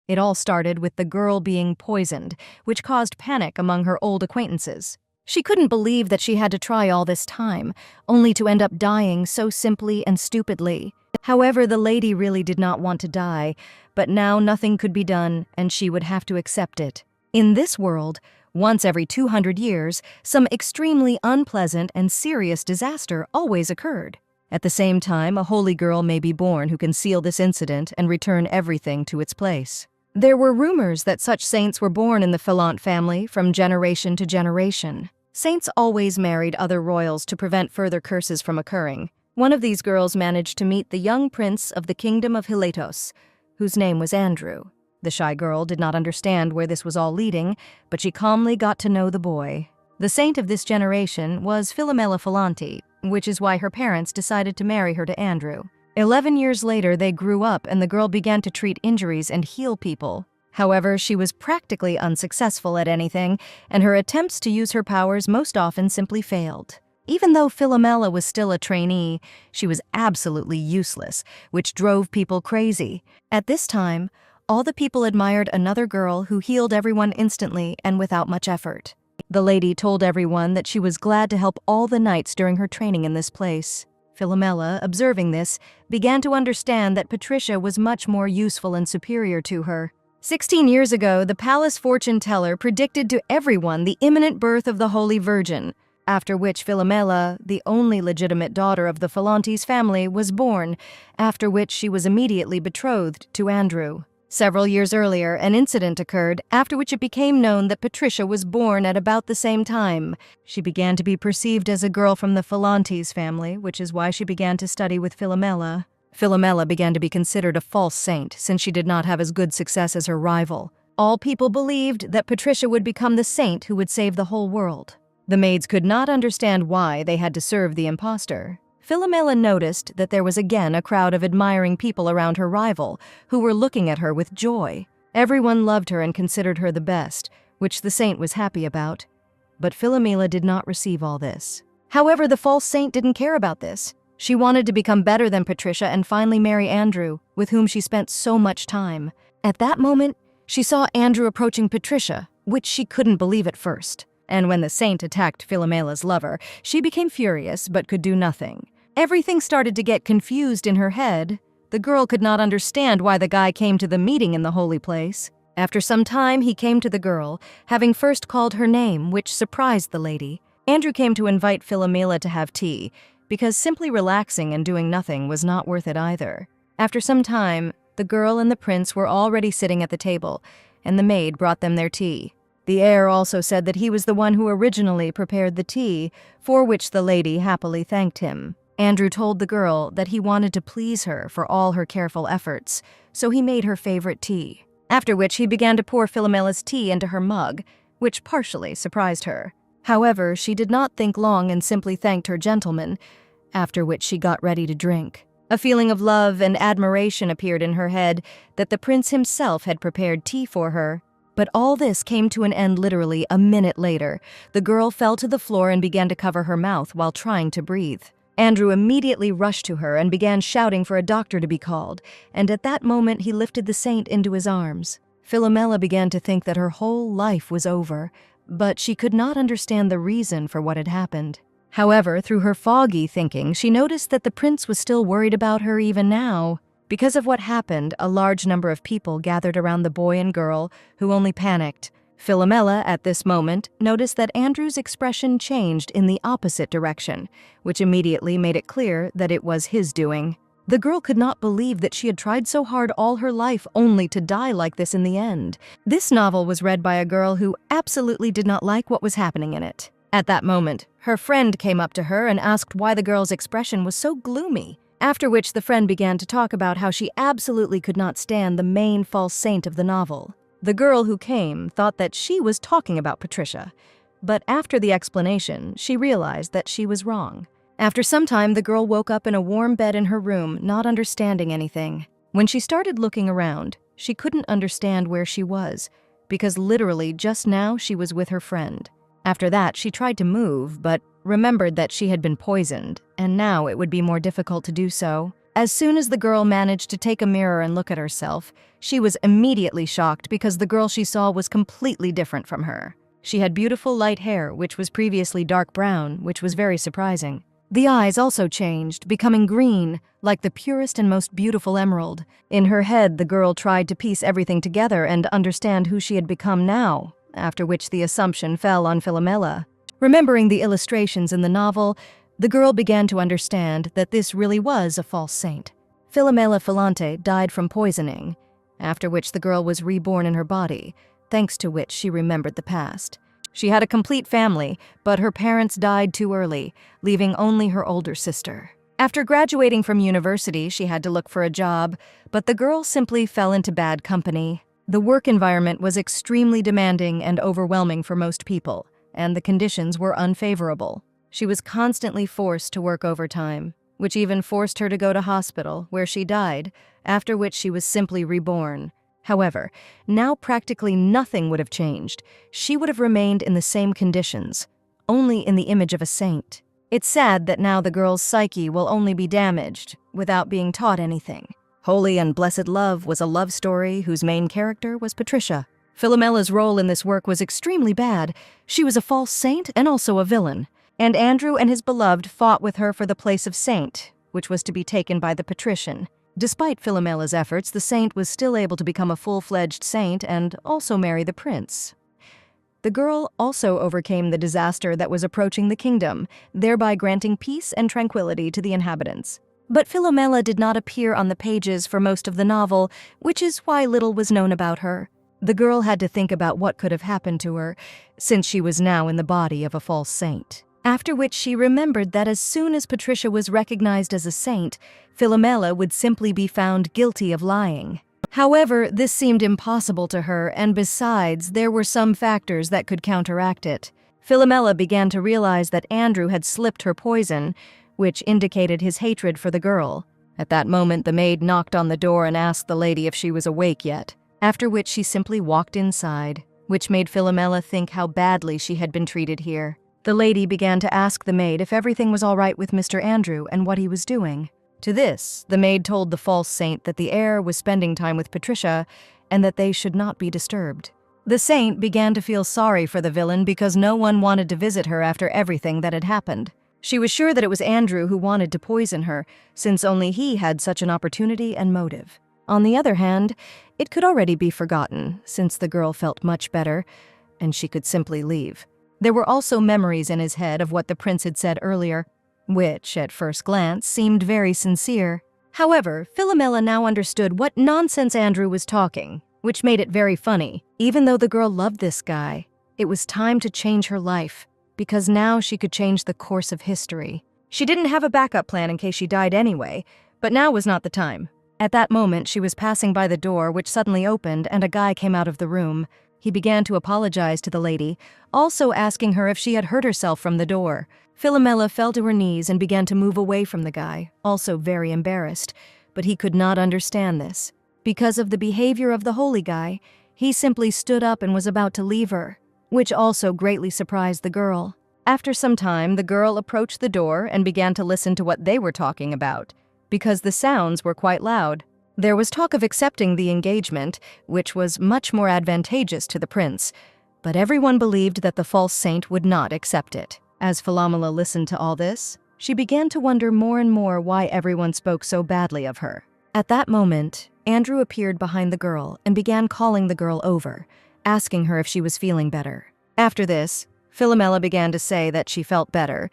It all started with the girl being poisoned, which caused panic among her old acquaintances. She couldn't believe that she had to try all this time, only to end up dying so simply and stupidly. However, the lady really did not want to die, but now nothing could be done, and she would have to accept it. In this world, once every 200 years, some extremely unpleasant and serious disaster always occurred. At the same time, a holy girl may be born who can seal this incident and return everything to its place. There were rumors that such saints were born in the Philant family from generation to generation. Saints always married other royals to prevent further curses from occurring. One of these girls managed to meet the young prince of the kingdom of Hilatos, whose name was Andrew. The shy girl did not understand where this was all leading, but she calmly got to know the boy. The saint of this generation was Philomela Philanti, which is why her parents decided to marry her to Andrew. 11 years later, they grew up and the girl began to treat injuries and heal people. However, she was practically unsuccessful at anything, and her attempts to use her powers most often simply failed. Even though Philomela was still a trainee, she was absolutely useless, which drove people crazy. At this time, all the people admired another girl who healed everyone instantly and without much effort. The lady told everyone that she was glad to help all the knights during her training in this place. Philomela, observing this, began to understand that Patricia was much more useful and superior to her. 16 years ago, the palace fortune teller predicted to everyone the imminent birth of the Holy Virgin, after which Philomela, the only legitimate daughter of the Philantes family, was born, after which she was immediately betrothed to Andrew. Several years earlier, an incident occurred, after which it became known that Patricia was born at about the same time. She began to be perceived as a girl from the Philantes family, which is why she began to study with Philomela. Philomela began to be considered a false saint, since she did not have as good success as her rival. All people believed that Patricia would become the saint who would save the whole world. The maids could not understand why they had to serve the impostor. Philomela noticed that there was again a crowd of admiring people around her rival, who were looking at her with joy. Everyone loved her and considered her the best, which the saint was happy about. But Philomela did not receive all this. However, the false saint didn't care about this. She wanted to become better than Patricia and finally marry Andrew, with whom she spent so much time. At that moment, she saw Andrew approaching Patricia, which she couldn't believe at first. And when the saint attacked Philomela's lover, she became furious but could do nothing. Everything started to get confused in her head. The girl could not understand why the guy came to the meeting in the holy place. After some time, he came to the girl, having first called her name, which surprised the lady. Andrew came to invite Philomela to have tea, because simply relaxing and doing nothing was not worth it either. After some time, the girl and the prince were already sitting at the table, and the maid brought them their tea. The heir also said that he was the one who originally prepared the tea, for which the lady happily thanked him. Andrew told the girl that he wanted to please her for all her careful efforts, so he made her favorite tea. After which he began to pour Philomela's tea into her mug, which partially surprised her. However, she did not think long and simply thanked her gentleman, after which she got ready to drink. A feeling of love and admiration appeared in her head that the prince himself had prepared tea for her. But all this came to an end literally a minute later. The girl fell to the floor and began to cover her mouth while trying to breathe. Andrew immediately rushed to her and began shouting for a doctor to be called, and at that moment he lifted the saint into his arms. Philomela began to think that her whole life was over, but she could not understand the reason for what had happened. However, through her foggy thinking, she noticed that the prince was still worried about her even now. Because of what happened, a large number of people gathered around the boy and girl, who only panicked. Philomela, at this moment, noticed that Andrew's expression changed in the opposite direction, which immediately made it clear that it was his doing. The girl could not believe that she had tried so hard all her life only to die like this in the end. This novel was read by a girl who absolutely did not like what was happening in it. At that moment, her friend came up to her and asked why the girl's expression was so gloomy, after which the friend began to talk about how she absolutely could not stand the main false saint of the novel. The girl who came thought that she was talking about Patricia, but after the explanation, she realized that she was wrong. After some time, the girl woke up in a warm bed in her room, not understanding anything. When she started looking around, she couldn't understand where she was, because literally just now she was with her friend. After that, she tried to move, but remembered that she had been poisoned, and now it would be more difficult to do so. As soon as the girl managed to take a mirror and look at herself, she was immediately shocked because the girl she saw was completely different from her. She had beautiful light hair, which was previously dark brown, which was very surprising. The eyes also changed, becoming green, like the purest and most beautiful emerald. In her head, the girl tried to piece everything together and understand who she had become now, after which the assumption fell on Philomela. Remembering the illustrations in the novel, the girl began to understand that this really was a false saint. Philomela Falante died from poisoning, after which the girl was reborn in her body, thanks to which she remembered the past. She had a complete family, but her parents died too early, leaving only her older sister. After graduating from university, she had to look for a job, but the girl simply fell into bad company. The work environment was extremely demanding and overwhelming for most people, and the conditions were unfavorable. She was constantly forced to work overtime, which even forced her to go to hospital, where she died, after which she was simply reborn. However, now practically nothing would have changed. She would have remained in the same conditions, only in the image of a saint. It's sad that now the girl's psyche will only be damaged, without being taught anything. Holy and Blessed Love was a love story whose main character was Patricia. Philomela's role in this work was extremely bad. She was a false saint and also a villain. And Andrew and his beloved fought with her for the place of saint, which was to be taken by the patrician. Despite Philomela's efforts, the saint was still able to become a full-fledged saint and also marry the prince. The girl also overcame the disaster that was approaching the kingdom, thereby granting peace and tranquility to the inhabitants. But Philomela did not appear on the pages for most of the novel, which is why little was known about her. The girl had to think about what could have happened to her, since she was now in the body of a false saint. After which she remembered that as soon as Patricia was recognized as a saint, Philomela would simply be found guilty of lying. However, this seemed impossible to her, and besides, there were some factors that could counteract it. Philomela began to realize that Andrew had slipped her poison, which indicated his hatred for the girl. At that moment, the maid knocked on the door and asked the lady if she was awake yet, after which she simply walked inside, which made Philomela think how badly she had been treated here. The lady began to ask the maid if everything was all right with Mr. Andrew and what he was doing. To this, the maid told the false saint that the heir was spending time with Patricia and that they should not be disturbed. The saint began to feel sorry for the villain because no one wanted to visit her after everything that had happened. She was sure that it was Andrew who wanted to poison her, since only he had such an opportunity and motive. On the other hand, it could already be forgotten, since the girl felt much better, and she could simply leave. There were also memories in his head of what the prince had said earlier, which, at first glance, seemed very sincere. However, Philomela now understood what nonsense Andrew was talking, which made it very funny. Even though the girl loved this guy, it was time to change her life, because now she could change the course of history. She didn't have a backup plan in case she died anyway, but now was not the time. At that moment, she was passing by the door, which suddenly opened, and a guy came out of the room. He began to apologize to the lady, also asking her if she had hurt herself from the door. Philomela fell to her knees and began to move away from the guy, also very embarrassed, but he could not understand this. Because of the behavior of the holy guy, he simply stood up and was about to leave her, which also greatly surprised the girl. After some time, the girl approached the door and began to listen to what they were talking about, because the sounds were quite loud. There was talk of accepting the engagement, which was much more advantageous to the prince, but everyone believed that the false saint would not accept it. As Philomela listened to all this, she began to wonder more and more why everyone spoke so badly of her. At that moment, Andrew appeared behind the girl and began calling the girl over, asking her if she was feeling better. After this, Philomela began to say that she felt better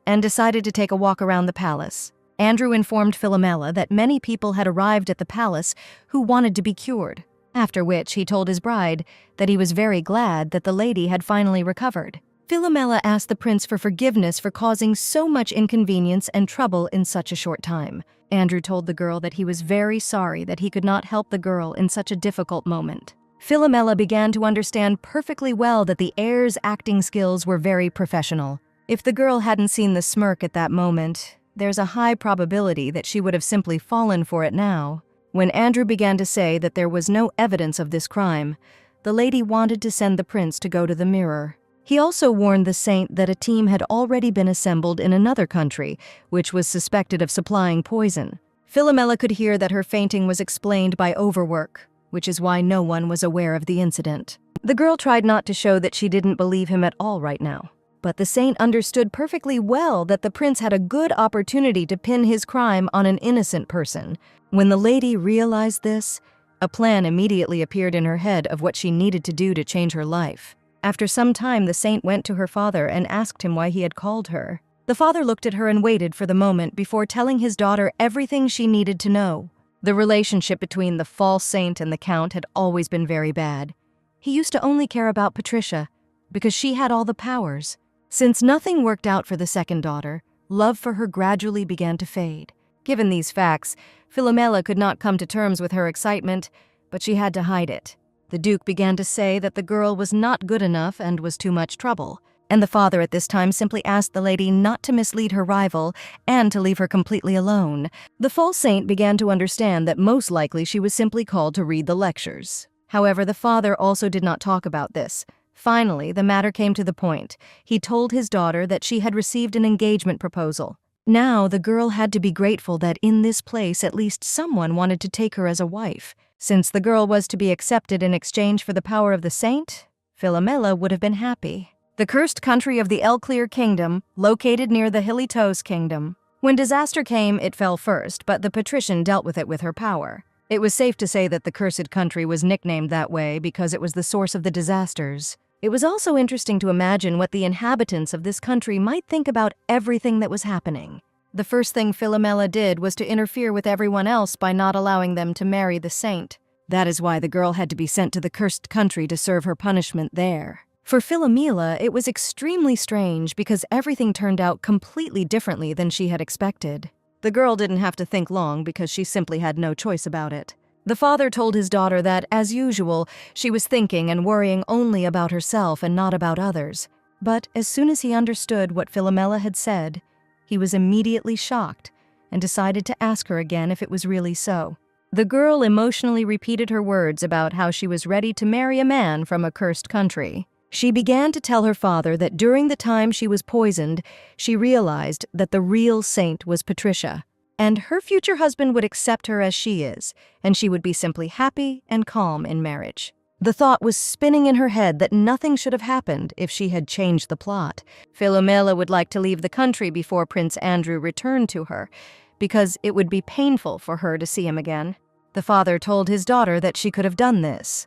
and decided to take a walk around the palace. Andrew informed Philomela that many people had arrived at the palace who wanted to be cured, after which he told his bride that he was very glad that the lady had finally recovered. Philomela asked the prince for forgiveness for causing so much inconvenience and trouble in such a short time. Andrew told the girl that he was very sorry that he could not help the girl in such a difficult moment. Philomela began to understand perfectly well that the heir's acting skills were very professional. If the girl hadn't seen the smirk at that moment, there's a high probability that she would have simply fallen for it now. When Andrew began to say that there was no evidence of this crime, the lady wanted to send the prince to go to the mirror. He also warned the saint that a team had already been assembled in another country, which was suspected of supplying poison. Philomela could hear that her fainting was explained by overwork, which is why no one was aware of the incident. The girl tried not to show that she didn't believe him at all right now, but the saint understood perfectly well that the prince had a good opportunity to pin his crime on an innocent person. When the lady realized this, a plan immediately appeared in her head of what she needed to do to change her life. After some time, the saint went to her father and asked him why he had called her. The father looked at her and waited for the moment before telling his daughter everything she needed to know. The relationship between the false saint and the count had always been very bad. He used to only care about Patricia because she had all the powers. Since nothing worked out for the second daughter, love for her gradually began to fade. Given these facts, Philomela could not come to terms with her excitement, but she had to hide it. The Duke began to say that the girl was not good enough and was too much trouble, and the father at this time simply asked the lady not to mislead her rival and to leave her completely alone. The false saint began to understand that most likely she was simply called to read the lectures. However, the father also did not talk about this. Finally, the matter came to the point. He told his daughter that she had received an engagement proposal. Now, the girl had to be grateful that in this place at least someone wanted to take her as a wife. Since the girl was to be accepted in exchange for the power of the saint, Philomela would have been happy. The cursed country of the El-Clear Kingdom, located near the Hilly Toes Kingdom. When disaster came, it fell first, but the patrician dealt with it with her power. It was safe to say that the cursed country was nicknamed that way because it was the source of the disasters. It was also interesting to imagine what the inhabitants of this country might think about everything that was happening. The first thing Philomela did was to interfere with everyone else by not allowing them to marry the saint. That is why the girl had to be sent to the cursed country to serve her punishment there. For Philomela, it was extremely strange because everything turned out completely differently than she had expected. The girl didn't have to think long because she simply had no choice about it. The father told his daughter that, as usual, she was thinking and worrying only about herself and not about others. But as soon as he understood what Philomela had said, he was immediately shocked and decided to ask her again if it was really so. The girl emotionally repeated her words about how she was ready to marry a man from a cursed country. She began to tell her father that during the time she was poisoned, she realized that the real saint was Patricia, and her future husband would accept her as she is, and she would be simply happy and calm in marriage. The thought was spinning in her head that nothing should have happened if she had changed the plot. Philomela would like to leave the country before Prince Andrew returned to her, because it would be painful for her to see him again. The father told his daughter that she could have done this,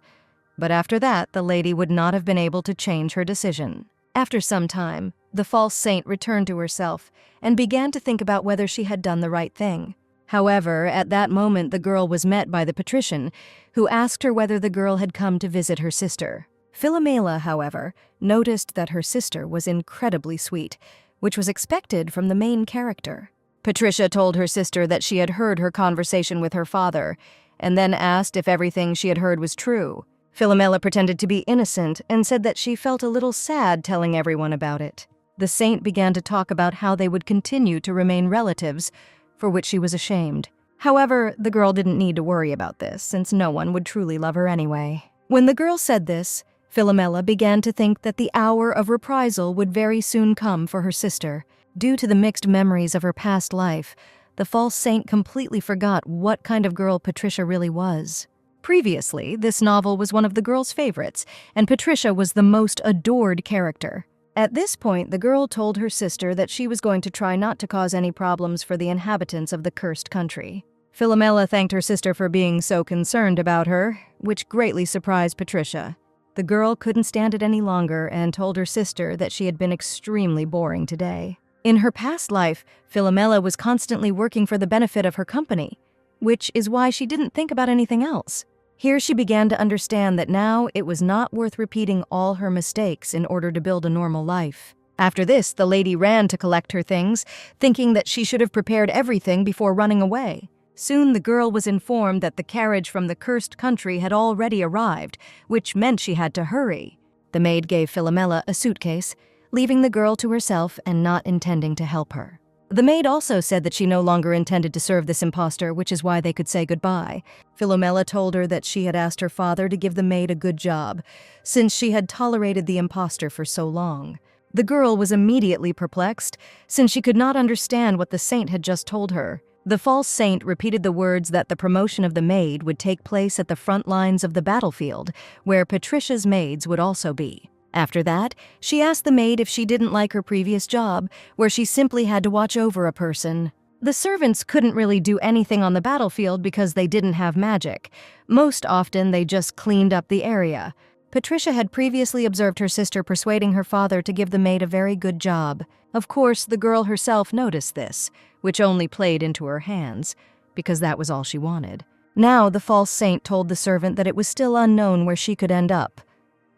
but after that, the lady would not have been able to change her decision. After some time, the false saint returned to herself and began to think about whether she had done the right thing. However, at that moment, the girl was met by the patrician, who asked her whether the girl had come to visit her sister. Philomela, however, noticed that her sister was incredibly sweet, which was expected from the main character. Patricia told her sister that she had heard her conversation with her father, and then asked if everything she had heard was true. Philomela pretended to be innocent and said that she felt a little sad telling everyone about it. The saint began to talk about how they would continue to remain relatives, for which she was ashamed. However, the girl didn't need to worry about this, since no one would truly love her anyway. When the girl said this, Philomela began to think that the hour of reprisal would very soon come for her sister. Due to the mixed memories of her past life, the false saint completely forgot what kind of girl Patricia really was. Previously, this novel was one of the girl's favorites, and Patricia was the most adored character. At this point, the girl told her sister that she was going to try not to cause any problems for the inhabitants of the cursed country. Philomela thanked her sister for being so concerned about her, which greatly surprised Patricia. The girl couldn't stand it any longer and told her sister that she had been extremely boring today. In her past life, Philomela was constantly working for the benefit of her company, which is why she didn't think about anything else. Here she began to understand that now it was not worth repeating all her mistakes in order to build a normal life. After this, the lady ran to collect her things, thinking that she should have prepared everything before running away. Soon the girl was informed that the carriage from the cursed country had already arrived, which meant she had to hurry. The maid gave Philomela a suitcase, leaving the girl to herself and not intending to help her. The maid also said that she no longer intended to serve this impostor, which is why they could say goodbye. Philomela told her that she had asked her father to give the maid a good job, since she had tolerated the impostor for so long. The girl was immediately perplexed, since she could not understand what the saint had just told her. The false saint repeated the words that the promotion of the maid would take place at the front lines of the battlefield, where Patricia's maids would also be. After that, she asked the maid if she didn't like her previous job, where she simply had to watch over a person. The servants couldn't really do anything on the battlefield because they didn't have magic. Most often, they just cleaned up the area. Patricia had previously observed her sister persuading her father to give the maid a very good job. Of course, the girl herself noticed this, which only played into her hands, because that was all she wanted. Now, the false saint told the servant that it was still unknown where she could end up,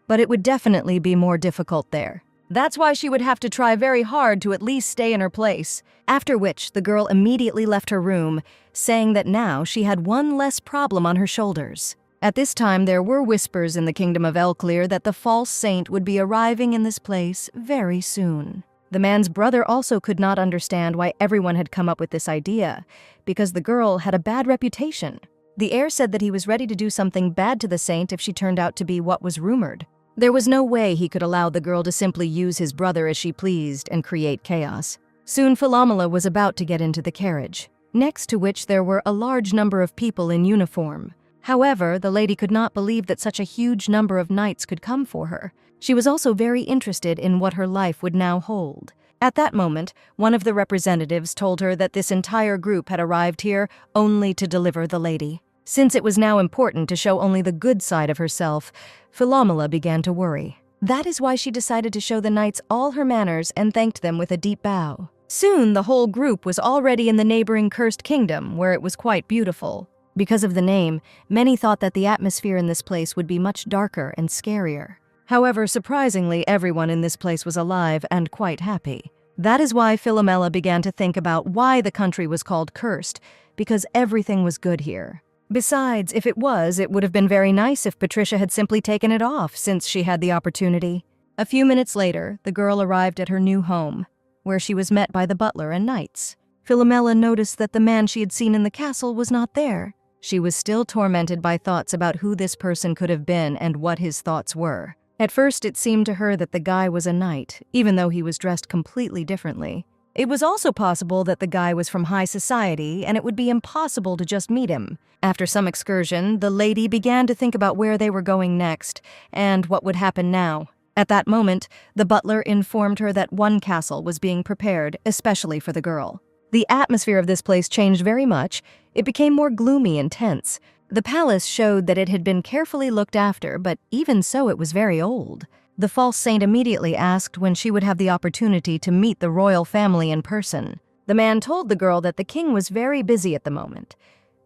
but it would definitely be more difficult there. That's why she would have to try very hard to at least stay in her place, after which the girl immediately left her room, saying that now she had one less problem on her shoulders. At this time, there were whispers in the kingdom of Elclear that the false saint would be arriving in this place very soon. The man's brother also could not understand why everyone had come up with this idea, because the girl had a bad reputation. The heir said that he was ready to do something bad to the saint if she turned out to be what was rumored. There was no way he could allow the girl to simply use his brother as she pleased and create chaos. Soon Philomela was about to get into the carriage, next to which there were a large number of people in uniform. However, the lady could not believe that such a huge number of knights could come for her. She was also very interested in what her life would now hold. At that moment, one of the representatives told her that this entire group had arrived here only to deliver the lady. Since it was now important to show only the good side of herself, Philomela began to worry. That is why she decided to show the knights all her manners and thanked them with a deep bow. Soon, the whole group was already in the neighboring cursed kingdom, where it was quite beautiful. Because of the name, many thought that the atmosphere in this place would be much darker and scarier. However, surprisingly, everyone in this place was alive and quite happy. That is why Philomela began to think about why the country was called cursed, because everything was good here. Besides, if it was, it would have been very nice if Patricia had simply taken it off, since she had the opportunity. A few minutes later, the girl arrived at her new home, where she was met by the butler and knights. Philomela noticed that the man she had seen in the castle was not there. She was still tormented by thoughts about who this person could have been and what his thoughts were. At first, it seemed to her that the guy was a knight, even though he was dressed completely differently. It was also possible that the guy was from high society, and it would be impossible to just meet him. After some excursion, the lady began to think about where they were going next, and what would happen now. At that moment, the butler informed her that one castle was being prepared, especially for the girl. The atmosphere of this place changed very much. It became more gloomy and tense. The palace showed that it had been carefully looked after, but even so, it was very old. The false saint immediately asked when she would have the opportunity to meet the royal family in person. The man told the girl that the king was very busy at the moment,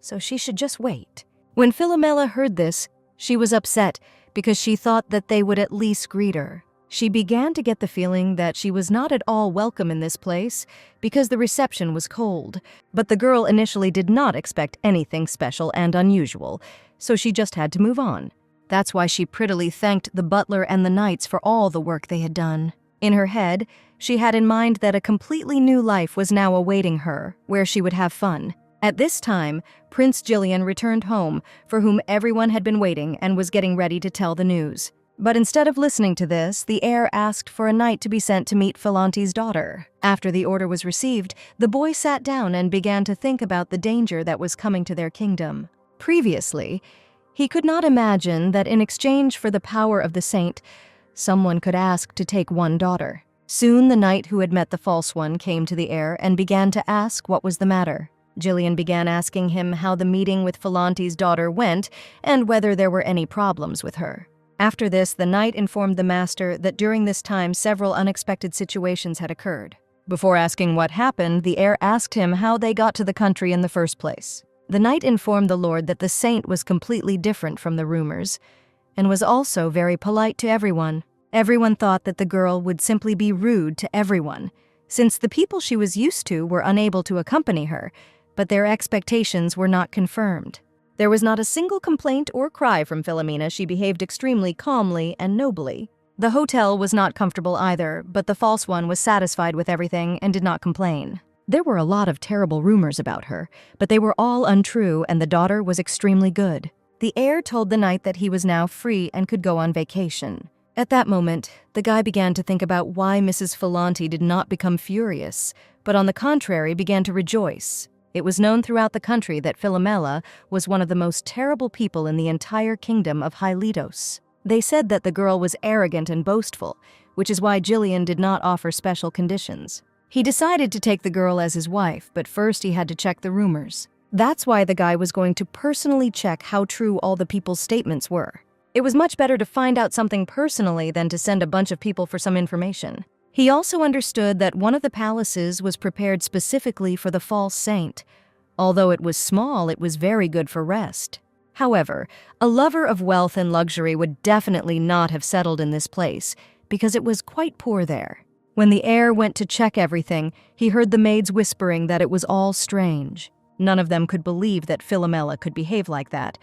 so she should just wait. When Philomela heard this, she was upset because she thought that they would at least greet her. She began to get the feeling that she was not at all welcome in this place because the reception was cold. But the girl initially did not expect anything special and unusual, so she just had to move on. That's why she prettily thanked the butler and the knights for all the work they had done. In her head, she had in mind that a completely new life was now awaiting her, where she would have fun. At this time, Prince Gillian returned home, for whom everyone had been waiting and was getting ready to tell the news. But instead of listening to this, the heir asked for a knight to be sent to meet Philante's daughter. After the order was received, the boy sat down and began to think about the danger that was coming to their kingdom. Previously, he could not imagine that in exchange for the power of the saint, someone could ask to take one daughter. Soon the knight who had met the false one came to the heir and began to ask what was the matter. Gillian began asking him how the meeting with Philante's daughter went and whether there were any problems with her. After this, the knight informed the master that during this time several unexpected situations had occurred. Before asking what happened, the heir asked him how they got to the country in the first place. The knight informed the lord that the saint was completely different from the rumors, and was also very polite to everyone. Everyone thought that the girl would simply be rude to everyone, since the people she was used to were unable to accompany her, but their expectations were not confirmed. There was not a single complaint or cry from Philomena. She behaved extremely calmly and nobly. The hotel was not comfortable either, but the false one was satisfied with everything and did not complain. There were a lot of terrible rumors about her, but they were all untrue, and the daughter was extremely good. The heir told the knight that he was now free and could go on vacation. At that moment, the guy began to think about why Mrs. Philante did not become furious, but on the contrary began to rejoice. It was known throughout the country that Philomela was one of the most terrible people in the entire kingdom of Hylitos. They said that the girl was arrogant and boastful, which is why Jillian did not offer special conditions. He decided to take the girl as his wife, but first he had to check the rumors. That's why the guy was going to personally check how true all the people's statements were. It was much better to find out something personally than to send a bunch of people for some information. He also understood that one of the palaces was prepared specifically for the false saint. Although it was small, it was very good for rest. However, a lover of wealth and luxury would definitely not have settled in this place, because it was quite poor there. When the heir went to check everything, he heard the maids whispering that it was all strange. None of them could believe that Philomela could behave like that,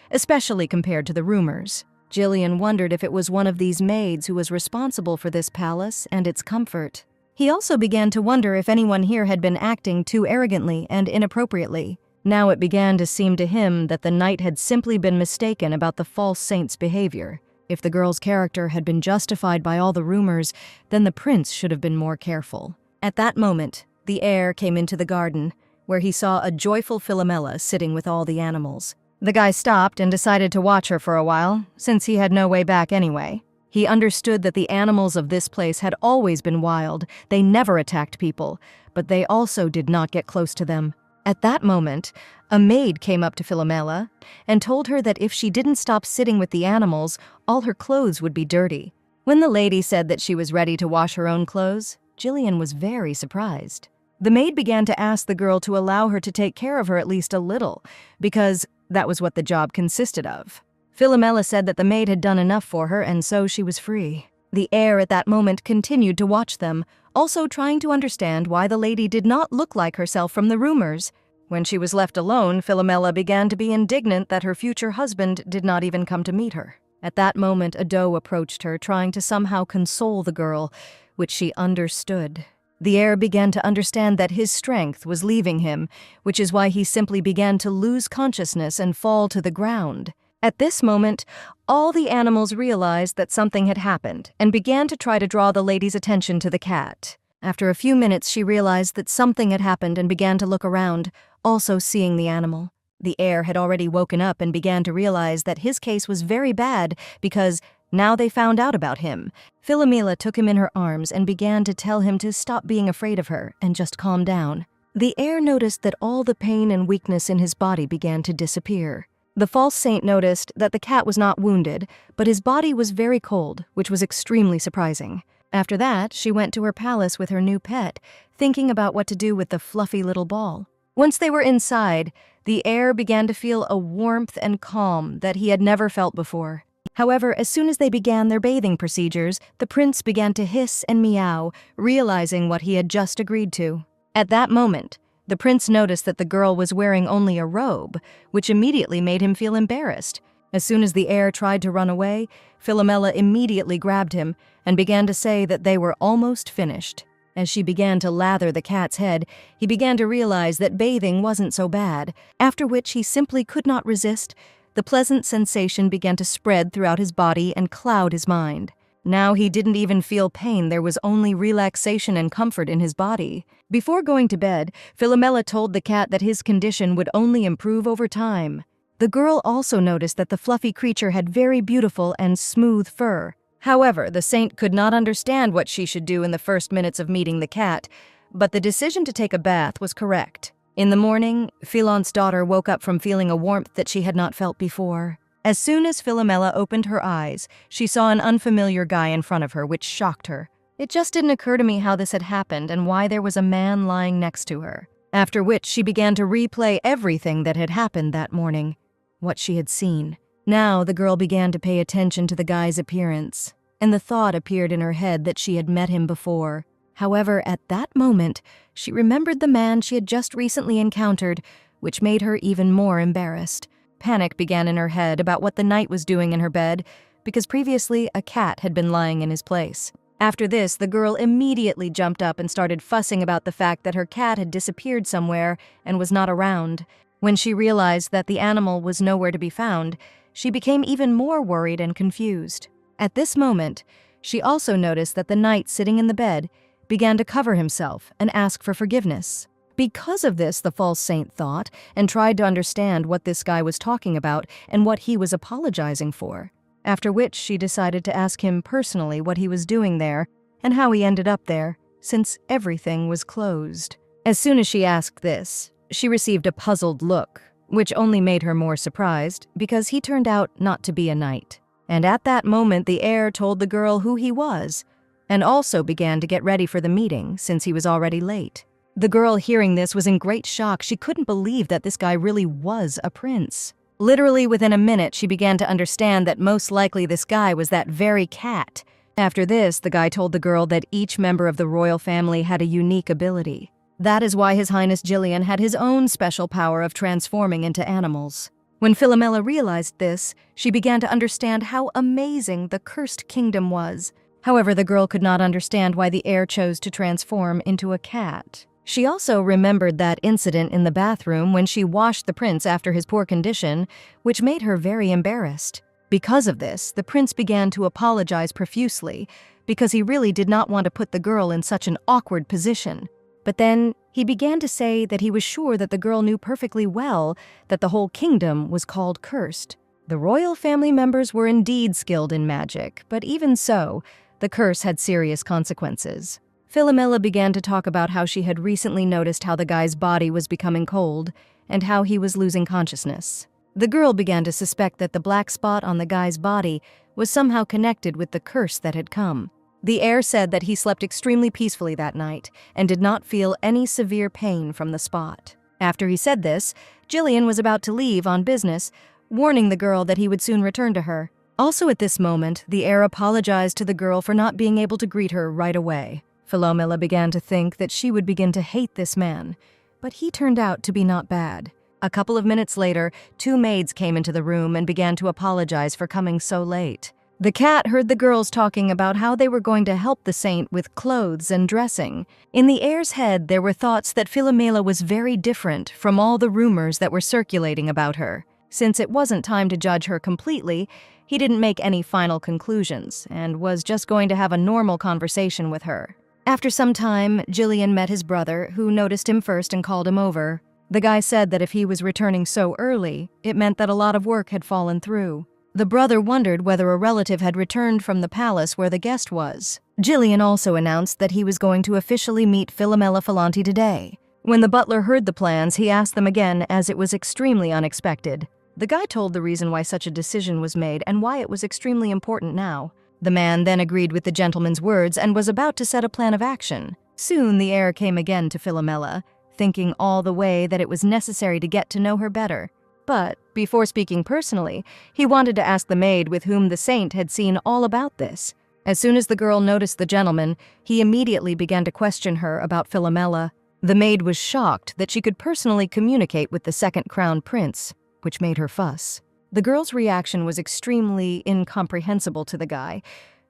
especially compared to the rumors. Jillian wondered if it was one of these maids who was responsible for this palace and its comfort. He also began to wonder if anyone here had been acting too arrogantly and inappropriately. Now it began to seem to him that the knight had simply been mistaken about the false saint's behavior. If the girl's character had been justified by all the rumors, then the prince should have been more careful. At that moment, the heir came into the garden, where he saw a joyful Philomela sitting with all the animals. The guy stopped and decided to watch her for a while, since he had no way back anyway. He understood that the animals of this place had always been wild. They never attacked people, but they also did not get close to them. At that moment, a maid came up to Philomela and told her that if she didn't stop sitting with the animals, all her clothes would be dirty. When the lady said that she was ready to wash her own clothes, Jillian was very surprised. The maid began to ask the girl to allow her to take care of her at least a little, because that was what the job consisted of. Philomela said that the maid had done enough for her, and so she was free. The heir at that moment continued to watch them, also trying to understand why the lady did not look like herself from the rumors. When she was left alone, Philomela began to be indignant that her future husband did not even come to meet her. At that moment, a doe approached her, trying to somehow console the girl, which she understood. The heir began to understand that his strength was leaving him, which is why he simply began to lose consciousness and fall to the ground. At this moment, all the animals realized that something had happened and began to try to draw the lady's attention to the cat. After a few minutes, she realized that something had happened and began to look around, also seeing the animal. The heir had already woken up and began to realize that his case was very bad because now they found out about him. Philomela took him in her arms and began to tell him to stop being afraid of her and just calm down. The heir noticed that all the pain and weakness in his body began to disappear. The false saint noticed that the cat was not wounded, but his body was very cold, which was extremely surprising. After that, she went to her palace with her new pet, thinking about what to do with the fluffy little ball. Once they were inside, the heir began to feel a warmth and calm that he had never felt before. However, as soon as they began their bathing procedures, the prince began to hiss and meow, realizing what he had just agreed to. At that moment, the prince noticed that the girl was wearing only a robe, which immediately made him feel embarrassed. As soon as the heir tried to run away, Philomela immediately grabbed him and began to say that they were almost finished. As she began to lather the cat's head, he began to realize that bathing wasn't so bad, after which he simply could not resist. The pleasant sensation began to spread throughout his body and cloud his mind. Now he didn't even feel pain, there was only relaxation and comfort in his body. Before going to bed, Philomela told the cat that his condition would only improve over time. The girl also noticed that the fluffy creature had very beautiful and smooth fur. However, the saint could not understand what she should do in the first minutes of meeting the cat, but the decision to take a bath was correct. In the morning, Philon's daughter woke up from feeling a warmth that she had not felt before. As soon as Philomela opened her eyes, she saw an unfamiliar guy in front of her, which shocked her. It just didn't occur to me how this had happened and why there was a man lying next to her. After which, she began to replay everything that had happened that morning, what she had seen. Now the girl began to pay attention to the guy's appearance, and the thought appeared in her head that she had met him before. However, at that moment, she remembered the man she had just recently encountered, which made her even more embarrassed. Panic began in her head about what the knight was doing in her bed, because previously a cat had been lying in his place. After this, the girl immediately jumped up and started fussing about the fact that her cat had disappeared somewhere and was not around. When she realized that the animal was nowhere to be found, she became even more worried and confused. At this moment, she also noticed that the knight sitting in the bed began to cover himself and ask for forgiveness. Because of this, the false saint thought and tried to understand what this guy was talking about and what he was apologizing for. After which she decided to ask him personally what he was doing there and how he ended up there, since everything was closed. As soon as she asked this, she received a puzzled look, which only made her more surprised because he turned out not to be a knight. And at that moment, the heir told the girl who he was and also began to get ready for the meeting since he was already late. The girl hearing this was in great shock. She couldn't believe that this guy really was a prince. Literally within a minute, she began to understand that most likely this guy was that very cat. After this, the guy told the girl that each member of the royal family had a unique ability. That is why His Highness Jillian had his own special power of transforming into animals. When Philomela realized this, she began to understand how amazing the cursed kingdom was. However, the girl could not understand why the heir chose to transform into a cat. She also remembered that incident in the bathroom when she washed the prince after his poor condition, which made her very embarrassed. Because of this, the prince began to apologize profusely because he really did not want to put the girl in such an awkward position. But then he began to say that he was sure that the girl knew perfectly well that the whole kingdom was called cursed. The royal family members were indeed skilled in magic, but even so, the curse had serious consequences. Philomela began to talk about how she had recently noticed how the guy's body was becoming cold and how he was losing consciousness. The girl began to suspect that the black spot on the guy's body was somehow connected with the curse that had come. The heir said that he slept extremely peacefully that night and did not feel any severe pain from the spot. After he said this, Jillian was about to leave on business, warning the girl that he would soon return to her. Also at this moment, the heir apologized to the girl for not being able to greet her right away. Philomela began to think that she would begin to hate this man, but he turned out to be not bad. A couple of minutes later, 2 maids came into the room and began to apologize for coming so late. The cat heard the girls talking about how they were going to help the saint with clothes and dressing. In the heir's head, there were thoughts that Philomela was very different from all the rumors that were circulating about her. Since it wasn't time to judge her completely, he didn't make any final conclusions and was just going to have a normal conversation with her. After some time, Jillian met his brother, who noticed him first and called him over. The guy said that if he was returning so early, it meant that a lot of work had fallen through. The brother wondered whether a relative had returned from the palace where the guest was. Jillian also announced that he was going to officially meet Philomela Falanti today. When the butler heard the plans, he asked them again as it was extremely unexpected. The guy told the reason why such a decision was made and why it was extremely important now. The man then agreed with the gentleman's words and was about to set a plan of action. Soon the heir came again to Philomela, thinking all the way that it was necessary to get to know her better. But before speaking personally, he wanted to ask the maid with whom the saint had seen all about this. As soon as the girl noticed the gentleman, he immediately began to question her about Philomela. The maid was shocked that she could personally communicate with the second crown prince, which made her fuss. The girl's reaction was extremely incomprehensible to the guy,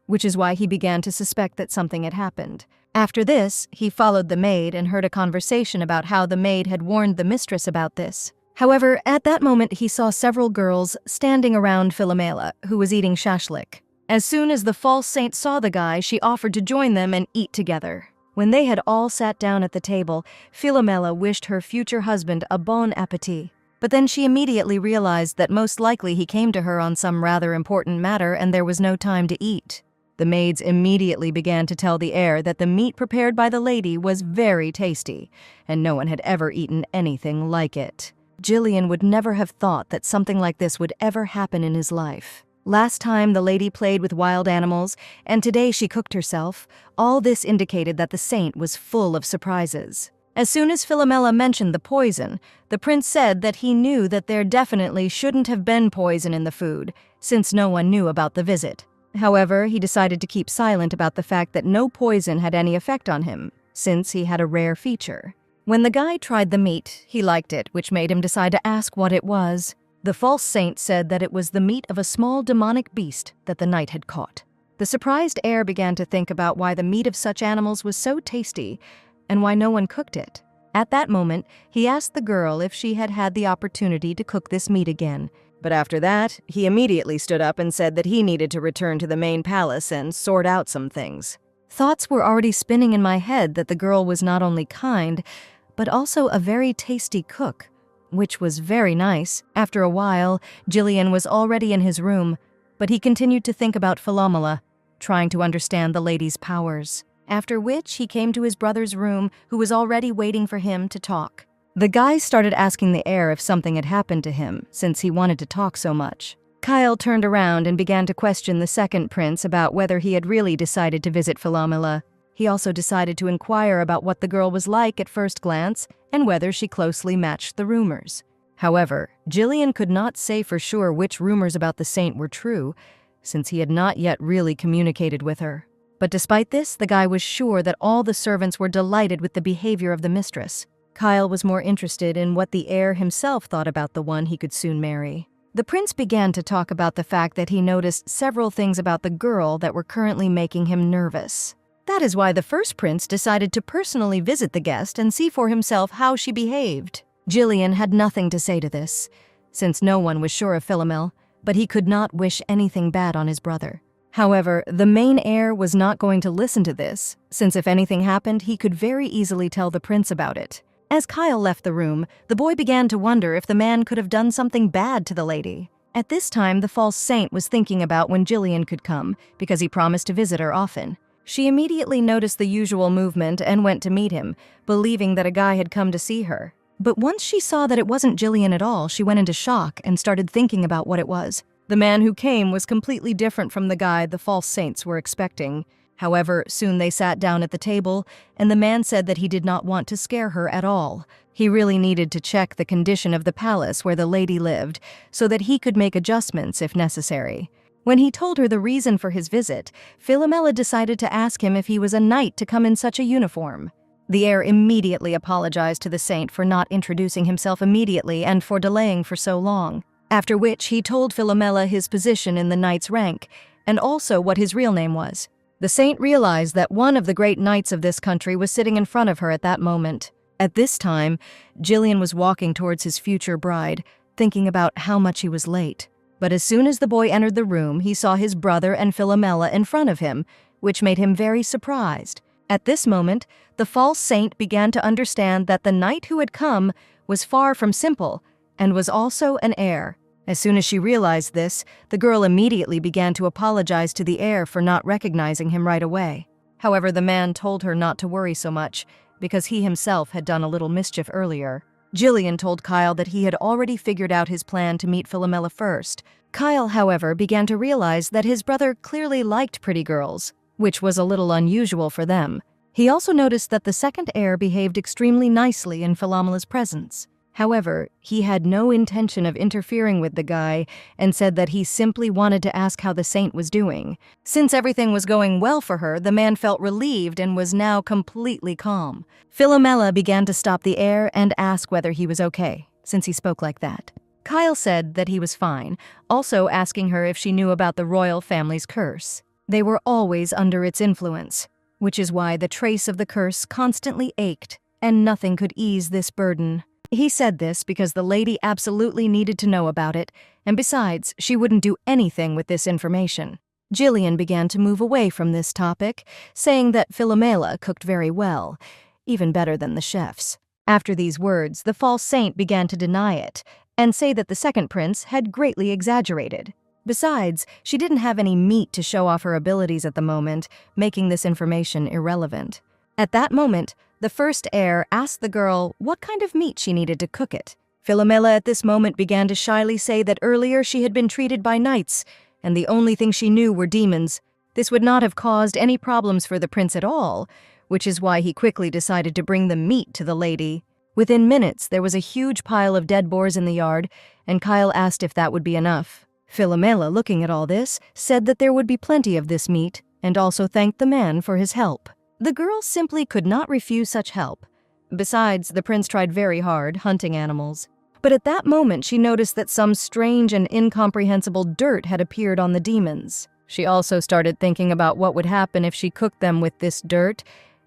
which is why he began to suspect that something had happened. After this, he followed the maid and heard a conversation about how the maid had warned the mistress about this. However, at that moment he saw several girls standing around Philomela, who was eating shashlik. As soon as the false saint saw the guy, she offered to join them and eat together. When they had all sat down at the table, Philomela wished her future husband a bon appétit. But then she immediately realized that most likely he came to her on some rather important matter and there was no time to eat. The maids immediately began to tell the heir that the meat prepared by the lady was very tasty, and no one had ever eaten anything like it. Jillian would never have thought that something like this would ever happen in his life. Last time the lady played with wild animals, and today she cooked herself. All this indicated that the saint was full of surprises. As soon as Philomela mentioned the poison, the prince said that he knew that there definitely shouldn't have been poison in the food, since no one knew about the visit. However, he decided to keep silent about the fact that no poison had any effect on him, since he had a rare feature. When the guy tried the meat, he liked it, which made him decide to ask what it was. The false saint said that it was the meat of a small demonic beast that the knight had caught. The surprised heir began to think about why the meat of such animals was so tasty, and why no one cooked it. At that moment, he asked the girl if she had had the opportunity to cook this meat again. But after that, he immediately stood up and said that he needed to return to the main palace and sort out some things. Thoughts were already spinning in my head that the girl was not only kind, but also a very tasty cook, which was very nice. After a while, Jillian was already in his room, but he continued to think about Philomela, trying to understand the lady's powers. After which, he came to his brother's room, who was already waiting for him to talk. The guy started asking the heir if something had happened to him, since he wanted to talk so much. Kyle turned around and began to question the second prince about whether he had really decided to visit Philomela. He also decided to inquire about what the girl was like at first glance and whether she closely matched the rumors. However, Jillian could not say for sure which rumors about the saint were true, since he had not yet really communicated with her. But despite this, the guy was sure that all the servants were delighted with the behavior of the mistress. Kyle was more interested in what the heir himself thought about the one he could soon marry. The prince began to talk about the fact that he noticed several things about the girl that were currently making him nervous. That is why the first prince decided to personally visit the guest and see for himself how she behaved. Jillian had nothing to say to this, since no one was sure of Philomel, but he could not wish anything bad on his brother. However, the main heir was not going to listen to this, since if anything happened, he could very easily tell the prince about it. As Kyle left the room, the boy began to wonder if the man could have done something bad to the lady. At this time, the false saint was thinking about when Jillian could come, because he promised to visit her often. She immediately noticed the usual movement and went to meet him, believing that a guy had come to see her. But once she saw that it wasn't Jillian at all, she went into shock and started thinking about what it was. The man who came was completely different from the guy the false saints were expecting. However, soon they sat down at the table, and the man said that he did not want to scare her at all. He really needed to check the condition of the palace where the lady lived, so that he could make adjustments if necessary. When he told her the reason for his visit, Philomela decided to ask him if he was a knight to come in such a uniform. The heir immediately apologized to the saint for not introducing himself immediately and for delaying for so long. After which, he told Philomela his position in the knight's rank, and also what his real name was. The saint realized that one of the great knights of this country was sitting in front of her at that moment. At this time, Jillian was walking towards his future bride, thinking about how much he was late. But as soon as the boy entered the room, he saw his brother and Philomela in front of him, which made him very surprised. At this moment, the false saint began to understand that the knight who had come was far from simple and was also an heir. As soon as she realized this, the girl immediately began to apologize to the heir for not recognizing him right away. However, the man told her not to worry so much, because he himself had done a little mischief earlier. Jillian told Kyle that he had already figured out his plan to meet Philomela first. Kyle, however, began to realize that his brother clearly liked pretty girls, which was a little unusual for them. He also noticed that the second heir behaved extremely nicely in Philomela's presence. However, he had no intention of interfering with the guy and said that he simply wanted to ask how the saint was doing. Since everything was going well for her, the man felt relieved and was now completely calm. Philomela began to stop the heir and ask whether he was okay, since he spoke like that. Kyle said that he was fine, also asking her if she knew about the royal family's curse. They were always under its influence, which is why the trace of the curse constantly ached, and nothing could ease this burden. He said this because the lady absolutely needed to know about it, and besides, she wouldn't do anything with this information. Jillian began to move away from this topic, saying that Philomela cooked very well, even better than the chefs. After these words, the false saint began to deny it, and say that the second prince had greatly exaggerated. Besides, she didn't have any meat to show off her abilities at the moment, making this information irrelevant. At that moment, the first heir asked the girl what kind of meat she needed to cook it. Philomela at this moment began to shyly say that earlier she had been treated by knights, and the only thing she knew were demons. This would not have caused any problems for the prince at all, which is why he quickly decided to bring the meat to the lady. Within minutes, there was a huge pile of dead boars in the yard, and Kyle asked if that would be enough. Philomela, looking at all this, said that there would be plenty of this meat, and also thanked the man for his help. The girl simply could not refuse such help. Besides, the prince tried very hard, hunting animals. But at that moment, she noticed that some strange and incomprehensible dirt had appeared on the demons. She also started thinking about what would happen if she cooked them with this dirt,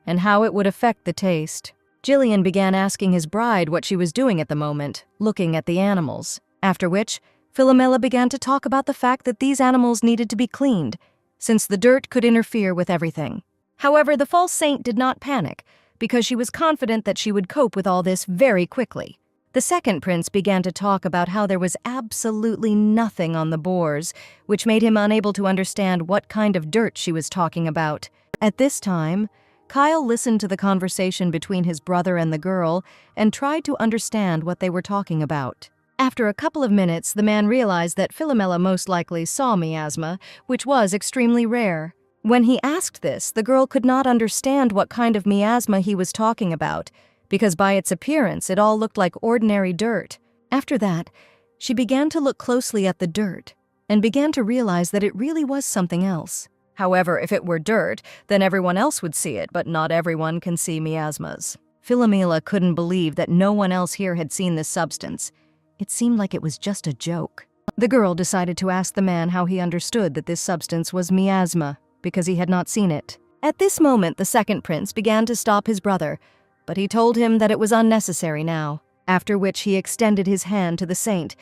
and how it would affect the taste. Jillian began asking his bride what she was doing at the moment, looking at the animals. After which, Philomela began to talk about the fact that these animals needed to be cleaned, since the dirt could interfere with everything. However, the false saint did not panic, because she was confident that she would cope with all this very quickly. The second prince began to talk about how there was absolutely nothing on the boars, which made him unable to understand what kind of dirt she was talking about. At this time, Kyle listened to the conversation between his brother and the girl and tried to understand what they were talking about. After a couple of minutes, the man realized that Philomela most likely saw miasma, which was extremely rare. When he asked this, the girl could not understand what kind of miasma he was talking about, because by its appearance it all looked like ordinary dirt. After that, she began to look closely at the dirt and began to realize that it really was something else. However, if it were dirt, then everyone else would see it, but not everyone can see miasmas. Philomela couldn't believe that no one else here had seen this substance. It seemed like it was just a joke. The girl decided to ask the man how he understood that this substance was miasma, because he had not seen it. At this moment, the second prince began to stop his brother, but he told him that it was unnecessary now, after which he extended his hand to the saint,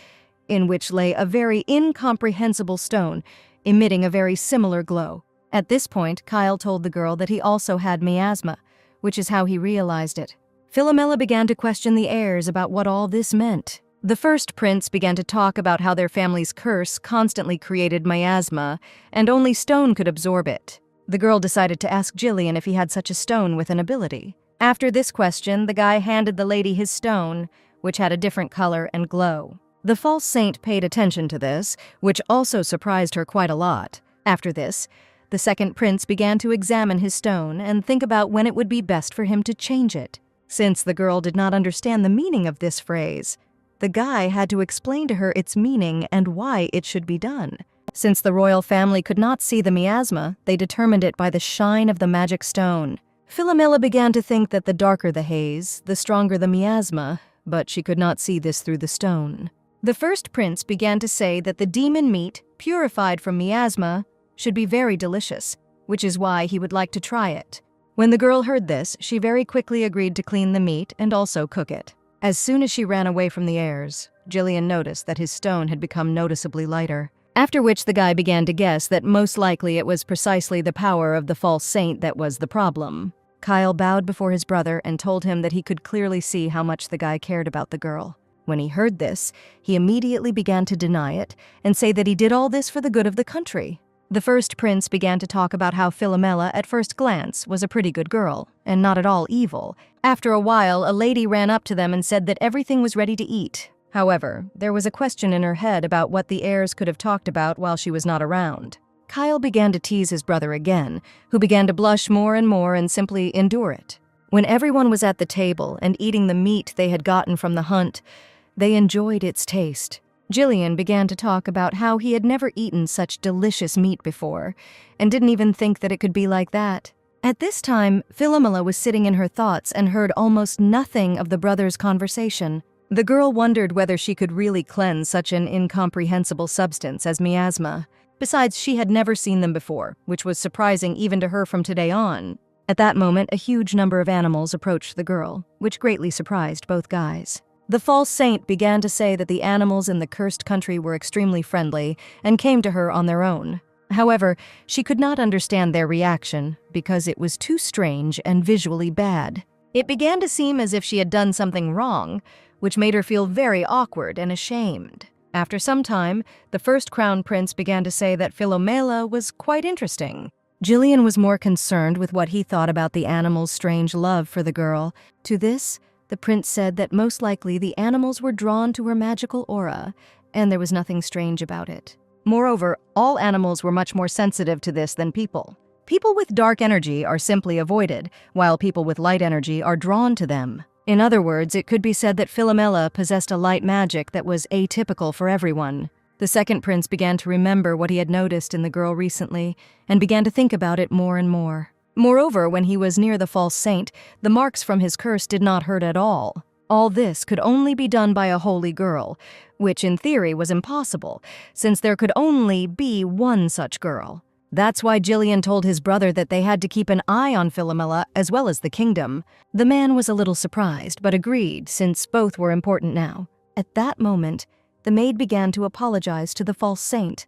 in which lay a very incomprehensible stone, emitting a very similar glow. At this point, Kyle told the girl that he also had miasma, which is how he realized it. Philomela began to question the heirs about what all this meant. The first prince began to talk about how their family's curse constantly created miasma, and only stone could absorb it. The girl decided to ask Jillian if he had such a stone with an ability. After this question, the guy handed the lady his stone, which had a different color and glow. The false saint paid attention to this, which also surprised her quite a lot. After this, the second prince began to examine his stone and think about when it would be best for him to change it. Since the girl did not understand the meaning of this phrase, the guy had to explain to her its meaning and why it should be done. Since the royal family could not see the miasma, they determined it by the shine of the magic stone. Philomela began to think that the darker the haze, the stronger the miasma, but she could not see this through the stone. The first prince began to say that the demon meat, purified from miasma, should be very delicious, which is why he would like to try it. When the girl heard this, she very quickly agreed to clean the meat and also cook it. As soon as she ran away from the heirs, Jillian noticed that his stone had become noticeably lighter. After which the guy began to guess that most likely it was precisely the power of the false saint that was the problem. Kyle bowed before his brother and told him that he could clearly see how much the guy cared about the girl. When he heard this, he immediately began to deny it and say that he did all this for the good of the country. The first prince began to talk about how Philomela, at first glance, was a pretty good girl, and not at all evil. After a while, a lady ran up to them and said that everything was ready to eat. However, there was a question in her head about what the heirs could have talked about while she was not around. Kyle began to tease his brother again, who began to blush more and simply endure it. When everyone was at the table and eating the meat they had gotten from the hunt, they enjoyed its taste. Jillian began to talk about how he had never eaten such delicious meat before, and didn't even think that it could be like that. At this time, Philomela was sitting in her thoughts and heard almost nothing of the brothers' conversation. The girl wondered whether she could really cleanse such an incomprehensible substance as miasma. Besides, she had never seen them before, which was surprising even to her from today on. At that moment, a huge number of animals approached the girl, which greatly surprised both guys. The false saint began to say that the animals in the cursed country were extremely friendly and came to her on their own. However, she could not understand their reaction because it was too strange and visually bad. It began to seem as if she had done something wrong, which made her feel very awkward and ashamed. After some time, the first crown prince began to say that Philomela was quite interesting. Jillian was more concerned with what he thought about the animals' strange love for the girl. To this, the prince said that most likely the animals were drawn to her magical aura, and there was nothing strange about it. Moreover, all animals were much more sensitive to this than people. People with dark energy are simply avoided, while people with light energy are drawn to them. In other words, it could be said that Philomela possessed a light magic that was atypical for everyone. The second prince began to remember what he had noticed in the girl recently, and began to think about it more and more. Moreover, when he was near the false saint, the marks from his curse did not hurt at all. All this could only be done by a holy girl, which in theory was impossible, since there could only be one such girl. That's why Jillian told his brother that they had to keep an eye on Philomela as well as the kingdom. The man was a little surprised, but agreed, since both were important now. At that moment, the maid began to apologize to the false saint,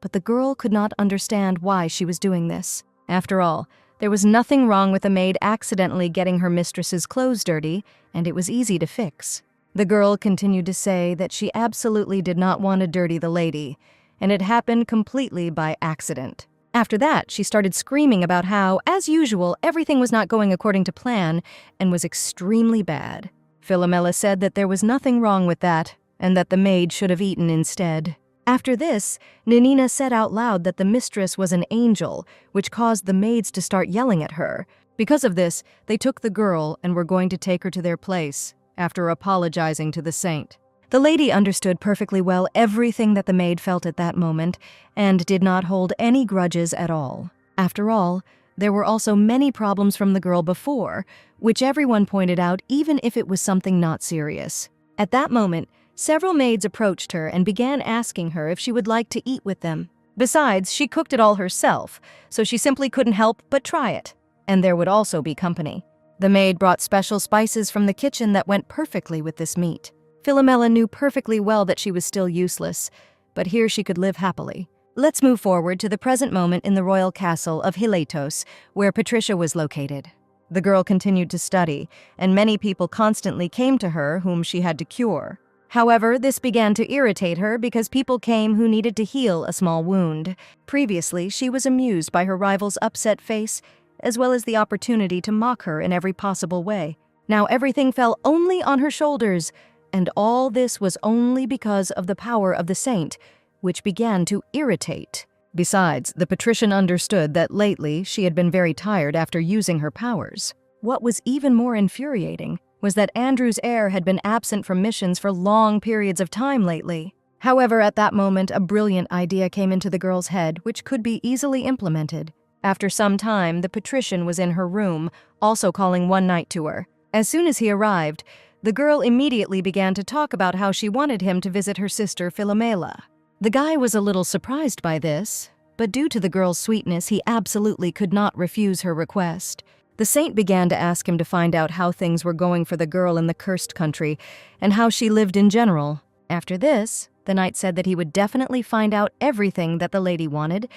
but the girl could not understand why she was doing this. After all, There was nothing wrong with a maid accidentally getting her mistress's clothes dirty, and it was easy to fix. The girl continued to say that she absolutely did not want to dirty the lady, and it happened completely by accident. After that, she started screaming about how, as usual, everything was not going according to plan and was extremely bad. Philomela said that there was nothing wrong with that, and that the maid should have eaten instead. After this, Nanina said out loud that the mistress was an angel, which caused the maids to start yelling at her. Because of this, they took the girl and were going to take her to their place, after apologizing to the saint. The lady understood perfectly well everything that the maid felt at that moment, and did not hold any grudges at all. After all, there were also many problems from the girl before, which everyone pointed out even if it was something not serious. At that moment, several maids approached her and began asking her if she would like to eat with them. Besides, she cooked it all herself, so she simply couldn't help but try it. And there would also be company. The maid brought special spices from the kitchen that went perfectly with this meat. Philomela knew perfectly well that she was still useless, but here she could live happily. Let's move forward to the present moment in the royal castle of Hilatos, where Patricia was located. The girl continued to study, and many people constantly came to her whom she had to cure. However, this began to irritate her because people came who needed to heal a small wound. Previously, she was amused by her rival's upset face, as well as the opportunity to mock her in every possible way. Now everything fell only on her shoulders, and all this was only because of the power of the saint, which began to irritate. Besides, the patrician understood that lately she had been very tired after using her powers. What was even more infuriating was that Andrew's heir had been absent from missions for long periods of time lately. However, at that moment, a brilliant idea came into the girl's head, which could be easily implemented. After some time, the patrician was in her room, also calling one knight to her. As soon as he arrived, the girl immediately began to talk about how she wanted him to visit her sister Philomela. The guy was a little surprised by this, but due to the girl's sweetness, he absolutely could not refuse her request. The saint began to ask him to find out how things were going for the girl in the cursed country, and how she lived in general. After this, the knight said that he would definitely find out everything that the lady wanted,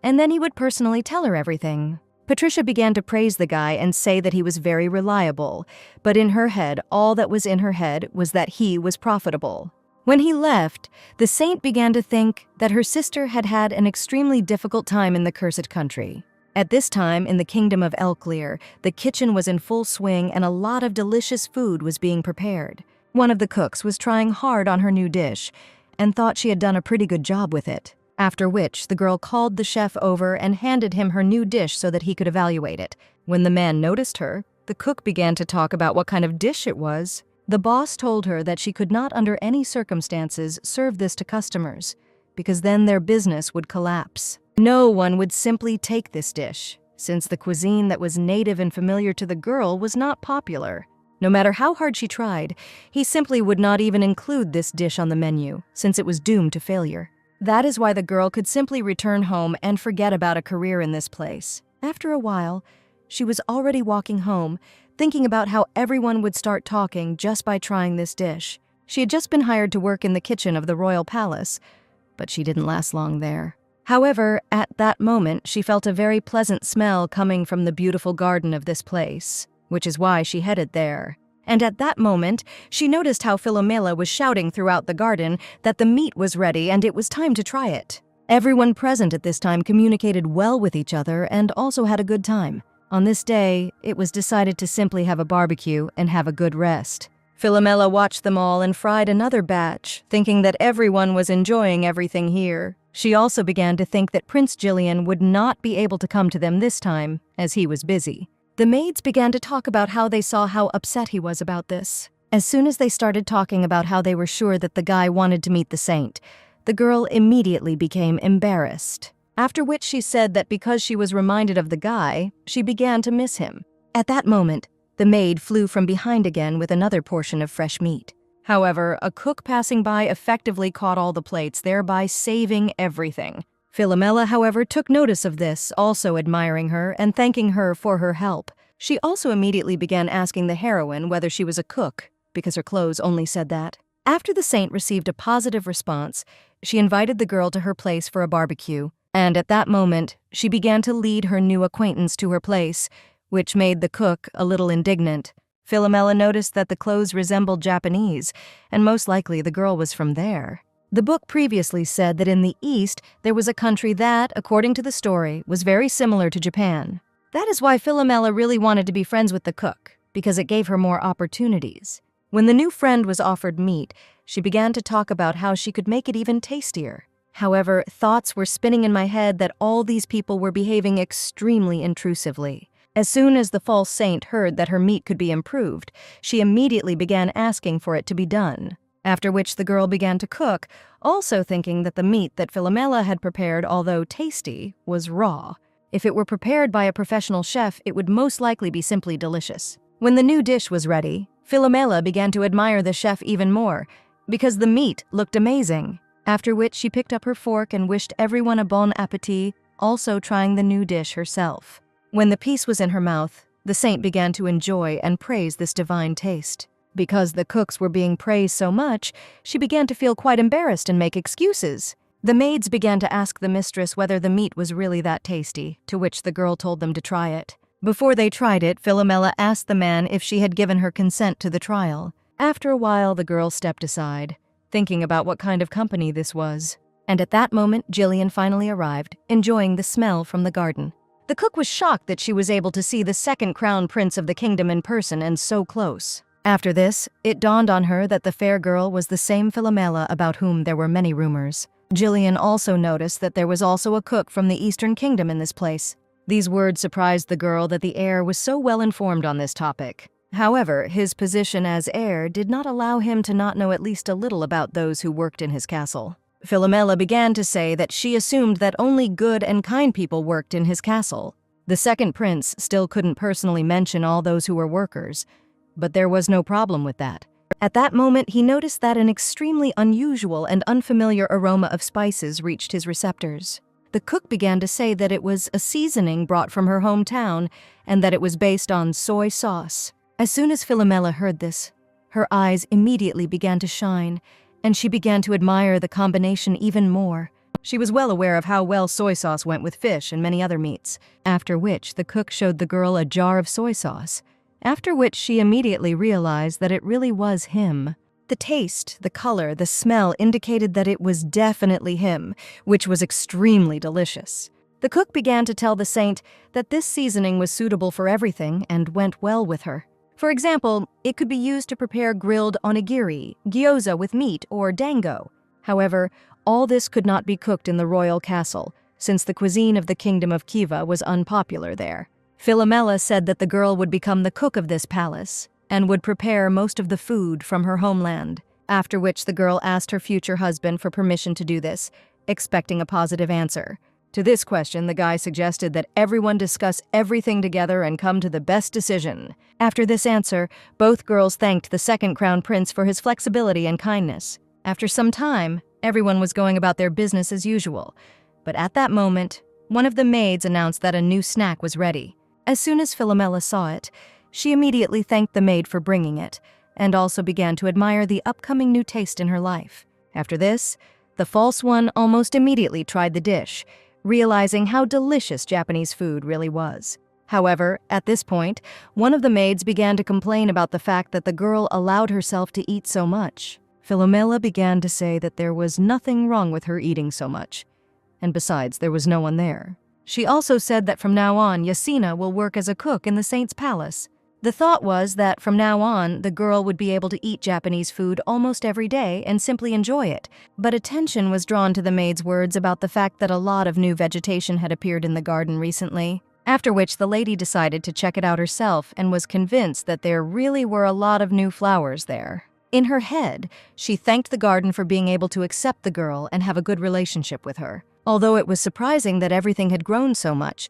and then he would personally tell her everything. Patricia began to praise the guy and say that he was very reliable, but in her head, all that was in her head was that he was profitable. When he left, the saint began to think that her sister had had an extremely difficult time in the cursed country. At this time, in the kingdom of Elclear, the kitchen was in full swing and a lot of delicious food was being prepared. One of the cooks was trying hard on her new dish and thought she had done a pretty good job with it. After which, the girl called the chef over and handed him her new dish so that he could evaluate it. When the man noticed her, the cook began to talk about what kind of dish it was. The boss told her that she could not under any circumstances serve this to customers, because then their business would collapse. No one would simply take this dish, since the cuisine that was native and familiar to the girl was not popular. No matter how hard she tried, he simply would not even include this dish on the menu, since it was doomed to failure. That is why the girl could simply return home and forget about a career in this place. After a while, she was already walking home, thinking about how everyone would start talking just by trying this dish. She had just been hired to work in the kitchen of the royal palace, but she didn't last long there. However, at that moment, she felt a very pleasant smell coming from the beautiful garden of this place, which is why she headed there. And at that moment, she noticed how Philomela was shouting throughout the garden that the meat was ready and it was time to try it. Everyone present at this time communicated well with each other and also had a good time. On this day, it was decided to simply have a barbecue and have a good rest. Philomela watched them all and fried another batch, thinking that everyone was enjoying everything here. She also began to think that Prince Gillian would not be able to come to them this time, as he was busy. The maids began to talk about how they saw how upset he was about this. As soon as they started talking about how they were sure that the guy wanted to meet the saint, the girl immediately became embarrassed. After which she said that because she was reminded of the guy, she began to miss him. At that moment, the maid flew from behind again with another portion of fresh meat. However, a cook passing by effectively caught all the plates, thereby saving everything. Philomela, however, took notice of this, also admiring her and thanking her for her help. She also immediately began asking the heroine whether she was a cook, because her clothes only said that. After the saint received a positive response, she invited the girl to her place for a barbecue, And at that moment, she began to lead her new acquaintance to her place, which made the cook a little indignant. Philomela noticed that the clothes resembled Japanese, and most likely the girl was from there. The book previously said that in the East, there was a country that, according to the story, was very similar to Japan. That is why Philomela really wanted to be friends with the cook, because it gave her more opportunities. When the new friend was offered meat, she began to talk about how she could make it even tastier. However, thoughts were spinning in my head that all these people were behaving extremely intrusively. As soon as the false saint heard that her meat could be improved, she immediately began asking for it to be done. After which the girl began to cook, also thinking that the meat that Philomela had prepared, although tasty, was raw. If it were prepared by a professional chef, it would most likely be simply delicious. When the new dish was ready, Philomela began to admire the chef even more, because the meat looked amazing. After which she picked up her fork and wished everyone a bon appétit, also trying the new dish herself. When the piece was in her mouth, the saint began to enjoy and praise this divine taste. Because the cooks were being praised so much, she began to feel quite embarrassed and make excuses. The maids began to ask the mistress whether the meat was really that tasty, to which the girl told them to try it. Before they tried it, Philomela asked the man if she had given her consent to the trial. After a while, the girl stepped aside, thinking about what kind of company this was. And at that moment, Jillian finally arrived, enjoying the smell from the garden. The cook was shocked that she was able to see the second crown prince of the kingdom in person and so close. After this, it dawned on her that the fair girl was the same Philomela about whom there were many rumors. Jillian also noticed that there was also a cook from the Eastern Kingdom in this place. These words surprised the girl that the heir was so well informed on this topic. However, his position as heir did not allow him to not know at least a little about those who worked in his castle. Philomela began to say that she assumed that only good and kind people worked in his castle. The second prince still couldn't personally mention all those who were workers, but there was no problem with that. At that moment, he noticed that an extremely unusual and unfamiliar aroma of spices reached his receptors. The cook began to say that it was a seasoning brought from her hometown and that it was based on soy sauce. As soon as Philomela heard this, her eyes immediately began to shine, and she began to admire the combination even more. She was well aware of how well soy sauce went with fish and many other meats, after which the cook showed the girl a jar of soy sauce, after which she immediately realized that it really was him. The taste, the color, the smell indicated that it was definitely him, which was extremely delicious. The cook began to tell the saint that this seasoning was suitable for everything and went well with her. For example, it could be used to prepare grilled onigiri, gyoza with meat, or dango. However, all this could not be cooked in the royal castle, since the cuisine of the kingdom of Khiva was unpopular there. Philomela said that the girl would become the cook of this palace and would prepare most of the food from her homeland, after which the girl asked her future husband for permission to do this, expecting a positive answer. To this question, the guy suggested that everyone discuss everything together and come to the best decision. After this answer, both girls thanked the second crown prince for his flexibility and kindness. After some time, everyone was going about their business as usual. But at that moment, one of the maids announced that a new snack was ready. As soon as Philomela saw it, she immediately thanked the maid for bringing it, and also began to admire the upcoming new taste in her life. After this, the false one almost immediately tried the dish, realizing how delicious Japanese food really was. However, at this point, one of the maids began to complain about the fact that the girl allowed herself to eat so much. Philomela began to say that there was nothing wrong with her eating so much, and besides, there was no one there. She also said that from now on, Yasina will work as a cook in the saint's palace. The thought was that from now on, the girl would be able to eat Japanese food almost every day and simply enjoy it. But attention was drawn to the maid's words about the fact that a lot of new vegetation had appeared in the garden recently, after which the lady decided to check it out herself and was convinced that there really were a lot of new flowers there. In her head, she thanked the garden for being able to accept the girl and have a good relationship with her. Although it was surprising that everything had grown so much,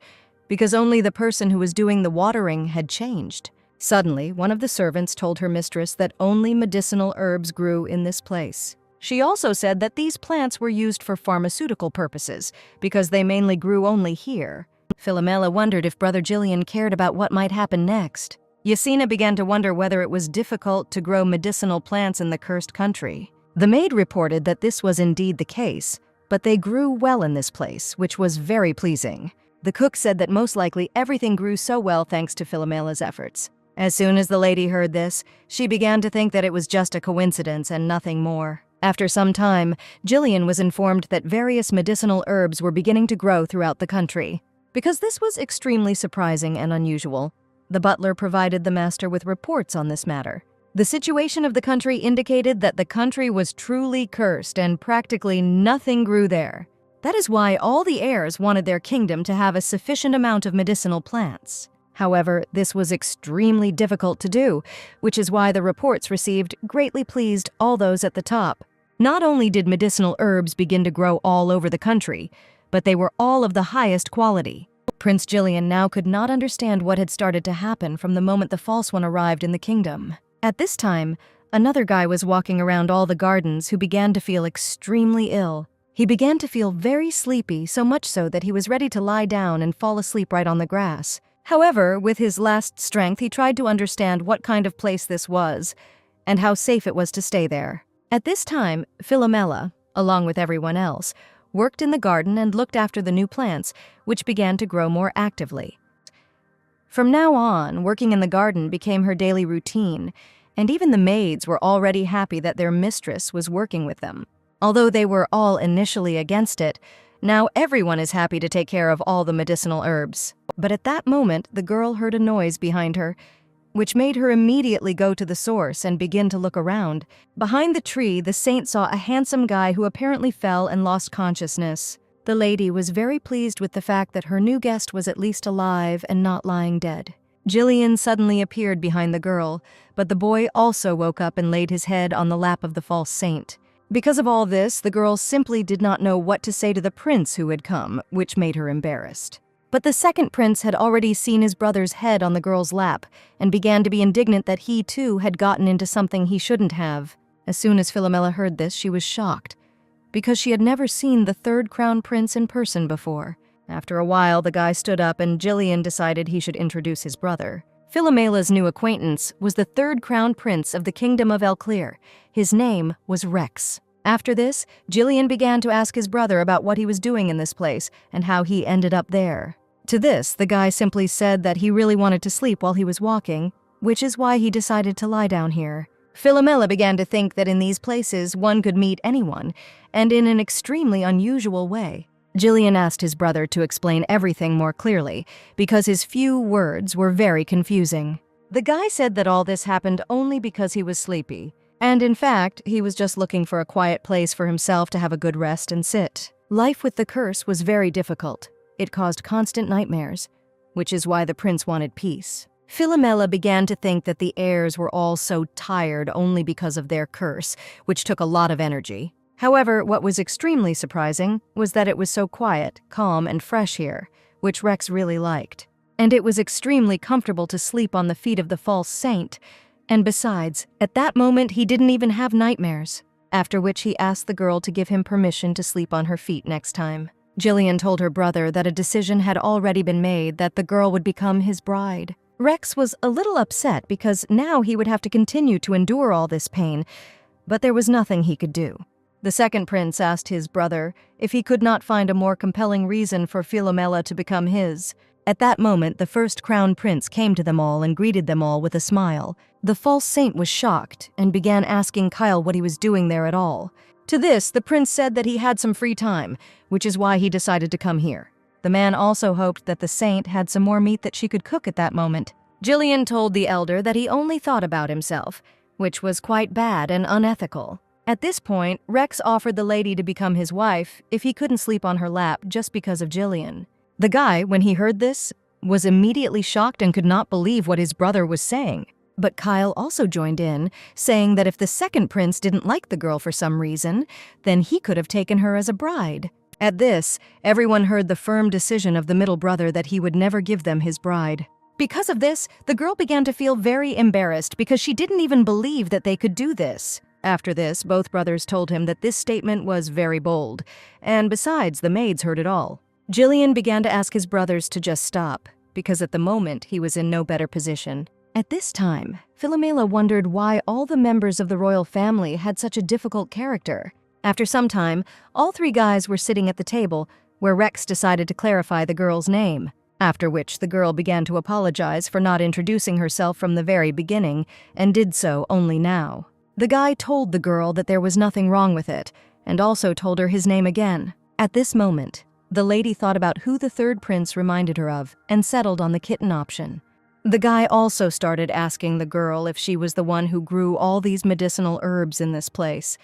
because only the person who was doing the watering had changed. Suddenly, one of the servants told her mistress that only medicinal herbs grew in this place. She also said that these plants were used for pharmaceutical purposes, because they mainly grew only here. Philomela wondered if Brother Jillian cared about what might happen next. Yasina began to wonder whether it was difficult to grow medicinal plants in the cursed country. The maid reported that this was indeed the case, but they grew well in this place, which was very pleasing. The cook said that most likely everything grew so well thanks to Philomela's efforts. As soon as the lady heard this, she began to think that it was just a coincidence and nothing more. After some time, Jillian was informed that various medicinal herbs were beginning to grow throughout the country. Because this was extremely surprising and unusual, the butler provided the master with reports on this matter. The situation of the country indicated that the country was truly cursed and practically nothing grew there. That is why all the heirs wanted their kingdom to have a sufficient amount of medicinal plants. However, this was extremely difficult to do, which is why the reports received greatly pleased all those at the top. Not only did medicinal herbs begin to grow all over the country, but they were all of the highest quality. Prince Jillian now could not understand what had started to happen from the moment the false one arrived in the kingdom. At this time, another guy was walking around all the gardens who began to feel extremely ill. He began to feel very sleepy, so much so that he was ready to lie down and fall asleep right on the grass. However, with his last strength, he tried to understand what kind of place this was and how safe it was to stay there. At this time, Philomela, along with everyone else, worked in the garden and looked after the new plants, which began to grow more actively. From now on, working in the garden became her daily routine, and even the maids were already happy that their mistress was working with them. Although they were all initially against it, now everyone is happy to take care of all the medicinal herbs. But at that moment, the girl heard a noise behind her, which made her immediately go to the source and begin to look around. Behind the tree, the saint saw a handsome guy who apparently fell and lost consciousness. The lady was very pleased with the fact that her new guest was at least alive and not lying dead. Jillian suddenly appeared behind the girl, but the boy also woke up and laid his head on the lap of the false saint. Because of all this, the girl simply did not know what to say to the prince who had come, which made her embarrassed. But the second prince had already seen his brother's head on the girl's lap and began to be indignant that he too had gotten into something he shouldn't have. As soon as Philomela heard this, she was shocked, because she had never seen the third crown prince in person before. After a while, the guy stood up and Jillian decided he should introduce his brother. Philomela's new acquaintance was the third crown prince of the kingdom of Elclear. His name was Rex. After this, Jillian began to ask his brother about what he was doing in this place and how he ended up there. To this, the guy simply said that he really wanted to sleep while he was walking, which is why he decided to lie down here. Philomela began to think that in these places one could meet anyone, and in an extremely unusual way. Jillian asked his brother to explain everything more clearly, because his few words were very confusing. The guy said that all this happened only because he was sleepy, and in fact, he was just looking for a quiet place for himself to have a good rest and sit. Life with the curse was very difficult. It caused constant nightmares, which is why the prince wanted peace. Philomela began to think that the heirs were all so tired only because of their curse, which took a lot of energy. However, what was extremely surprising was that it was so quiet, calm, and fresh here, which Rex really liked. And it was extremely comfortable to sleep on the feet of the false saint. And besides, at that moment he didn't even have nightmares, after which he asked the girl to give him permission to sleep on her feet next time. Jillian told her brother that a decision had already been made that the girl would become his bride. Rex was a little upset because now he would have to continue to endure all this pain, but there was nothing he could do. The second prince asked his brother if he could not find a more compelling reason for Philomela to become his. At that moment, the first crown prince came to them all and greeted them all with a smile. The false saint was shocked and began asking Kyle what he was doing there at all. To this, the prince said that he had some free time, which is why he decided to come here. The man also hoped that the saint had some more meat that she could cook at that moment. Jillian told the elder that he only thought about himself, which was quite bad and unethical. At this point, Rex offered the lady to become his wife if he couldn't sleep on her lap just because of Jillian. The guy, when he heard this, was immediately shocked and could not believe what his brother was saying. But Kyle also joined in, saying that if the second prince didn't like the girl for some reason, then he could have taken her as a bride. At this, everyone heard the firm decision of the middle brother that he would never give them his bride. Because of this, the girl began to feel very embarrassed because she didn't even believe that they could do this. After this, both brothers told him that this statement was very bold, and besides, the maids heard it all. Jillian began to ask his brothers to just stop, because at the moment he was in no better position. At this time, Philomela wondered why all the members of the royal family had such a difficult character. After some time, all three guys were sitting at the table, where Rex decided to clarify the girl's name, after which the girl began to apologize for not introducing herself from the very beginning, and did so only now. The guy told the girl that there was nothing wrong with it, and also told her his name again. At this moment, the lady thought about who the third prince reminded her of, and settled on the kitten option. The guy also started asking the girl if she was the one who grew all these medicinal herbs in this place,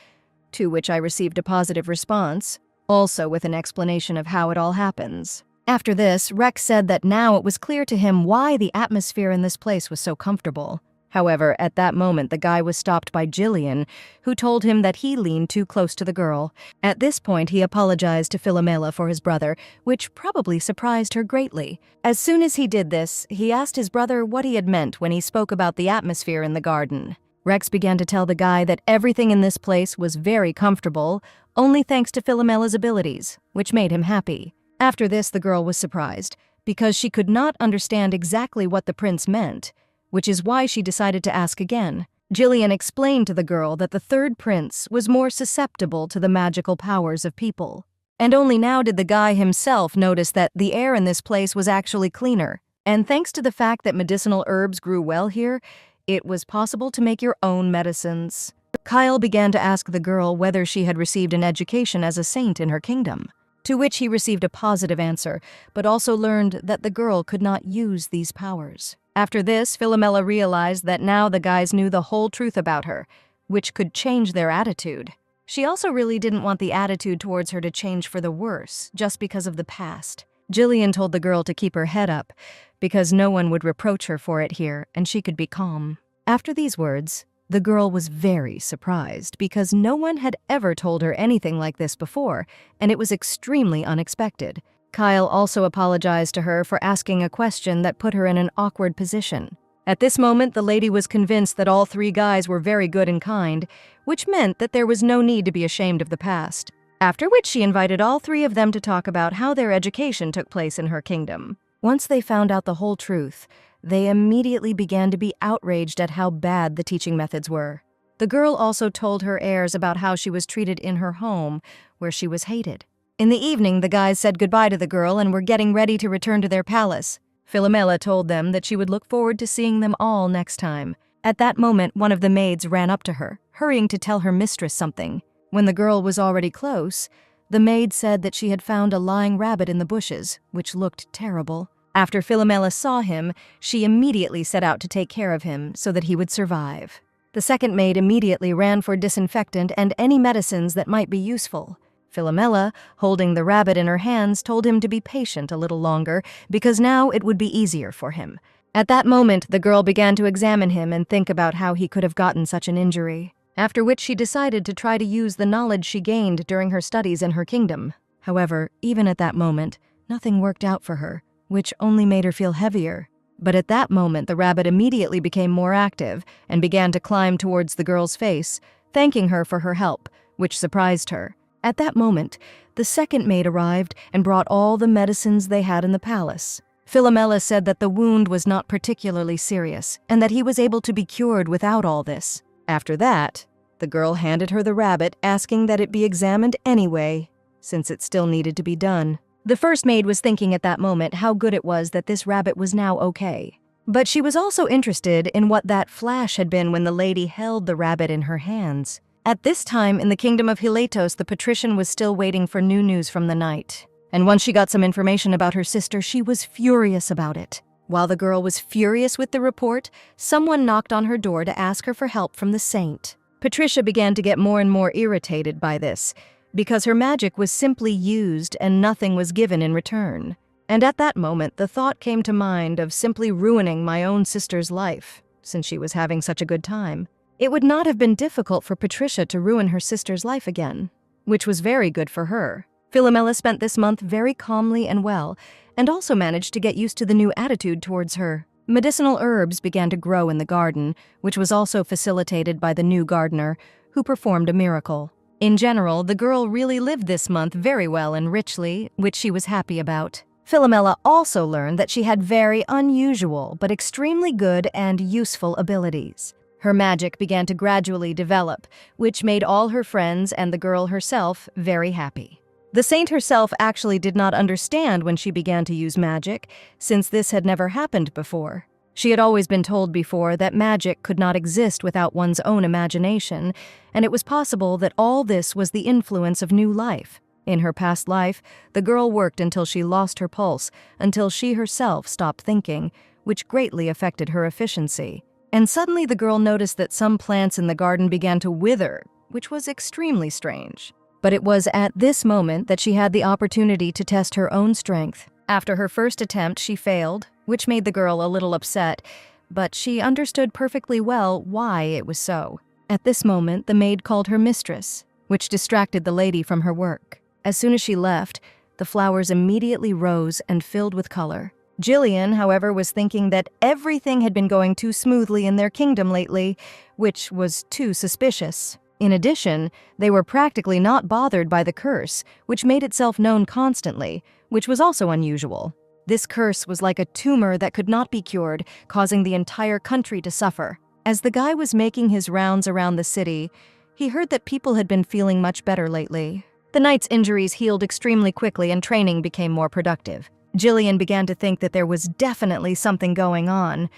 to which I received a positive response, also with an explanation of how it all happens. After this, Rex said that now it was clear to him why the atmosphere in this place was so comfortable. However, at that moment the guy was stopped by Jillian, who told him that he leaned too close to the girl. At this point he apologized to Philomela for his brother, which probably surprised her greatly. As soon as he did this, he asked his brother what he had meant when he spoke about the atmosphere in the garden. Rex began to tell the guy that everything in this place was very comfortable, only thanks to Philomela's abilities, which made him happy. After this, the girl was surprised, because she could not understand exactly what the prince meant, which is why she decided to ask again. Jillian explained to the girl that the third prince was more susceptible to the magical powers of people. And only now did the guy himself notice that the air in this place was actually cleaner. And thanks to the fact that medicinal herbs grew well here, it was possible to make your own medicines. Kyle began to ask the girl whether she had received an education as a saint in her kingdom, to which he received a positive answer, but also learned that the girl could not use these powers. After this, Philomela realized that now the guys knew the whole truth about her, which could change their attitude. She also really didn't want the attitude towards her to change for the worse, just because of the past. Jillian told the girl to keep her head up, because no one would reproach her for it here, and she could be calm. After these words, the girl was very surprised, because no one had ever told her anything like this before, and it was extremely unexpected. Kyle also apologized to her for asking a question that put her in an awkward position. At this moment, the lady was convinced that all three guys were very good and kind, which meant that there was no need to be ashamed of the past. After which she invited all three of them to talk about how their education took place in her kingdom. Once they found out the whole truth, they immediately began to be outraged at how bad the teaching methods were. The girl also told her heirs about how she was treated in her home, where she was hated. In the evening, the guys said goodbye to the girl and were getting ready to return to their palace. Philomela told them that she would look forward to seeing them all next time. At that moment, one of the maids ran up to her, hurrying to tell her mistress something. When the girl was already close, the maid said that she had found a lying rabbit in the bushes, which looked terrible. After Philomela saw him, she immediately set out to take care of him so that he would survive. The second maid immediately ran for disinfectant and any medicines that might be useful. Philomela, holding the rabbit in her hands, told him to be patient a little longer because now it would be easier for him. At that moment, the girl began to examine him and think about how he could have gotten such an injury, after which she decided to try to use the knowledge she gained during her studies in her kingdom. However, even at that moment, nothing worked out for her, which only made her feel heavier. But at that moment, the rabbit immediately became more active and began to climb towards the girl's face, thanking her for her help, which surprised her. At that moment, the second maid arrived and brought all the medicines they had in the palace. Philomela said that the wound was not particularly serious and that he was able to be cured without all this. After that, the girl handed her the rabbit, asking that it be examined anyway, since it still needed to be done. The first maid was thinking at that moment how good it was that this rabbit was now okay. But she was also interested in what that flash had been when the lady held the rabbit in her hands. At this time, in the kingdom of Hilatos, the patrician was still waiting for new news from the knight. And once she got some information about her sister, she was furious about it. While the girl was furious with the report, someone knocked on her door to ask her for help from the saint. Patricia began to get more and more irritated by this, because her magic was simply used and nothing was given in return. And at that moment, the thought came to mind of simply ruining my own sister's life, since she was having such a good time. It would not have been difficult for Patricia to ruin her sister's life again, which was very good for her. Philomela spent this month very calmly and well, and also managed to get used to the new attitude towards her. Medicinal herbs began to grow in the garden, which was also facilitated by the new gardener, who performed a miracle. In general, the girl really lived this month very well and richly, which she was happy about. Philomela also learned that she had very unusual but extremely good and useful abilities. Her magic began to gradually develop, which made all her friends and the girl herself very happy. The saint herself actually did not understand when she began to use magic, since this had never happened before. She had always been told before that magic could not exist without one's own imagination, and it was possible that all this was the influence of new life. In her past life, the girl worked until she lost her pulse, until she herself stopped thinking, which greatly affected her efficiency. And suddenly the girl noticed that some plants in the garden began to wither, which was extremely strange. But it was at this moment that she had the opportunity to test her own strength. After her first attempt, she failed, which made the girl a little upset, but she understood perfectly well why it was so. At this moment, the maid called her mistress, which distracted the lady from her work. As soon as she left, the flowers immediately rose and filled with color. Jillian, however, was thinking that everything had been going too smoothly in their kingdom lately, which was too suspicious. In addition, they were practically not bothered by the curse, which made itself known constantly, which was also unusual. This curse was like a tumor that could not be cured, causing the entire country to suffer. As the guy was making his rounds around the city, he heard that people had been feeling much better lately. The knight's injuries healed extremely quickly and training became more productive. Jillian began to think that there was definitely something going on,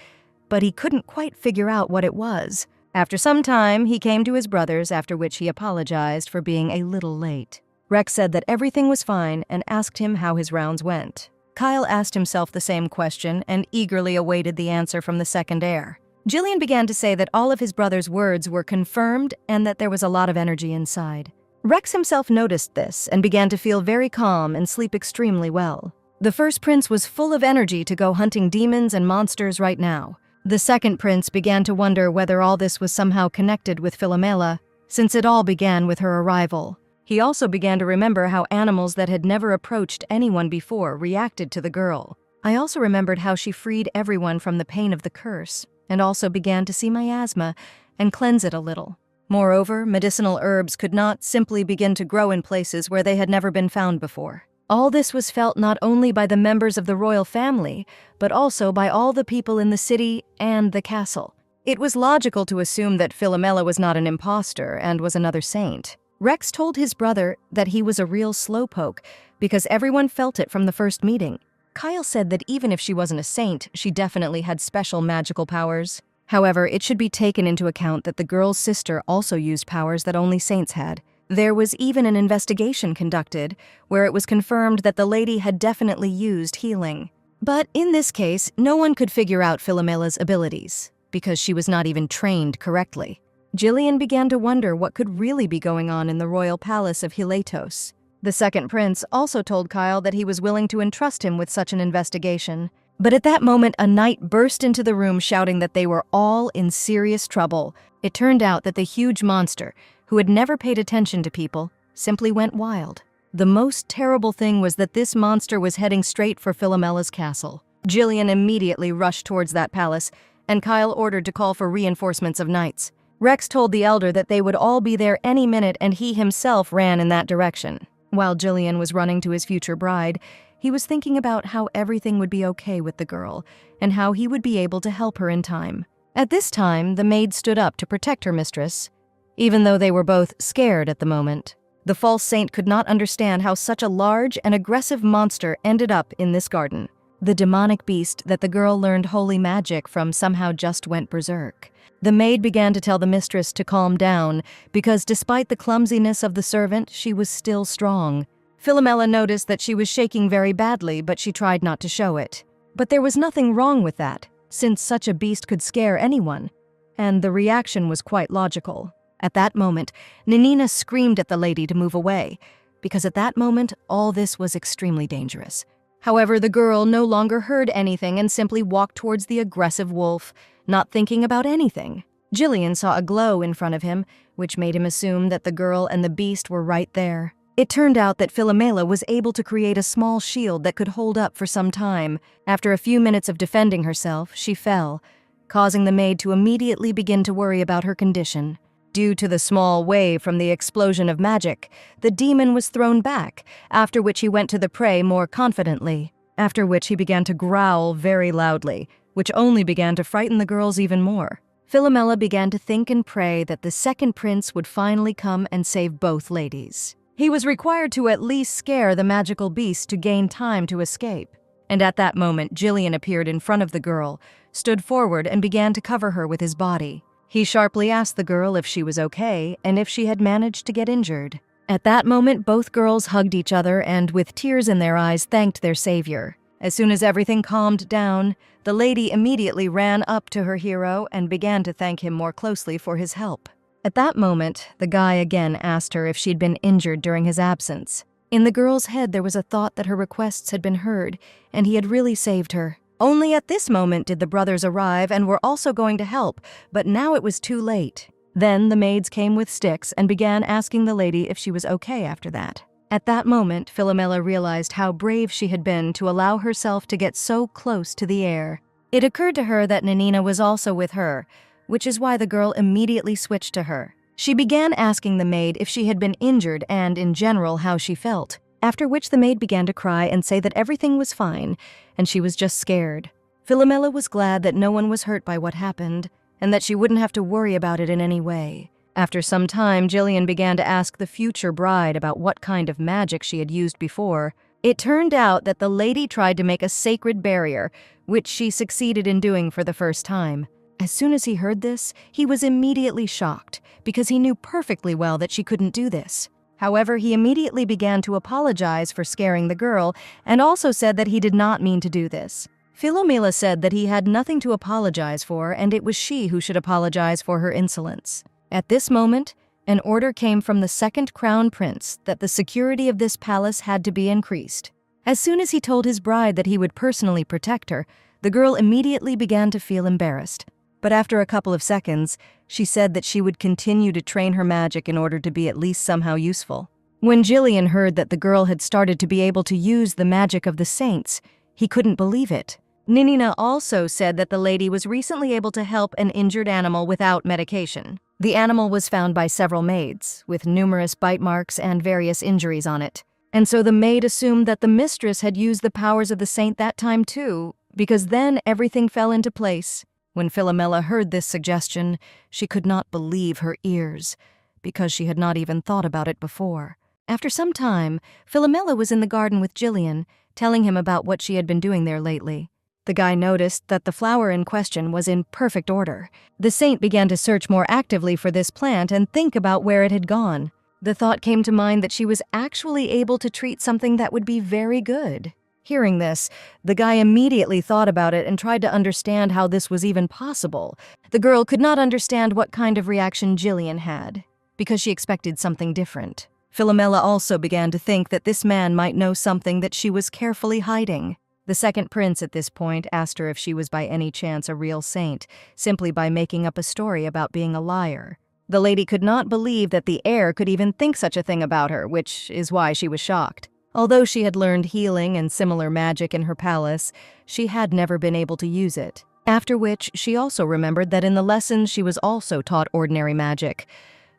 but he couldn't quite figure out what it was. After some time, he came to his brothers, after which he apologized for being a little late. Rex said that everything was fine and asked him how his rounds went. Kyle asked himself the same question and eagerly awaited the answer from the second heir. Jillian began to say that all of his brother's words were confirmed and that there was a lot of energy inside. Rex himself noticed this and began to feel very calm and sleep extremely well. The first prince was full of energy to go hunting demons and monsters right now. The second prince began to wonder whether all this was somehow connected with Philomela, since it all began with her arrival. He also began to remember how animals that had never approached anyone before reacted to the girl. I also remembered how she freed everyone from the pain of the curse, and also began to see miasma and cleanse it a little. Moreover, medicinal herbs could not simply begin to grow in places where they had never been found before. All this was felt not only by the members of the royal family, but also by all the people in the city and the castle. It was logical to assume that Philomela was not an imposter and was another saint. Rex told his brother that he was a real slowpoke because everyone felt it from the first meeting. Kyle said that even if she wasn't a saint, she definitely had special magical powers. However, it should be taken into account that the girl's sister also used powers that only saints had. There was even an investigation conducted where it was confirmed that the lady had definitely used healing. But in this case, no one could figure out Philomela's abilities, because she was not even trained correctly. Jillian began to wonder what could really be going on in the royal palace of Hilatos. The second prince also told Kyle that he was willing to entrust him with such an investigation. But at that moment, a knight burst into the room shouting that they were all in serious trouble. It turned out that the huge monster, who had never paid attention to people, simply went wild. The most terrible thing was that this monster was heading straight for Philomela's castle. Jillian immediately rushed towards that palace, and Kyle ordered to call for reinforcements of knights. Rex told the elder that they would all be there any minute, and he himself ran in that direction. While Jillian was running to his future bride, he was thinking about how everything would be okay with the girl, and how he would be able to help her in time. At this time, the maid stood up to protect her mistress, even though they were both scared at the moment. The false saint could not understand how such a large and aggressive monster ended up in this garden. The demonic beast that the girl learned holy magic from somehow just went berserk. The maid began to tell the mistress to calm down, because despite the clumsiness of the servant, she was still strong. Philomela noticed that she was shaking very badly, but she tried not to show it. But there was nothing wrong with that, since such a beast could scare anyone, and the reaction was quite logical. At that moment, Nanina screamed at the lady to move away, because at that moment, all this was extremely dangerous. However, the girl no longer heard anything and simply walked towards the aggressive wolf, not thinking about anything. Jillian saw a glow in front of him, which made him assume that the girl and the beast were right there. It turned out that Philomela was able to create a small shield that could hold up for some time. After a few minutes of defending herself, she fell, causing the maid to immediately begin to worry about her condition. Due to the small wave from the explosion of magic, the demon was thrown back, after which he went to the prey more confidently, after which he began to growl very loudly, which only began to frighten the girls even more. Philomela began to think and pray that the second prince would finally come and save both ladies. He was required to at least scare the magical beast to gain time to escape. And at that moment, Jillian appeared in front of the girl, stood forward and began to cover her with his body. He sharply asked the girl if she was okay and if she had managed to get injured. At that moment, both girls hugged each other and, with tears in their eyes, thanked their savior. As soon as everything calmed down, the lady immediately ran up to her hero and began to thank him more closely for his help. At that moment, the guy again asked her if she'd been injured during his absence. In the girl's head, there was a thought that her requests had been heard, and he had really saved her. Only at this moment did the brothers arrive and were also going to help, but now it was too late. Then the maids came with sticks and began asking the lady if she was okay after that. At that moment, Philomela realized how brave she had been to allow herself to get so close to the air. It occurred to her that Nanina was also with her, which is why the girl immediately switched to her. She began asking the maid if she had been injured and, in general, how she felt, after which the maid began to cry and say that everything was fine, and she was just scared. Philomela was glad that no one was hurt by what happened, and that she wouldn't have to worry about it in any way. After some time, Jillian began to ask the future bride about what kind of magic she had used before. It turned out that the lady tried to make a sacred barrier, which she succeeded in doing for the first time. As soon as he heard this, he was immediately shocked, because he knew perfectly well that she couldn't do this. However, he immediately began to apologize for scaring the girl, and also said that he did not mean to do this. Philomela said that he had nothing to apologize for, and it was she who should apologize for her insolence. At this moment, an order came from the second crown prince that the security of this palace had to be increased. As soon as he told his bride that he would personally protect her, the girl immediately began to feel embarrassed. But after a couple of seconds, she said that she would continue to train her magic in order to be at least somehow useful. When Jillian heard that the girl had started to be able to use the magic of the saints, he couldn't believe it. Nanina also said that the lady was recently able to help an injured animal without medication. The animal was found by several maids, with numerous bite marks and various injuries on it. And so the maid assumed that the mistress had used the powers of the saint that time too, because then everything fell into place. When Philomela heard this suggestion, she could not believe her ears, because she had not even thought about it before. After some time, Philomela was in the garden with Jillian, telling him about what she had been doing there lately. The guy noticed that the flower in question was in perfect order. The saint began to search more actively for this plant and think about where it had gone. The thought came to mind that she was actually able to treat something that would be very good. Hearing this, the guy immediately thought about it and tried to understand how this was even possible. The girl could not understand what kind of reaction Jillian had, because she expected something different. Philomela also began to think that this man might know something that she was carefully hiding. The second prince at this point asked her if she was by any chance a real saint, simply by making up a story about being a liar. The lady could not believe that the heir could even think such a thing about her, which is why she was shocked. Although she had learned healing and similar magic in her palace, she had never been able to use it. After which, she also remembered that in the lessons she was also taught ordinary magic,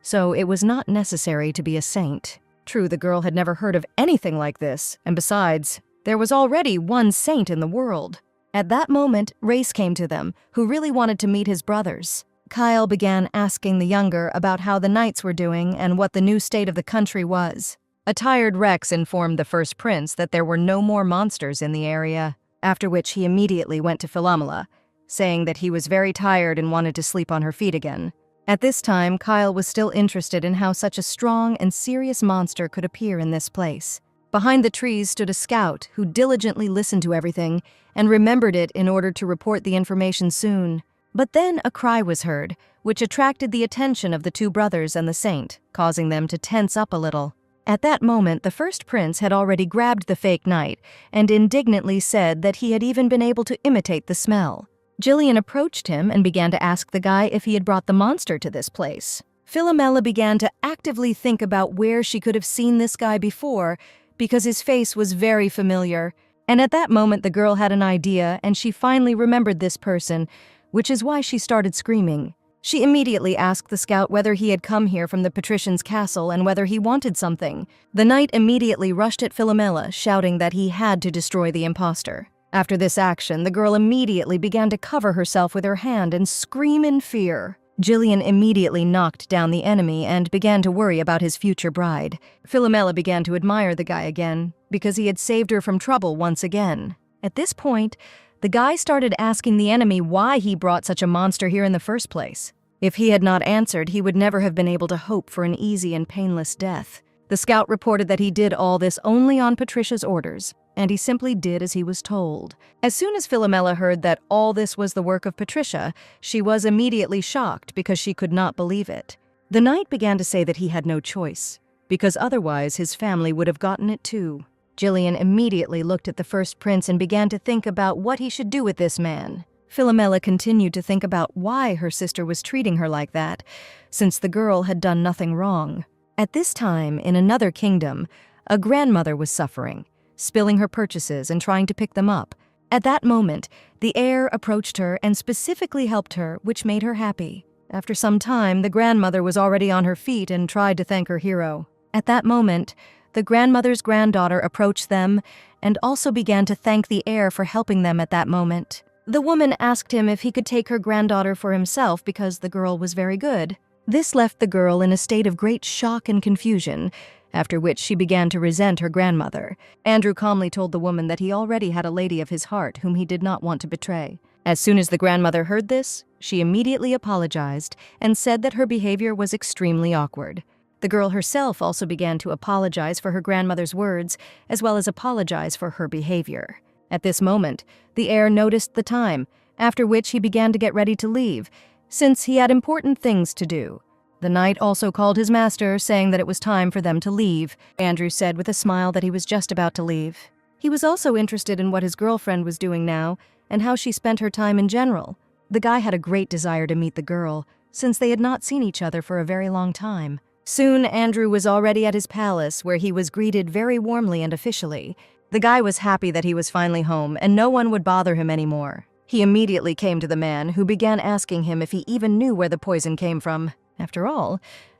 so it was not necessary to be a saint. True, the girl had never heard of anything like this, and besides, there was already one saint in the world. At that moment, Race came to them, who really wanted to meet his brothers. Kyle began asking the younger about how the knights were doing and what the new state of the country was. A tired Rex informed the first prince that there were no more monsters in the area, after which he immediately went to Philomela, saying that he was very tired and wanted to sleep on her feet again. At this time, Kyle was still interested in how such a strong and serious monster could appear in this place. Behind the trees stood a scout who diligently listened to everything and remembered it in order to report the information soon. But then a cry was heard, which attracted the attention of the two brothers and the saint, causing them to tense up a little. At that moment, the first prince had already grabbed the fake knight and indignantly said that he had even been able to imitate the smell. Jillian approached him and began to ask the guy if he had brought the monster to this place. Philomela began to actively think about where she could have seen this guy before, because his face was very familiar. And at that moment, the girl had an idea, and she finally remembered this person, which is why she started screaming. She immediately asked the scout whether he had come here from the patrician's castle and whether he wanted something. The knight immediately rushed at Philomela, shouting that he had to destroy the imposter. After this action, the girl immediately began to cover herself with her hand and scream in fear. Jillian immediately knocked down the enemy and began to worry about his future bride. Philomela began to admire the guy again, because he had saved her from trouble once again. At this point, the guy started asking the enemy why he brought such a monster here in the first place. If he had not answered, he would never have been able to hope for an easy and painless death. The scout reported that he did all this only on Patricia's orders, and he simply did as he was told. As soon as Philomela heard that all this was the work of Patricia, she was immediately shocked because she could not believe it. The knight began to say that he had no choice, because otherwise his family would have gotten it too. Jillian immediately looked at the first prince and began to think about what he should do with this man. Philomela continued to think about why her sister was treating her like that, since the girl had done nothing wrong. At this time, in another kingdom, a grandmother was suffering, spilling her purchases and trying to pick them up. At that moment, the heir approached her and specifically helped her, which made her happy. After some time, the grandmother was already on her feet and tried to thank her hero. At that moment, the grandmother's granddaughter approached them and also began to thank the heir for helping them at that moment. The woman asked him if he could take her granddaughter for himself because the girl was very good. This left the girl in a state of great shock and confusion, after which she began to resent her grandmother. Andrew calmly told the woman that he already had a lady of his heart whom he did not want to betray. As soon as the grandmother heard this, she immediately apologized and said that her behavior was extremely awkward. The girl herself also began to apologize for her grandmother's words, as well as apologize for her behavior. At this moment, the heir noticed the time, after which he began to get ready to leave, since he had important things to do. The knight also called his master, saying that it was time for them to leave. Andrew said with a smile that he was just about to leave. He was also interested in what his girlfriend was doing now, and how she spent her time in general. The guy had a great desire to meet the girl, since they had not seen each other for a very long time. Soon, Andrew was already at his palace, where he was greeted very warmly and officially. The guy was happy that he was finally home, and no one would bother him anymore. He immediately came to the man, who began asking him if he even knew where the poison came from. After all,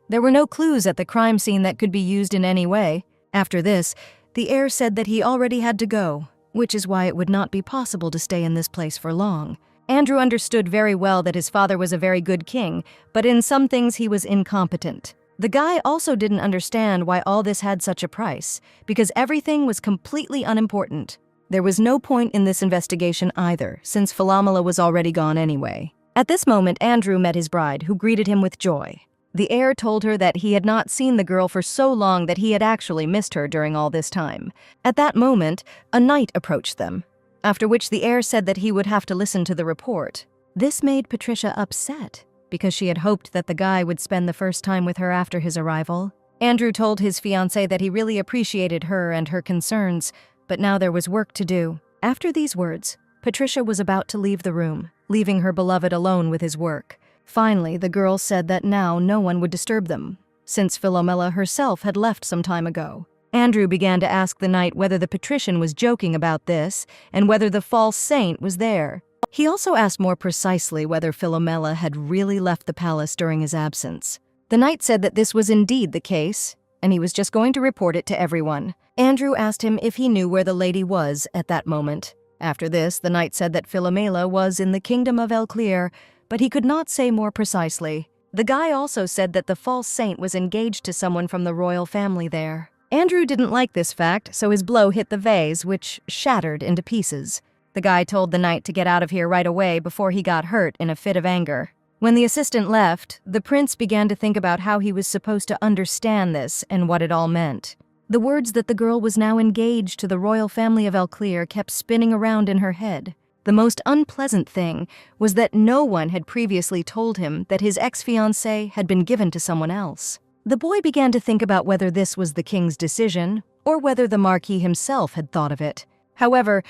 there were no clues at the crime scene that could be used in any way. After this, the heir said that he already had to go, which is why it would not be possible to stay in this place for long. Andrew understood very well that his father was a very good king, but in some things he was incompetent. The guy also didn't understand why all this had such a price, because everything was completely unimportant. There was no point in this investigation either, since Philomela was already gone anyway. At this moment, Andrew met his bride, who greeted him with joy. The heir told her that he had not seen the girl for so long that he had actually missed her during all this time. At that moment, a knight approached them, after which the heir said that he would have to listen to the report. This made Patricia upset, because she had hoped that the guy would spend the first time with her after his arrival. Andrew told his fiancée that he really appreciated her and her concerns, but now there was work to do. After these words, Patricia was about to leave the room, leaving her beloved alone with his work. Finally, the girl said that now no one would disturb them, since Philomela herself had left some time ago. Andrew began to ask the knight whether the patrician was joking about this, and whether the false saint was there. He also asked more precisely whether Philomela had really left the palace during his absence. The knight said that this was indeed the case, and he was just going to report it to everyone. Andrew asked him if he knew where the lady was at that moment. After this, the knight said that Philomela was in the kingdom of Elclear, but he could not say more precisely. The guy also said that the false saint was engaged to someone from the royal family there. Andrew didn't like this fact, so his blow hit the vase, which shattered into pieces. The guy told the knight to get out of here right away before he got hurt in a fit of anger. When the assistant left, the prince began to think about how he was supposed to understand this and what it all meant. The words that the girl was now engaged to the royal family of Elclear kept spinning around in her head. The most unpleasant thing was that no one had previously told him that his ex-fiancée had been given to someone else. The boy began to think about whether this was the king's decision, or whether the Marquis himself had thought of it. However,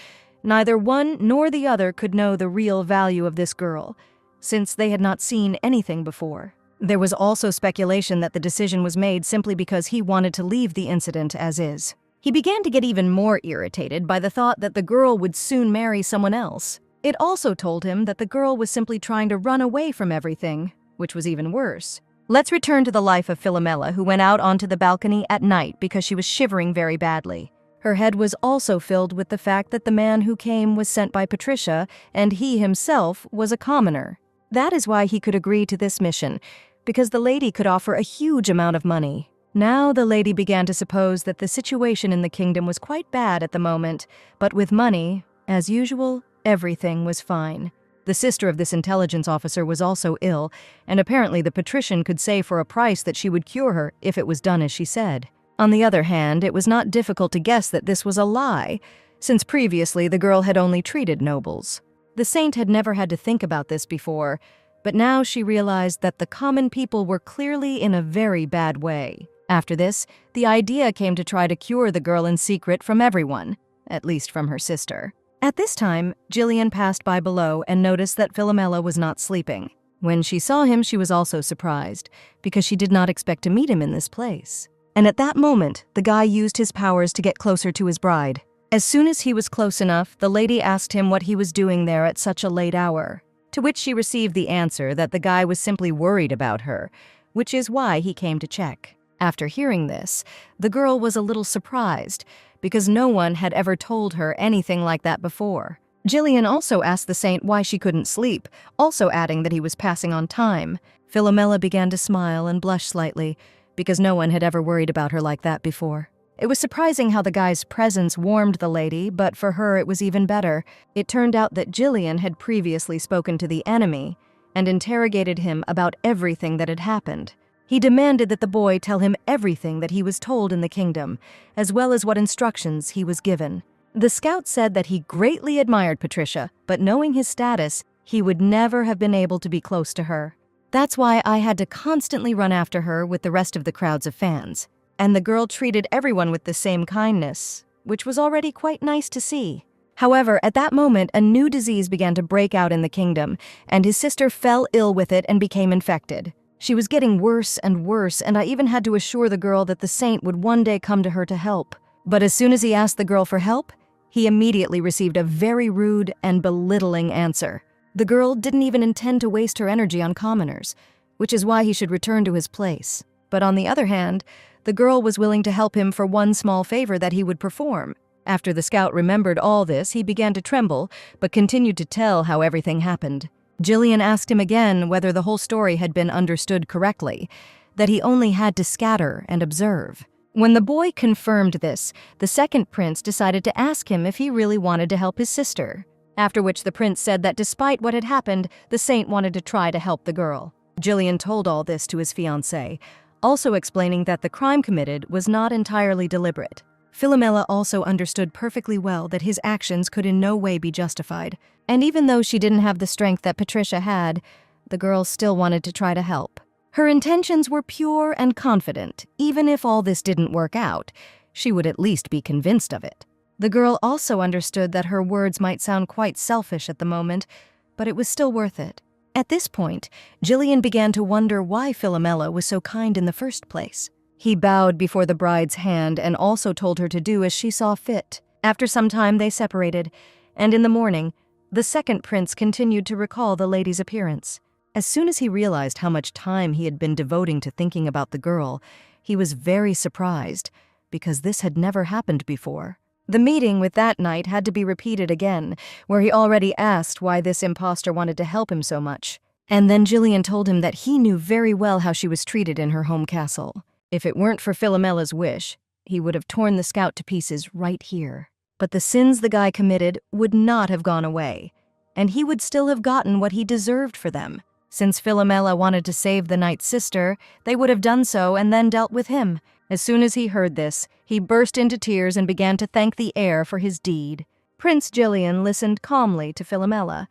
neither one nor the other could know the real value of this girl, since they had not seen anything before. There was also speculation that the decision was made simply because he wanted to leave the incident as is. He began to get even more irritated by the thought that the girl would soon marry someone else. It also told him that the girl was simply trying to run away from everything, which was even worse. Let's return to the life of Philomela, who went out onto the balcony at night because she was shivering very badly. Her head was also filled with the fact that the man who came was sent by Patricia, and he himself was a commoner. That is why he could agree to this mission, because the lady could offer a huge amount of money. Now the lady began to suppose that the situation in the kingdom was quite bad at the moment, but with money, as usual, everything was fine. The sister of this intelligence officer was also ill, and apparently the patrician could say for a price that she would cure her if it was done as she said. On the other hand, it was not difficult to guess that this was a lie, since previously the girl had only treated nobles. The saint had never had to think about this before, but now she realized that the common people were clearly in a very bad way. After this, the idea came to try to cure the girl in secret from everyone, at least from her sister. At this time, Jillian passed by below and noticed that Philomela was not sleeping. When she saw him, she was also surprised, because she did not expect to meet him in this place. And at that moment, the guy used his powers to get closer to his bride. As soon as he was close enough, the lady asked him what he was doing there at such a late hour, to which she received the answer that the guy was simply worried about her, which is why he came to check. After hearing this, the girl was a little surprised, because no one had ever told her anything like that before. Jillian also asked the saint why she couldn't sleep, also adding that he was passing on time. Philomela began to smile and blush slightly, because no one had ever worried about her like that before. It was surprising how the guy's presence warmed the lady, but for her it was even better. It turned out that Jillian had previously spoken to the enemy and interrogated him about everything that had happened. He demanded that the boy tell him everything that he was told in the kingdom, as well as what instructions he was given. The scout said that he greatly admired Patricia, but knowing his status, he would never have been able to be close to her. That's why I had to constantly run after her with the rest of the crowds of fans. And the girl treated everyone with the same kindness, which was already quite nice to see. However, at that moment, a new disease began to break out in the kingdom, and his sister fell ill with it and became infected. She was getting worse and worse, and I even had to assure the girl that the saint would one day come to her to help. But as soon as he asked the girl for help, he immediately received a very rude and belittling answer. The girl didn't even intend to waste her energy on commoners, which is why he should return to his place. But on the other hand, the girl was willing to help him for one small favor that he would perform. After the scout remembered all this, he began to tremble, but continued to tell how everything happened. Jillian asked him again whether the whole story had been understood correctly, that he only had to scatter and observe. When the boy confirmed this, the second prince decided to ask him if he really wanted to help his sister. After which the prince said that despite what had happened, the saint wanted to try to help the girl. Jillian told all this to his fiancée, also explaining that the crime committed was not entirely deliberate. Philomela also understood perfectly well that his actions could in no way be justified, and even though she didn't have the strength that Patricia had, the girl still wanted to try to help. Her intentions were pure and confident. Even if all this didn't work out, she would at least be convinced of it. The girl also understood that her words might sound quite selfish at the moment, but it was still worth it. At this point, Jillian began to wonder why Philomela was so kind in the first place. He bowed before the bride's hand and also told her to do as she saw fit. After some time, they separated, and in the morning, the second prince continued to recall the lady's appearance. As soon as he realized how much time he had been devoting to thinking about the girl, he was very surprised, because this had never happened before. The meeting with that night had to be repeated again, where he already asked why this impostor wanted to help him so much. And then Jillian told him that he knew very well how she was treated in her home castle. If it weren't for Philomela's wish, he would have torn the scout to pieces right here. But the sins the guy committed would not have gone away, and he would still have gotten what he deserved for them. Since Philomela wanted to save the knight's sister, they would have done so and then dealt with him. As soon as he heard this, he burst into tears and began to thank the heir for his deed. Prince Jillian listened calmly to Philomela,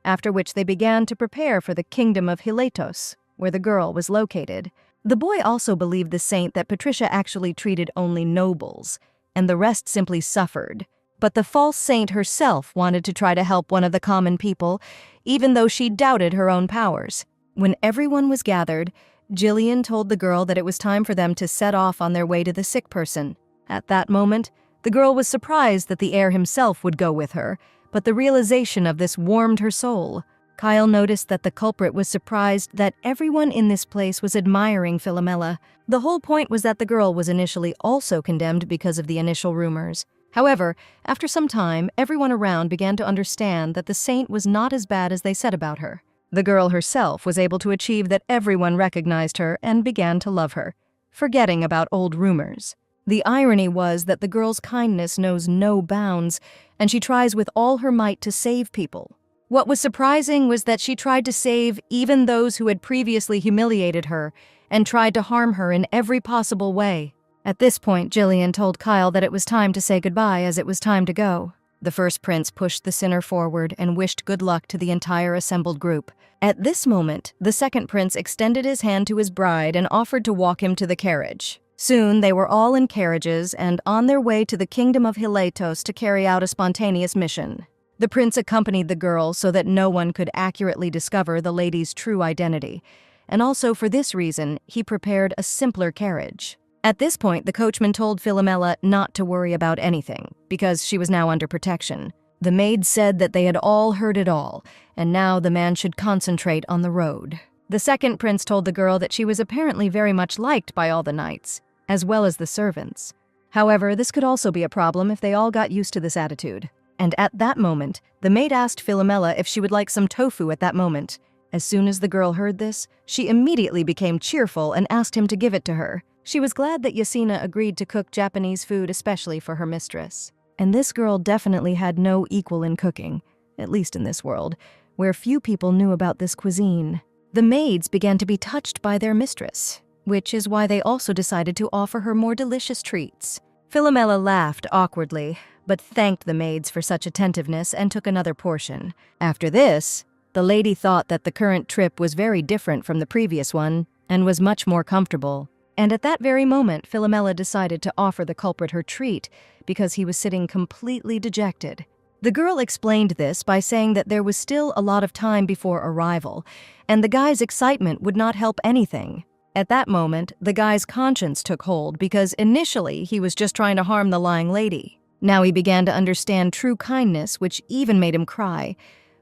after which they began to prepare for the kingdom of Hiletos, where the girl was located. The boy also believed the saint that Patricia actually treated only nobles, and the rest simply suffered. But the false saint herself wanted to try to help one of the common people, even though she doubted her own powers. When everyone was gathered, Jillian told the girl that it was time for them to set off on their way to the sick person. At that moment, the girl was surprised that the heir himself would go with her, but the realization of this warmed her soul. Kyle noticed that the culprit was surprised that everyone in this place was admiring Philomela. The whole point was that the girl was initially also condemned because of the initial rumors. However, after some time, everyone around began to understand that the saint was not as bad as they said about her. The girl herself was able to achieve that everyone recognized her and began to love her, forgetting about old rumors. The irony was that the girl's kindness knows no bounds, and she tries with all her might to save people. What was surprising was that she tried to save even those who had previously humiliated her and tried to harm her in every possible way. At this point, Jillian told Kyle that it was time to say goodbye as it was time to go. The first prince pushed the sinner forward and wished good luck to the entire assembled group. At this moment, the second prince extended his hand to his bride and offered to walk him to the carriage. Soon, they were all in carriages and on their way to the kingdom of Hilatos to carry out a spontaneous mission. The prince accompanied the girl so that no one could accurately discover the lady's true identity, and also for this reason, he prepared a simpler carriage. At this point, the coachman told Philomela not to worry about anything, because she was now under protection. The maid said that they had all heard it all, and now the man should concentrate on the road. The second prince told the girl that she was apparently very much liked by all the knights, as well as the servants. However, this could also be a problem if they all got used to this attitude. And at that moment, the maid asked Philomela if she would like some tofu at that moment. As soon as the girl heard this, she immediately became cheerful and asked him to give it to her. She was glad that Yasina agreed to cook Japanese food especially for her mistress. And this girl definitely had no equal in cooking, at least in this world, where few people knew about this cuisine. The maids began to be touched by their mistress, which is why they also decided to offer her more delicious treats. Philomela laughed awkwardly, but thanked the maids for such attentiveness and took another portion. After this, the lady thought that the current trip was very different from the previous one and was much more comfortable. And at that very moment, Philomela decided to offer the culprit her treat because he was sitting completely dejected. The girl explained this by saying that there was still a lot of time before arrival, and the guy's excitement would not help anything. At that moment, the guy's conscience took hold because initially he was just trying to harm the lying lady. Now he began to understand true kindness, which even made him cry,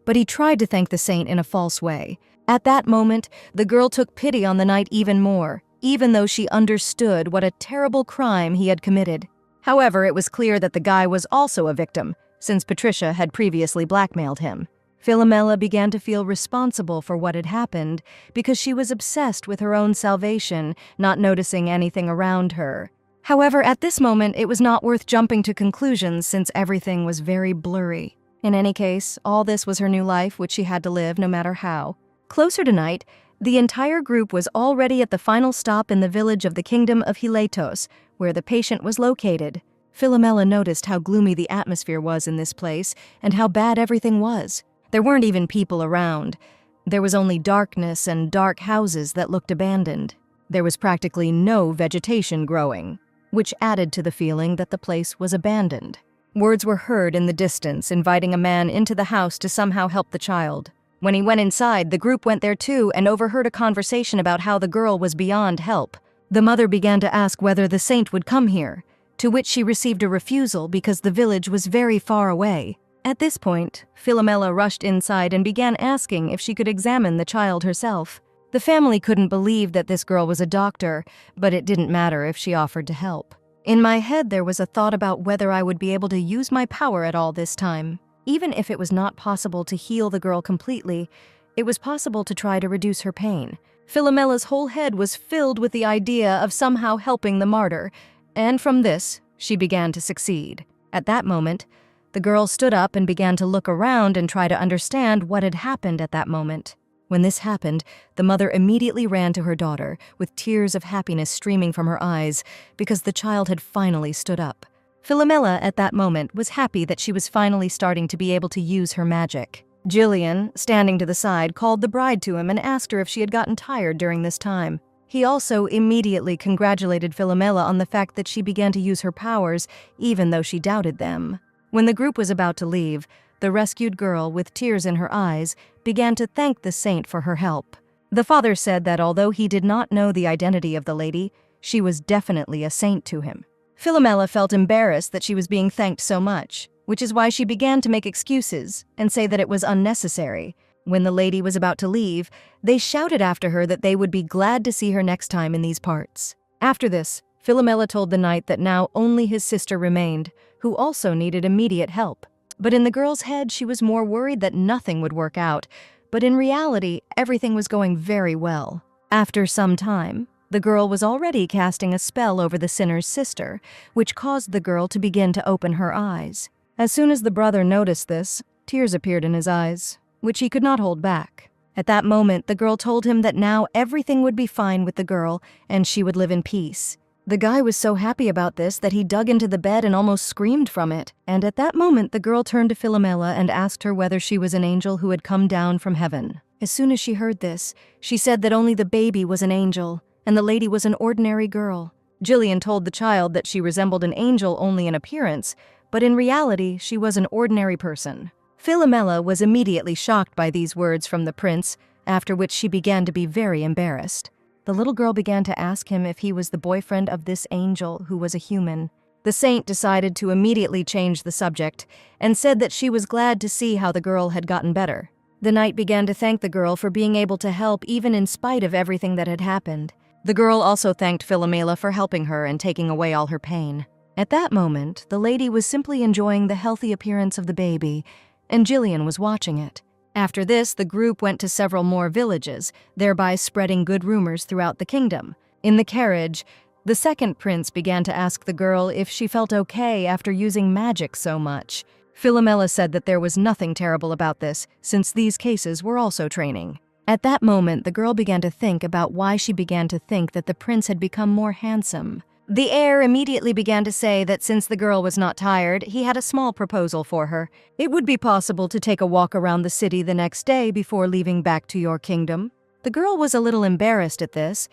but he tried to thank the saint in a false way. At that moment, the girl took pity on the knight even more, even though she understood what a terrible crime he had committed. However, it was clear that the guy was also a victim, since Patricia had previously blackmailed him. Philomela began to feel responsible for what had happened because she was obsessed with her own salvation, not noticing anything around her. However, at this moment, it was not worth jumping to conclusions since everything was very blurry. In any case, all this was her new life, which she had to live no matter how. Closer to night, the entire group was already at the final stop in the village of the kingdom of Hilatos, where the patient was located. Philomela noticed how gloomy the atmosphere was in this place and how bad everything was. There weren't even people around. There was only darkness and dark houses that looked abandoned. There was practically no vegetation growing, which added to the feeling that the place was abandoned. Words were heard in the distance, inviting a man into the house to somehow help the child. When he went inside, the group went there too and overheard a conversation about how the girl was beyond help. The mother began to ask whether the saint would come here, to which she received a refusal because the village was very far away. At this point, Philomela rushed inside and began asking if she could examine the child herself. The family couldn't believe that this girl was a doctor, but it didn't matter if she offered to help. In my head, there was a thought about whether I would be able to use my power at all this time. Even if it was not possible to heal the girl completely, it was possible to try to reduce her pain. Philomela's whole head was filled with the idea of somehow helping the martyr, and from this, she began to succeed. At that moment, the girl stood up and began to look around and try to understand what had happened at that moment. When this happened, the mother immediately ran to her daughter, with tears of happiness streaming from her eyes, because the child had finally stood up. Philomela, at that moment, was happy that she was finally starting to be able to use her magic. Jillian, standing to the side, called the bride to him and asked her if she had gotten tired during this time. He also immediately congratulated Philomela on the fact that she began to use her powers, even though she doubted them. When the group was about to leave, the rescued girl, with tears in her eyes, began to thank the saint for her help. The father said that although he did not know the identity of the lady, she was definitely a saint to him. Philomela felt embarrassed that she was being thanked so much, which is why she began to make excuses and say that it was unnecessary. When the lady was about to leave, they shouted after her that they would be glad to see her next time in these parts. After this, Philomela told the knight that now only his sister remained, who also needed immediate help. But in the girl's head, she was more worried that nothing would work out, but in reality, everything was going very well. After some time, the girl was already casting a spell over the sinner's sister, which caused the girl to begin to open her eyes. As soon as the brother noticed this, tears appeared in his eyes, which he could not hold back. At that moment, the girl told him that now everything would be fine with the girl and she would live in peace. The guy was so happy about this that he dug into the bed and almost screamed from it. And at that moment, the girl turned to Philomela and asked her whether she was an angel who had come down from heaven. As soon as she heard this, she said that only the baby was an angel and the lady was an ordinary girl. Jillian told the child that she resembled an angel only in appearance, but in reality, she was an ordinary person. Philomela was immediately shocked by these words from the prince, after which she began to be very embarrassed. The little girl began to ask him if he was the boyfriend of this angel who was a human. The saint decided to immediately change the subject and said that she was glad to see how the girl had gotten better. The knight began to thank the girl for being able to help even in spite of everything that had happened. The girl also thanked Philomela for helping her and taking away all her pain. At that moment, the lady was simply enjoying the healthy appearance of the baby, and Jillian was watching it. After this, the group went to several more villages, thereby spreading good rumors throughout the kingdom. In the carriage, the second prince began to ask the girl if she felt okay after using magic so much. Philomela said that there was nothing terrible about this, since these cases were also training. At that moment, the girl began to think about why she began to think that the prince had become more handsome. The heir immediately began to say that since the girl was not tired, he had a small proposal for her. It would be possible to take a walk around the city the next day before leaving back to your kingdom. The girl was a little embarrassed at this,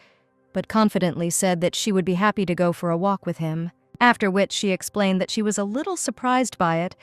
but confidently said that she would be happy to go for a walk with him, after which she explained that she was a little surprised by it,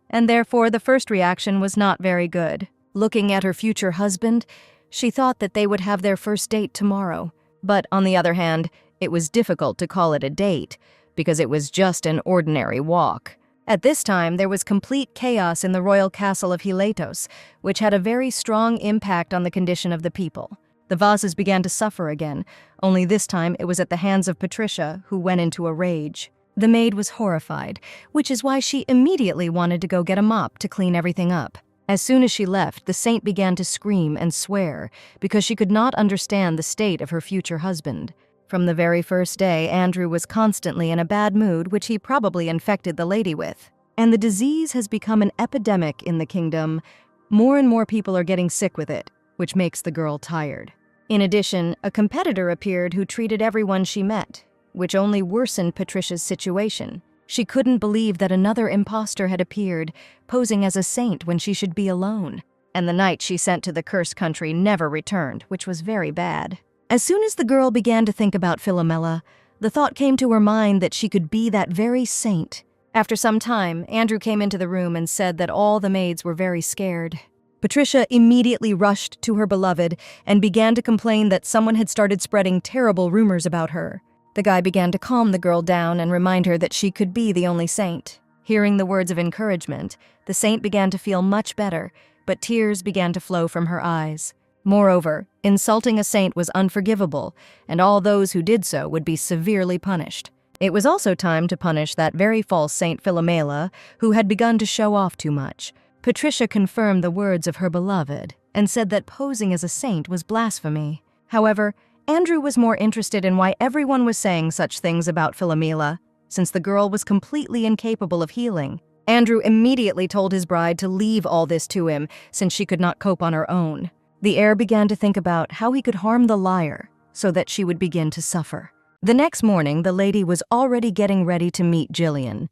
and therefore the first reaction was not very good. Looking at her future husband, she thought that they would have their first date tomorrow, but on the other hand, it was difficult to call it a date, because it was just an ordinary walk. At this time, there was complete chaos in the royal castle of Hiletos, which had a very strong impact on the condition of the people. The vases began to suffer again, only this time it was at the hands of Patricia, who went into a rage. The maid was horrified, which is why she immediately wanted to go get a mop to clean everything up. As soon as she left, the saint began to scream and swear, because she could not understand the state of her future husband. From the very first day, Andrew was constantly in a bad mood, which he probably infected the lady with. And the disease has become an epidemic in the kingdom. More and more people are getting sick with it, which makes the girl tired. In addition, a competitor appeared who treated everyone she met, which only worsened Patricia's situation. She couldn't believe that another imposter had appeared, posing as a saint when she should be alone. And the knight she sent to the cursed country never returned, which was very bad. As soon as the girl began to think about Philomela, the thought came to her mind that she could be that very saint. After some time, Andrew came into the room and said that all the maids were very scared. Patricia immediately rushed to her beloved and began to complain that someone had started spreading terrible rumors about her. The guy began to calm the girl down and remind her that she could be the only saint. Hearing the words of encouragement, the saint began to feel much better, but tears began to flow from her eyes. Moreover, insulting a saint was unforgivable, and all those who did so would be severely punished. It was also time to punish that very false Saint Philomela, who had begun to show off too much. Patricia confirmed the words of her beloved, and said that posing as a saint was blasphemy. However, Andrew was more interested in why everyone was saying such things about Philomela, since the girl was completely incapable of healing. Andrew immediately told his bride to leave all this to him, since she could not cope on her own. The heir began to think about how he could harm the liar, so that she would begin to suffer. The next morning, the lady was already getting ready to meet Jillian,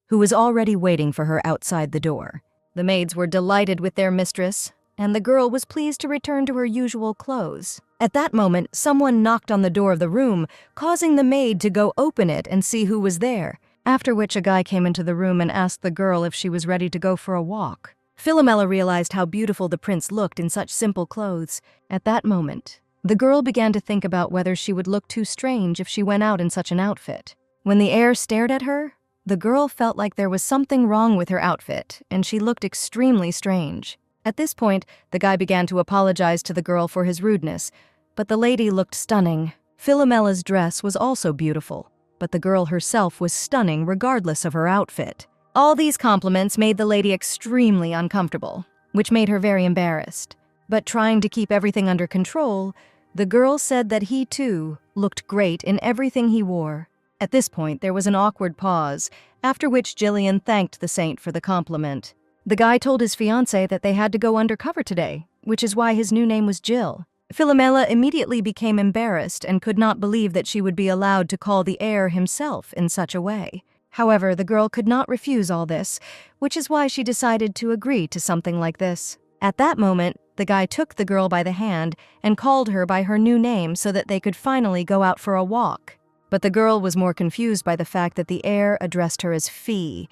who was already waiting for her outside the door. The maids were delighted with their mistress, and the girl was pleased to return to her usual clothes. At that moment, someone knocked on the door of the room, causing the maid to go open it and see who was there, after which a guy came into the room and asked the girl if she was ready to go for a walk. Philomela realized how beautiful the prince looked in such simple clothes. At that moment, the girl began to think about whether she would look too strange if she went out in such an outfit. When the heir stared at her, the girl felt like there was something wrong with her outfit, and she looked extremely strange. At this point, the guy began to apologize to the girl for his rudeness, but the lady looked stunning. Philomela's dress was also beautiful, but the girl herself was stunning regardless of her outfit. All these compliments made the lady extremely uncomfortable, which made her very embarrassed. But trying to keep everything under control, the girl said that he, too, looked great in everything he wore. At this point, there was an awkward pause, after which Jillian thanked the saint for the compliment. The guy told his fiancée that they had to go undercover today, which is why his new name was Jill. Philomela immediately became embarrassed and could not believe that she would be allowed to call the heir himself in such a way. However, the girl could not refuse all this, which is why she decided to agree to something like this. At that moment, the guy took the girl by the hand and called her by her new name so that they could finally go out for a walk. But the girl was more confused by the fact that the heir addressed her as Fee,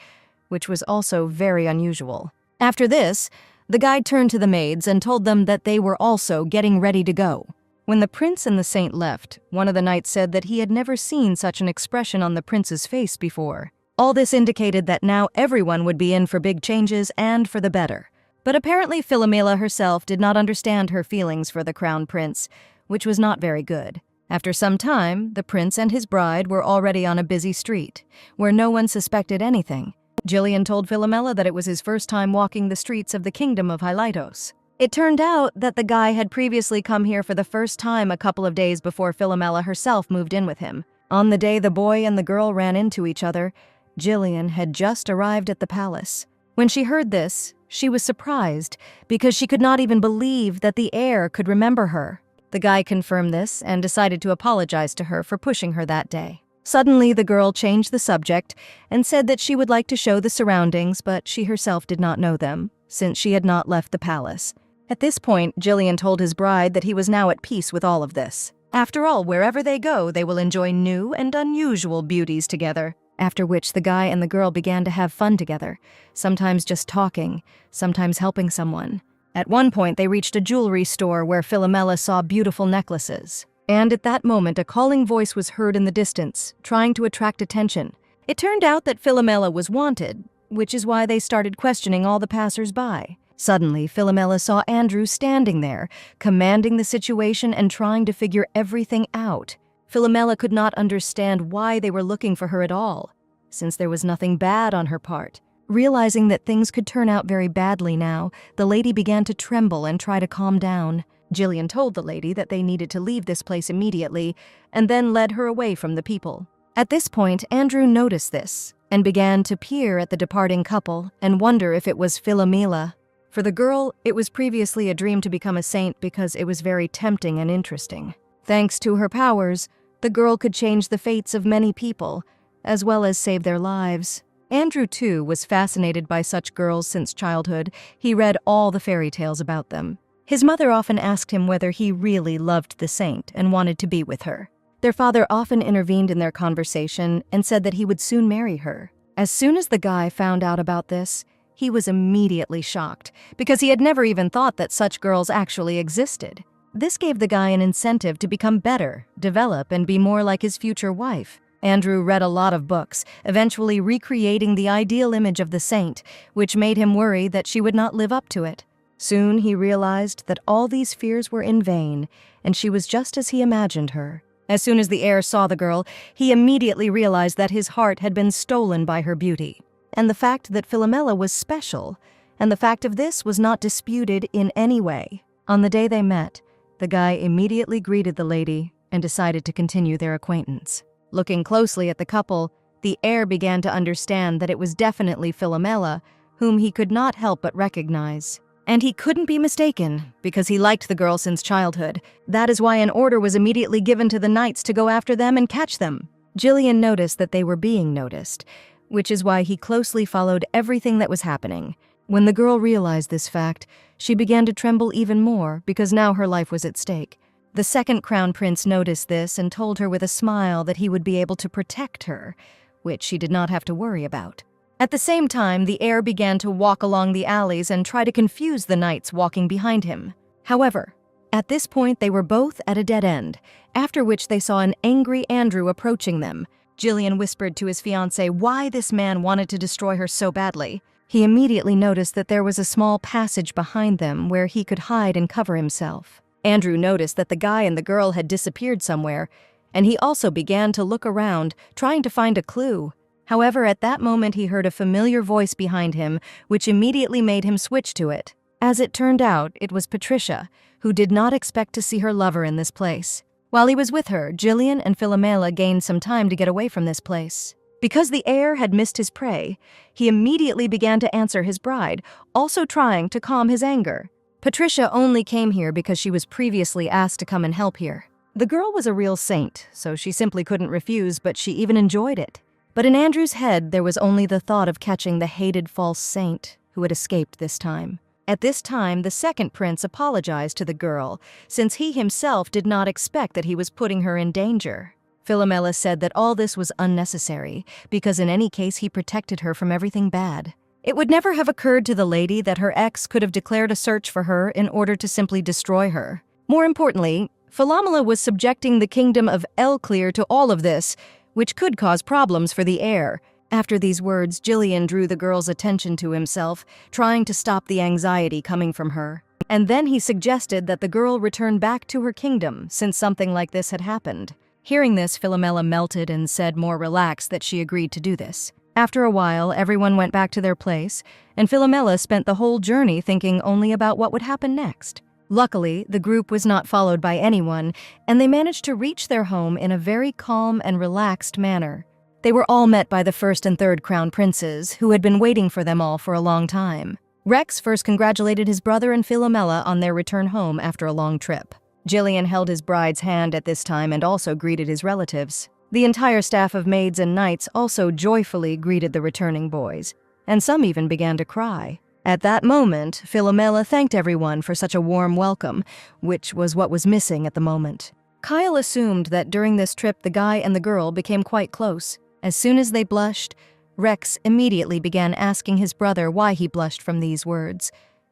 which was also very unusual. After this, the guy turned to the maids and told them that they were also getting ready to go. When the prince and the saint left, one of the knights said that he had never seen such an expression on the prince's face before. All this indicated that now everyone would be in for big changes and for the better. But apparently Philomela herself did not understand her feelings for the crown prince, which was not very good. After some time, the prince and his bride were already on a busy street, where no one suspected anything. Jillian told Philomela that it was his first time walking the streets of the kingdom of Hylitos. It turned out that the guy had previously come here for the first time a couple of days before Philomela herself moved in with him. On the day the boy and the girl ran into each other, Jillian had just arrived at the palace. When she heard this, she was surprised because she could not even believe that the heir could remember her. The guy confirmed this and decided to apologize to her for pushing her that day. Suddenly, the girl changed the subject and said that she would like to show the surroundings, but she herself did not know them, since she had not left the palace. At this point, Jillian told his bride that he was now at peace with all of this. After all, wherever they go, they will enjoy new and unusual beauties together. After which the guy and the girl began to have fun together, sometimes just talking, sometimes helping someone. At one point, they reached a jewelry store where Philomela saw beautiful necklaces. And at that moment, a calling voice was heard in the distance, trying to attract attention. It turned out that Philomela was wanted, which is why they started questioning all the passers-by. Suddenly, Philomela saw Andrew standing there, commanding the situation and trying to figure everything out. Philomela could not understand why they were looking for her at all, since there was nothing bad on her part. Realizing that things could turn out very badly now, the lady began to tremble and try to calm down. Jillian told the lady that they needed to leave this place immediately, and then led her away from the people. At this point, Andrew noticed this, and began to peer at the departing couple and wonder if it was Philomela. For the girl, it was previously a dream to become a saint because it was very tempting and interesting. Thanks to her powers, the girl could change the fates of many people, as well as save their lives. Andrew, too, was fascinated by such girls since childhood. He read all the fairy tales about them. His mother often asked him whether he really loved the saint and wanted to be with her. Their father often intervened in their conversation and said that he would soon marry her. As soon as the guy found out about this, he was immediately shocked, because he had never even thought that such girls actually existed. This gave the guy an incentive to become better, develop, and be more like his future wife. Andrew read a lot of books, eventually recreating the ideal image of the saint, which made him worry that she would not live up to it. Soon he realized that all these fears were in vain, and she was just as he imagined her. As soon as the heir saw the girl, he immediately realized that his heart had been stolen by her beauty. And the fact that Philomela was special, and the fact of this was not disputed in any way. On the day they met, the guy immediately greeted the lady and decided to continue their acquaintance. Looking closely at the couple, the heir began to understand that it was definitely Philomela, whom he could not help but recognize. And he couldn't be mistaken, because he liked the girl since childhood. That is why an order was immediately given to the knights to go after them and catch them. Jillian noticed that they were being noticed, which is why he closely followed everything that was happening. When the girl realized this fact, she began to tremble even more because now her life was at stake. The second crown prince noticed this and told her with a smile that he would be able to protect her, which she did not have to worry about. At the same time, the heir began to walk along the alleys and try to confuse the knights walking behind him. However, at this point they were both at a dead end, after which they saw an angry Andrew approaching them. Jillian whispered to his fiancée why this man wanted to destroy her so badly. He immediately noticed that there was a small passage behind them where he could hide and cover himself. Andrew noticed that the guy and the girl had disappeared somewhere, and he also began to look around, trying to find a clue. However, at that moment he heard a familiar voice behind him, which immediately made him switch to it. As it turned out, it was Patricia, who did not expect to see her lover in this place. While he was with her, Jillian and Philomela gained some time to get away from this place. Because the heir had missed his prey, he immediately began to answer his bride, also trying to calm his anger. Patricia only came here because she was previously asked to come and help here. The girl was a real saint, so she simply couldn't refuse, but she even enjoyed it. But in Andrew's head, there was only the thought of catching the hated false saint who had escaped this time. At this time, the second prince apologized to the girl, since he himself did not expect that he was putting her in danger. Philomela said that all this was unnecessary, because in any case he protected her from everything bad. It would never have occurred to the lady that her ex could have declared a search for her in order to simply destroy her. More importantly, Philomela was subjecting the kingdom of Elclear to all of this, which could cause problems for the heir. After these words, Jillian drew the girl's attention to himself, trying to stop the anxiety coming from her. And then he suggested that the girl return back to her kingdom, since something like this had happened. Hearing this, Philomela melted and said more relaxed that she agreed to do this. After a while, everyone went back to their place, and Philomela spent the whole journey thinking only about what would happen next. Luckily, the group was not followed by anyone, and they managed to reach their home in a very calm and relaxed manner. They were all met by the first and third crown princes, who had been waiting for them all for a long time. Rex first congratulated his brother and Philomela on their return home after a long trip. Jillian held his bride's hand at this time and also greeted his relatives. The entire staff of maids and knights also joyfully greeted the returning boys, and some even began to cry. At that moment, Philomela thanked everyone for such a warm welcome, which was what was missing at the moment. Kyle assumed that during this trip the guy and the girl became quite close. As soon as they blushed, Rex immediately began asking his brother why he blushed from these words,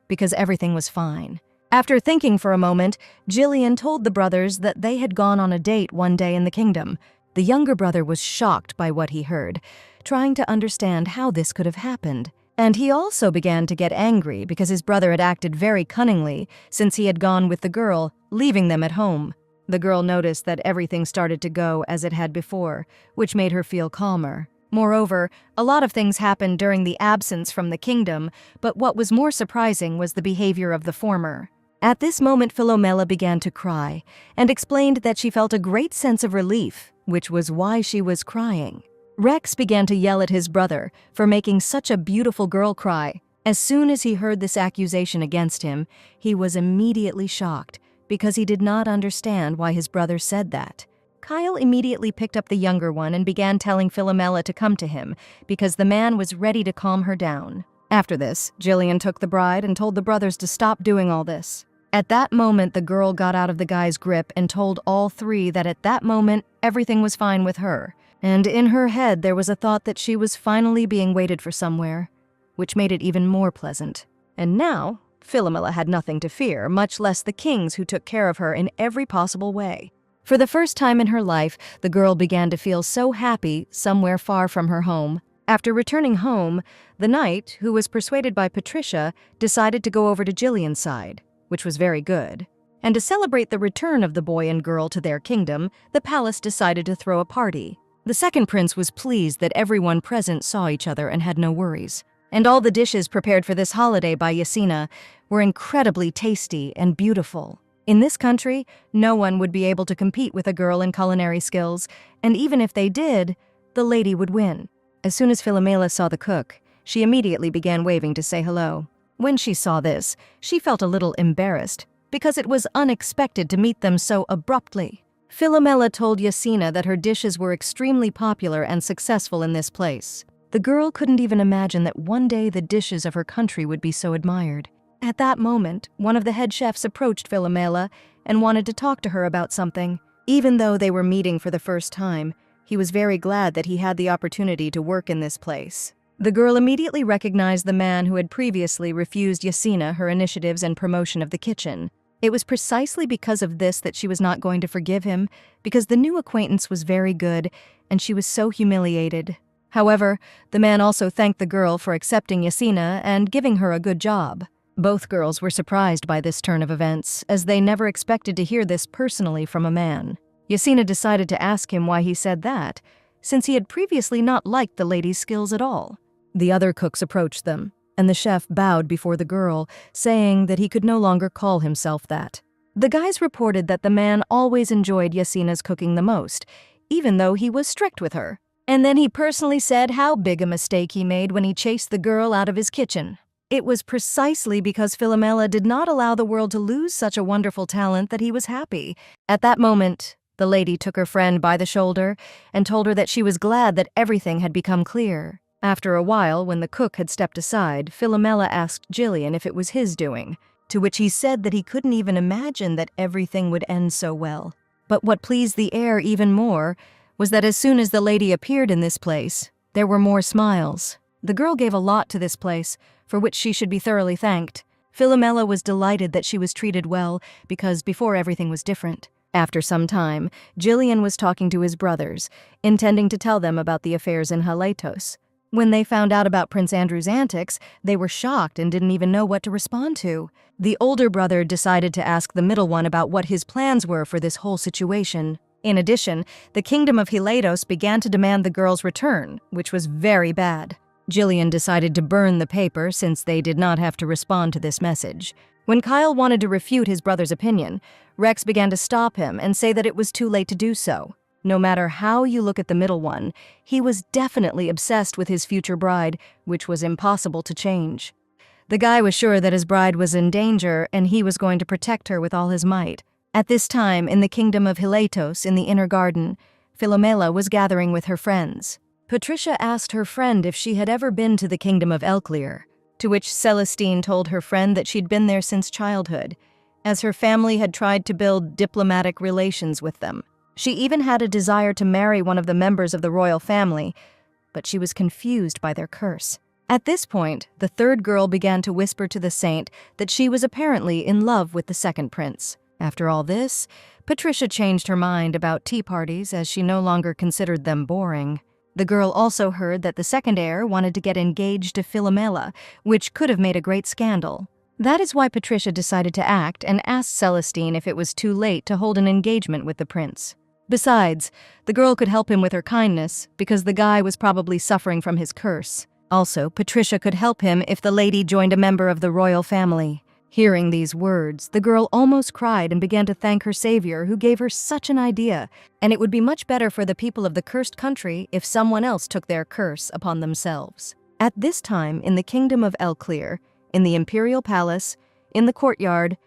because everything was fine. After thinking for a moment, Jillian told the brothers that they had gone on a date one day in the kingdom. The younger brother was shocked by what he heard, trying to understand how this could have happened. And he also began to get angry because his brother had acted very cunningly since he had gone with the girl, leaving them at home. The girl noticed that everything started to go as it had before, which made her feel calmer. Moreover, a lot of things happened during the absence from the kingdom, but what was more surprising was the behavior of the former. At this moment, Philomela began to cry and explained that she felt a great sense of relief, which was why she was crying. Rex began to yell at his brother for making such a beautiful girl cry. As soon as he heard this accusation against him, he was immediately shocked because he did not understand why his brother said that. Kyle immediately picked up the younger one and began telling Philomela to come to him because the man was ready to calm her down. After this, Jillian took the bride and told the brothers to stop doing all this. At that moment, the girl got out of the guy's grip and told all three that at that moment, everything was fine with her. And in her head, there was a thought that she was finally being waited for somewhere, which made it even more pleasant. And now, Philomela had nothing to fear, much less the kings who took care of her in every possible way. For the first time in her life, the girl began to feel so happy somewhere far from her home. After returning home, the knight, who was persuaded by Patricia, decided to go over to Jillian's side, which was very good. And to celebrate the return of the boy and girl to their kingdom, the palace decided to throw a party. The second prince was pleased that everyone present saw each other and had no worries. And all the dishes prepared for this holiday by Yasina were incredibly tasty and beautiful. In this country, no one would be able to compete with a girl in culinary skills, and even if they did, the lady would win. As soon as Philomela saw the cook, she immediately began waving to say hello. When she saw this, she felt a little embarrassed, because it was unexpected to meet them so abruptly. Philomela told Yasina that her dishes were extremely popular and successful in this place. The girl couldn't even imagine that one day the dishes of her country would be so admired. At that moment, one of the head chefs approached Philomela and wanted to talk to her about something. Even though they were meeting for the first time, he was very glad that he had the opportunity to work in this place. The girl immediately recognized the man who had previously refused Yasina her initiatives and promotion of the kitchen. It was precisely because of this that she was not going to forgive him, because the new acquaintance was very good, and she was so humiliated. However, the man also thanked the girl for accepting Yasina and giving her a good job. Both girls were surprised by this turn of events, as they never expected to hear this personally from a man. Yasina decided to ask him why he said that, since he had previously not liked the lady's skills at all. The other cooks approached them, and the chef bowed before the girl, saying that he could no longer call himself that. The guys reported that the man always enjoyed Yasina's cooking the most, even though he was strict with her. And then he personally said how big a mistake he made when he chased the girl out of his kitchen. It was precisely because Philomela did not allow the world to lose such a wonderful talent that he was happy. At that moment, the lady took her friend by the shoulder and told her that she was glad that everything had become clear. After a while, when the cook had stepped aside, Philomela asked Jillian if it was his doing, to which he said that he couldn't even imagine that everything would end so well. But what pleased the heir even more was that as soon as the lady appeared in this place, there were more smiles. The girl gave a lot to this place, for which she should be thoroughly thanked. Philomela was delighted that she was treated well, because before everything was different. After some time, Jillian was talking to his brothers, intending to tell them about the affairs in Haletos. When they found out about Prince Andrew's antics, they were shocked and didn't even know what to respond to. The older brother decided to ask the middle one about what his plans were for this whole situation. In addition, the kingdom of Haletos began to demand the girl's return, which was very bad. Jillian decided to burn the paper since they did not have to respond to this message. When Kyle wanted to refute his brother's opinion, Rex began to stop him and say that it was too late to do so. No matter how you look at the middle one, he was definitely obsessed with his future bride, which was impossible to change. The guy was sure that his bride was in danger and he was going to protect her with all his might. At this time, in the kingdom of Haletos, in the inner garden, Philomela was gathering with her friends. Patricia asked her friend if she had ever been to the kingdom of Elclear, to which Celestine told her friend that she'd been there since childhood, as her family had tried to build diplomatic relations with them. She even had a desire to marry one of the members of the royal family, but she was confused by their curse. At this point, the third girl began to whisper to the saint that she was apparently in love with the second prince. After all this, Patricia changed her mind about tea parties as she no longer considered them boring. The girl also heard that the second heir wanted to get engaged to Philomela, which could have made a great scandal. That is why Patricia decided to act and asked Celestine if it was too late to hold an engagement with the prince. Besides, the girl could help him with her kindness, because the guy was probably suffering from his curse. Also, Patricia could help him if the lady joined a member of the royal family. Hearing these words, the girl almost cried and began to thank her savior who gave her such an idea, and it would be much better for the people of the cursed country if someone else took their curse upon themselves. At this time, in the kingdom of Elclear, in the imperial palace, in the courtyard,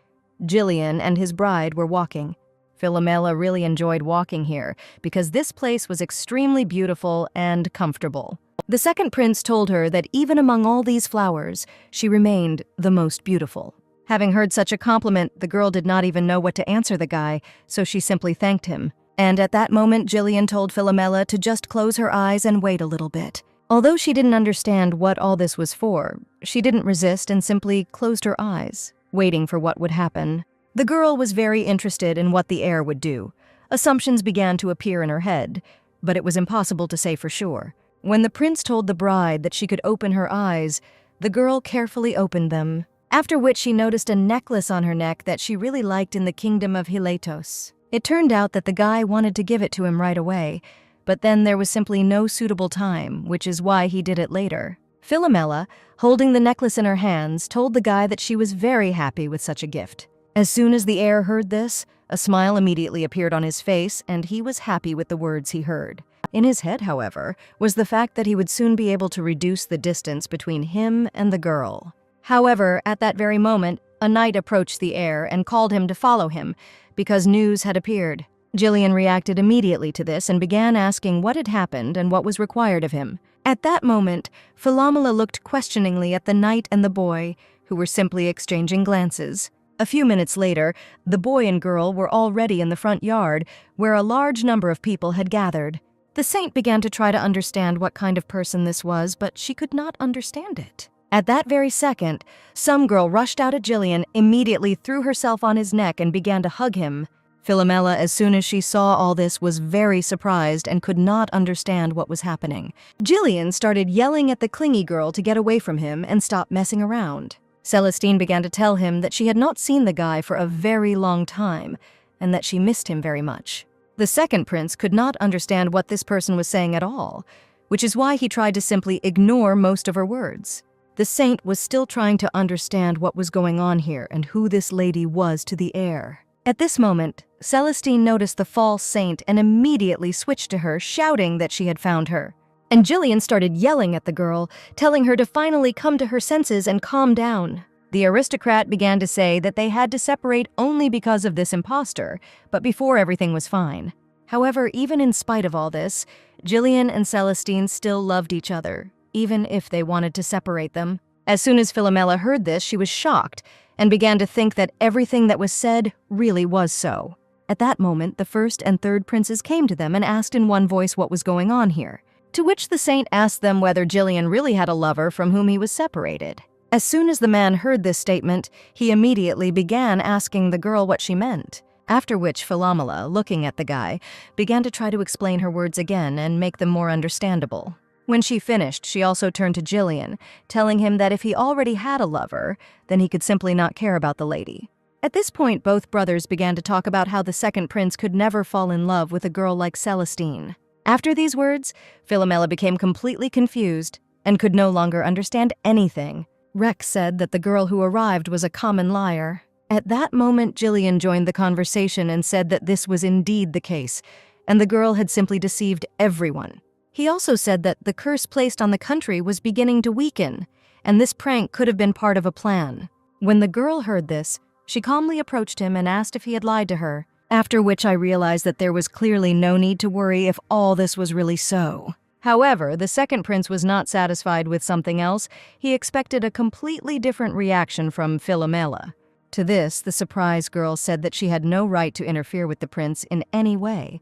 Jillian and his bride were walking. Philomela really enjoyed walking here because this place was extremely beautiful and comfortable. The second prince told her that even among all these flowers, she remained the most beautiful. Having heard such a compliment, the girl did not even know what to answer the guy, so she simply thanked him. And at that moment, Jillian told Philomela to just close her eyes and wait a little bit. Although she didn't understand what all this was for, she didn't resist and simply closed her eyes, waiting for what would happen. The girl was very interested in what the heir would do. Assumptions began to appear in her head, but it was impossible to say for sure. When the prince told the bride that she could open her eyes, the girl carefully opened them, after which she noticed a necklace on her neck that she really liked in the kingdom of Haletos. It turned out that the guy wanted to give it to him right away, but then there was simply no suitable time, which is why he did it later. Philomela, holding the necklace in her hands, told the guy that she was very happy with such a gift. As soon as the heir heard this, a smile immediately appeared on his face, and he was happy with the words he heard. In his head, however, was the fact that he would soon be able to reduce the distance between him and the girl. However, at that very moment, a knight approached the heir and called him to follow him, because news had appeared. Jillian reacted immediately to this and began asking what had happened and what was required of him. At that moment, Philomela looked questioningly at the knight and the boy, who were simply exchanging glances. A few minutes later, the boy and girl were already in the front yard, where a large number of people had gathered. The saint began to try to understand what kind of person this was, but she could not understand it. At that very second, some girl rushed out at Jillian, immediately threw herself on his neck and began to hug him. Philomela, as soon as she saw all this, was very surprised and could not understand what was happening. Jillian started yelling at the clingy girl to get away from him and stop messing around. Celestine began to tell him that she had not seen the guy for a very long time, and that she missed him very much. The second prince could not understand what this person was saying at all, which is why he tried to simply ignore most of her words. The saint was still trying to understand what was going on here and who this lady was to the heir. At this moment, Celestine noticed the false saint and immediately switched to her, shouting that she had found her. And Jillian started yelling at the girl, telling her to finally come to her senses and calm down. The aristocrat began to say that they had to separate only because of this imposter, but before everything was fine. However, even in spite of all this, Jillian and Celestine still loved each other, even if they wanted to separate them. As soon as Philomela heard this, she was shocked and began to think that everything that was said really was so. At that moment, the first and third princes came to them and asked in one voice what was going on here, to which the saint asked them whether Jillian really had a lover from whom he was separated. As soon as the man heard this statement, he immediately began asking the girl what she meant, after which Philomela, looking at the guy, began to try to explain her words again and make them more understandable. When she finished, she also turned to Jillian, telling him that if he already had a lover, then he could simply not care about the lady. At this point, both brothers began to talk about how the second prince could never fall in love with a girl like Celestine. After these words, Philomela became completely confused and could no longer understand anything. Rex said that the girl who arrived was a common liar. At that moment, Jillian joined the conversation and said that this was indeed the case, and the girl had simply deceived everyone. He also said that the curse placed on the country was beginning to weaken, and this prank could have been part of a plan. When the girl heard this, she calmly approached him and asked if he had lied to her, after which I realized that there was clearly no need to worry if all this was really so. However, the second prince was not satisfied with something else. He expected a completely different reaction from Philomela. To this, the surprised girl said that she had no right to interfere with the prince in any way,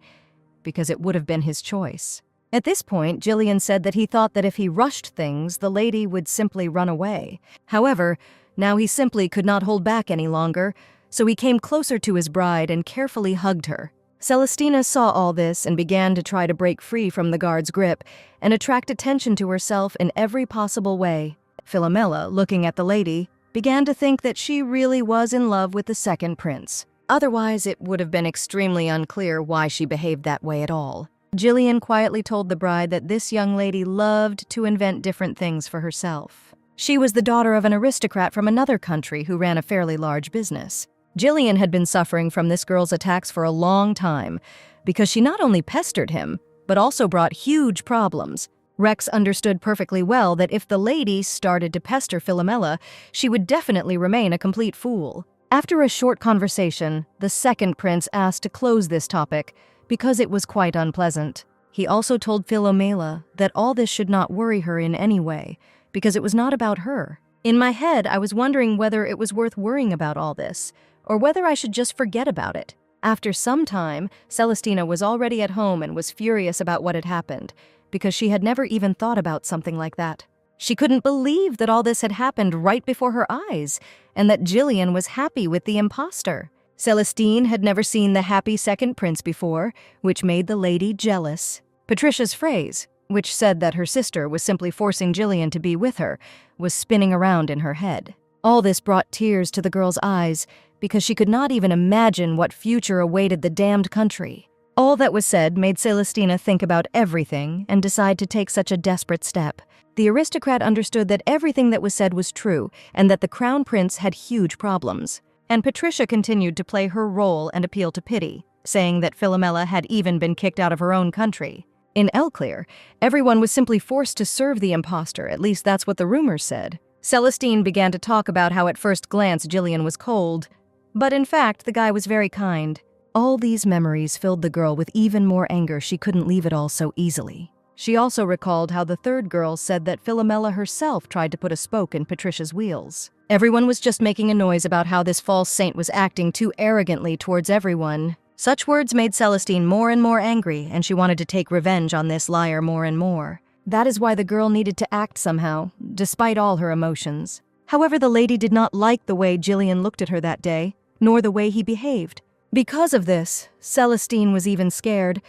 because it would have been his choice. At this point, Jillian said that he thought that if he rushed things, the lady would simply run away. However, now he simply could not hold back any longer, so he came closer to his bride and carefully hugged her. Celestina saw all this and began to try to break free from the guard's grip and attract attention to herself in every possible way. Philomela, looking at the lady, began to think that she really was in love with the second prince. Otherwise, it would have been extremely unclear why she behaved that way at all. Jillian quietly told the bride that this young lady loved to invent different things for herself. She was the daughter of an aristocrat from another country who ran a fairly large business. Jillian had been suffering from this girl's attacks for a long time because she not only pestered him, but also brought huge problems. Rex understood perfectly well that if the lady started to pester Philomela, she would definitely remain a complete fool. After a short conversation, the second prince asked to close this topic because it was quite unpleasant. He also told Philomela that all this should not worry her in any way because it was not about her. In my head, I was wondering whether it was worth worrying about all this, or whether I should just forget about it. After some time, Celestina was already at home and was furious about what had happened, because she had never even thought about something like that. She couldn't believe that all this had happened right before her eyes, and that Jillian was happy with the imposter. Celestine had never seen the happy second prince before, which made the lady jealous. Patricia's phrase, which said that her sister was simply forcing Jillian to be with her, was spinning around in her head. All this brought tears to the girl's eyes, because she could not even imagine what future awaited the damned country. All that was said made Celestina think about everything and decide to take such a desperate step. The aristocrat understood that everything that was said was true and that the crown prince had huge problems. And Patricia continued to play her role and appeal to pity, saying that Philomela had even been kicked out of her own country. In Elclear, everyone was simply forced to serve the imposter, at least that's what the rumors said. Celestine began to talk about how at first glance Jillian was cold, but in fact the guy was very kind. All these memories filled the girl with even more anger. She couldn't leave it all so easily. She also recalled how the third girl said that Philomela herself tried to put a spoke in Patricia's wheels. Everyone was just making a noise about how this false saint was acting too arrogantly towards everyone. Such words made Celestine more and more angry, and she wanted to take revenge on this liar more and more. That is why the girl needed to act somehow, despite all her emotions. However, the lady did not like the way Jillian looked at her that day, nor the way he behaved. Because of this, Celestine was even scared,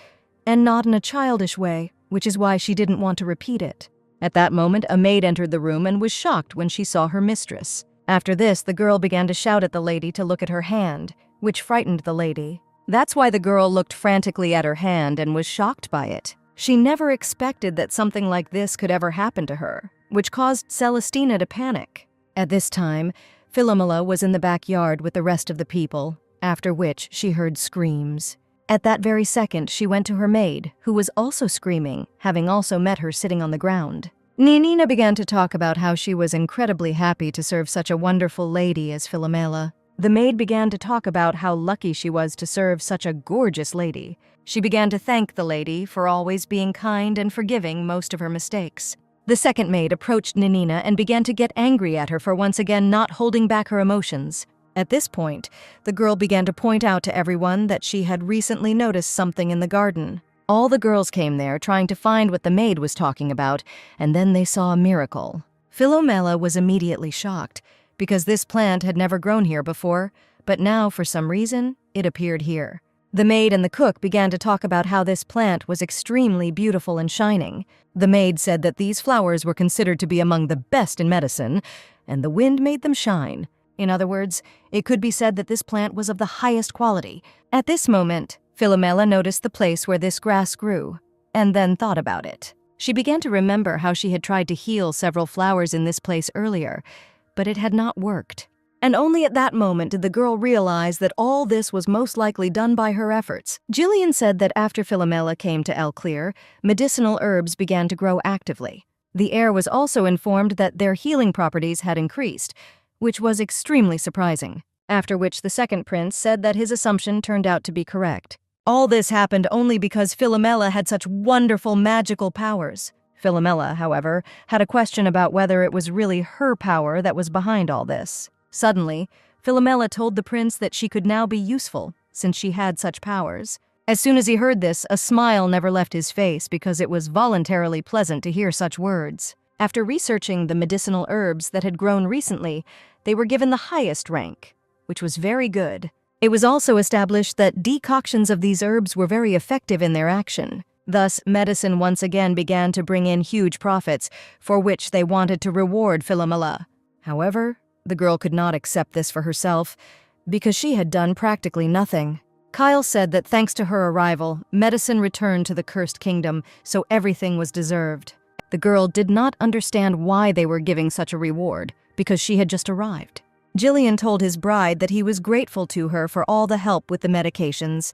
and not in a childish way, which is why she didn't want to repeat it. At that moment, a maid entered the room and was shocked when she saw her mistress. After this, the girl began to shout at the lady to look at her hand, which frightened the lady. That's why the girl looked frantically at her hand and was shocked by it. She never expected that something like this could ever happen to her, which caused Celestina to panic. At this time, Philomela was in the backyard with the rest of the people, after which she heard screams. At that very second, she went to her maid, who was also screaming, having also met her sitting on the ground. Ninina began to talk about how she was incredibly happy to serve such a wonderful lady as Philomela. The maid began to talk about how lucky she was to serve such a gorgeous lady. She began to thank the lady for always being kind and forgiving most of her mistakes. The second maid approached Ninina and began to get angry at her for once again not holding back her emotions. At this point, the girl began to point out to everyone that she had recently noticed something in the garden. All the girls came there trying to find what the maid was talking about, and then they saw a miracle. Philomela was immediately shocked, because this plant had never grown here before, but now, for some reason, it appeared here. The maid and the cook began to talk about how this plant was extremely beautiful and shining. The maid said that these flowers were considered to be among the best in medicine, and the wind made them shine. In other words, it could be said that this plant was of the highest quality. At this moment, Philomela noticed the place where this grass grew, and then thought about it. She began to remember how she had tried to heal several flowers in this place earlier, but it had not worked. And only at that moment did the girl realize that all this was most likely done by her efforts. Jillian said that after Philomela came to El Clear, medicinal herbs began to grow actively. The heir was also informed that their healing properties had increased, which was extremely surprising, after which the second prince said that his assumption turned out to be correct. All this happened only because Philomela had such wonderful magical powers. Philomela, however, had a question about whether it was really her power that was behind all this. Suddenly, Philomela told the prince that she could now be useful, since she had such powers. As soon as he heard this, a smile never left his face because it was voluntarily pleasant to hear such words. After researching the medicinal herbs that had grown recently, they were given the highest rank, which was very good. It was also established that decoctions of these herbs were very effective in their action. Thus, medicine once again began to bring in huge profits, for which they wanted to reward Philomela. However, the girl could not accept this for herself, because she had done practically nothing. Kyle said that thanks to her arrival, medicine returned to the cursed kingdom, so everything was deserved. The girl did not understand why they were giving such a reward, because she had just arrived. Jillian told his bride that he was grateful to her for all the help with the medications,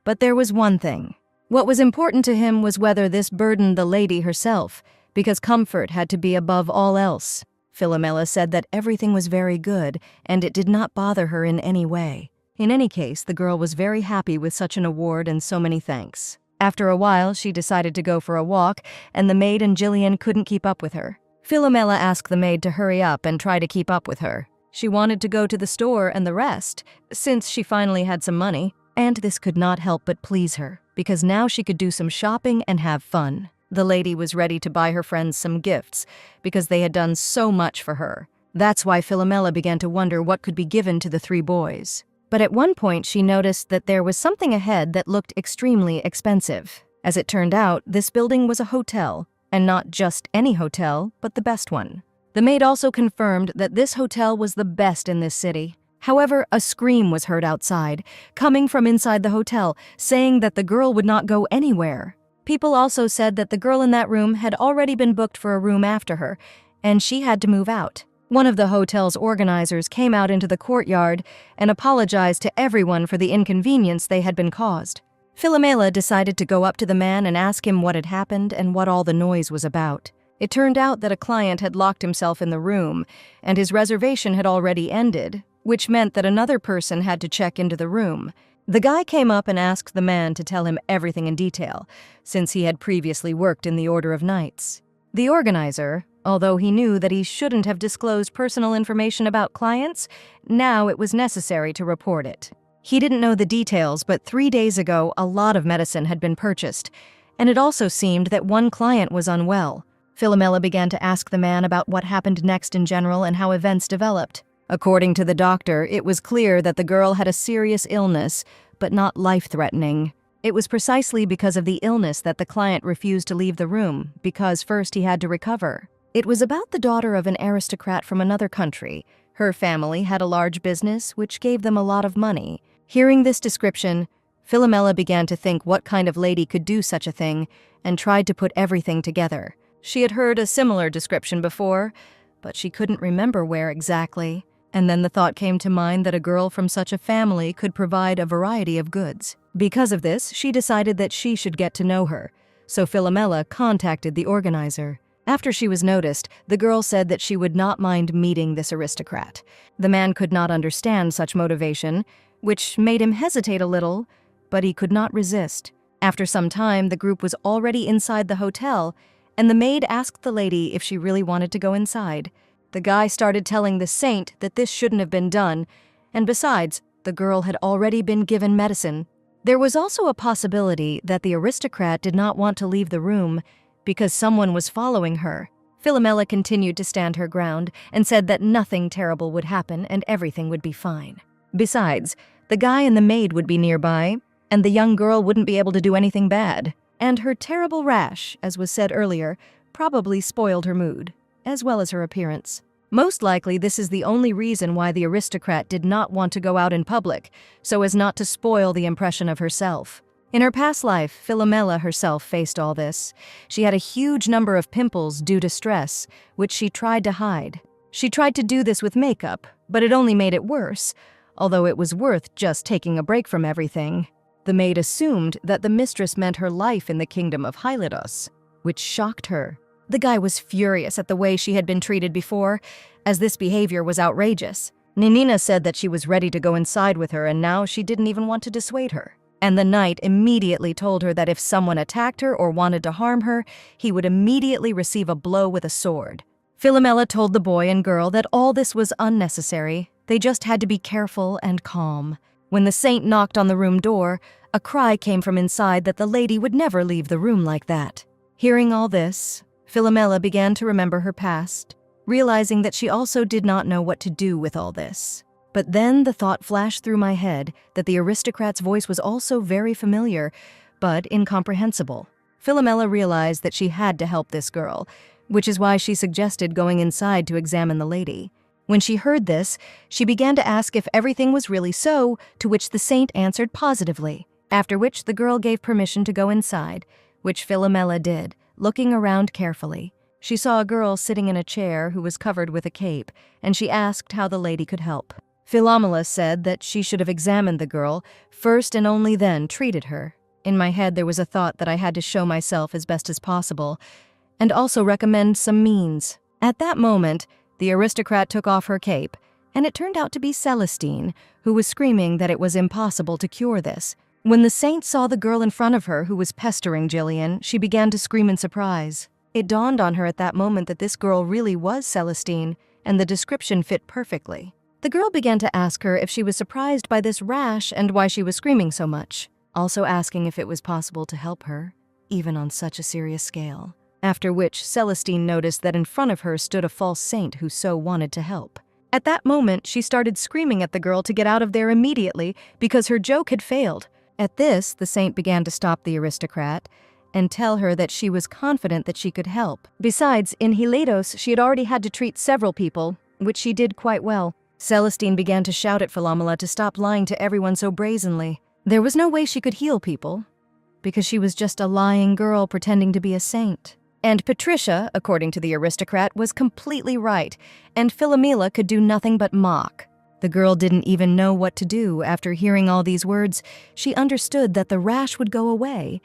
but there was one thing. What was important to him was whether this burdened the lady herself, because comfort had to be above all else. Philomela said that everything was very good, and it did not bother her in any way. In any case, the girl was very happy with such an award and so many thanks. After a while, she decided to go for a walk, and the maid and Jillian couldn't keep up with her. Philomela asked the maid to hurry up and try to keep up with her. She wanted to go to the store and the rest, since she finally had some money, and this could not help but please her, because now she could do some shopping and have fun. The lady was ready to buy her friends some gifts, because they had done so much for her. That's why Philomela began to wonder what could be given to the three boys. But at one point she noticed that there was something ahead that looked extremely expensive. As it turned out, this building was a hotel, and not just any hotel, but the best one. The maid also confirmed that this hotel was the best in this city. However, a scream was heard outside, coming from inside the hotel, saying that the girl would not go anywhere. People also said that the girl in that room had already been booked for a room after her, and she had to move out. One of the hotel's organizers came out into the courtyard and apologized to everyone for the inconvenience they had been caused. Philomela decided to go up to the man and ask him what had happened and what all the noise was about. It turned out that a client had locked himself in the room, and his reservation had already ended, which meant that another person had to check into the room. The guy came up and asked the man to tell him everything in detail, since he had previously worked in the Order of Knights. The organizer, although he knew that he shouldn't have disclosed personal information about clients, now it was necessary to report it. He didn't know the details, but 3 days ago a lot of medicine had been purchased, and it also seemed that one client was unwell. Philomela began to ask the man about what happened next in general and how events developed. According to the doctor, it was clear that the girl had a serious illness, but not life-threatening. It was precisely because of the illness that the client refused to leave the room, because first he had to recover. It was about the daughter of an aristocrat from another country. Her family had a large business, which gave them a lot of money. Hearing this description, Philomela began to think what kind of lady could do such a thing and tried to put everything together. She had heard a similar description before, but she couldn't remember where exactly. And then the thought came to mind that a girl from such a family could provide a variety of goods. Because of this, she decided that she should get to know her, so Philomela contacted the organizer. After she was noticed, the girl said that she would not mind meeting this aristocrat. The man could not understand such motivation, which made him hesitate a little, but he could not resist. After some time, the group was already inside the hotel, and the maid asked the lady if she really wanted to go inside. The guy started telling the saint that this shouldn't have been done, and besides, the girl had already been given medicine. There was also a possibility that the aristocrat did not want to leave the room because someone was following her. Philomela continued to stand her ground and said that nothing terrible would happen and everything would be fine. Besides, the guy and the maid would be nearby, and the young girl wouldn't be able to do anything bad. And her terrible rash, as was said earlier, probably spoiled her mood, as well as her appearance. Most likely, this is the only reason why the aristocrat did not want to go out in public, so as not to spoil the impression of herself. In her past life, Philomela herself faced all this. She had a huge number of pimples due to stress, which she tried to hide. She tried to do this with makeup, but it only made it worse, although it was worth just taking a break from everything. The maid assumed that the mistress meant her life in the kingdom of Hylidos, which shocked her. The guy was furious at the way she had been treated before, as this behavior was outrageous. Ninina said that she was ready to go inside with her, and now she didn't even want to dissuade her. And the knight immediately told her that if someone attacked her or wanted to harm her, he would immediately receive a blow with a sword. Philomela told the boy and girl that all this was unnecessary. They just had to be careful and calm. When the saint knocked on the room door, a cry came from inside that the lady would never leave the room like that. Hearing all this, Philomela began to remember her past, realizing that she also did not know what to do with all this. But then the thought flashed through my head that the aristocrat's voice was also very familiar, but incomprehensible. Philomela realized that she had to help this girl, which is why she suggested going inside to examine the lady. When she heard this, she began to ask if everything was really so, to which the saint answered positively, after which the girl gave permission to go inside, which Philomela did, looking around carefully. She saw a girl sitting in a chair who was covered with a cape, and she asked how the lady could help. Philomela said that she should have examined the girl first and only then treated her. In my head there was a thought that I had to show myself as best as possible, and also recommend some means. At that moment, the aristocrat took off her cape, and it turned out to be Celestine, who was screaming that it was impossible to cure this. When the saint saw the girl in front of her who was pestering Jillian, she began to scream in surprise. It dawned on her at that moment that this girl really was Celestine, and the description fit perfectly. The girl began to ask her if she was surprised by this rash and why she was screaming so much, also asking if it was possible to help her, even on such a serious scale. After which, Celestine noticed that in front of her stood a false saint who so wanted to help. At that moment, she started screaming at the girl to get out of there immediately because her joke had failed. At this, the saint began to stop the aristocrat and tell her that she was confident that she could help. Besides, in Hylidos, she had already had to treat several people, which she did quite well. Celestine began to shout at Philomela to stop lying to everyone so brazenly. There was no way she could heal people, because she was just a lying girl pretending to be a saint. And Patricia, according to the aristocrat, was completely right, and Philomela could do nothing but mock. The girl didn't even know what to do. After hearing all these words, she understood that the rash would go away,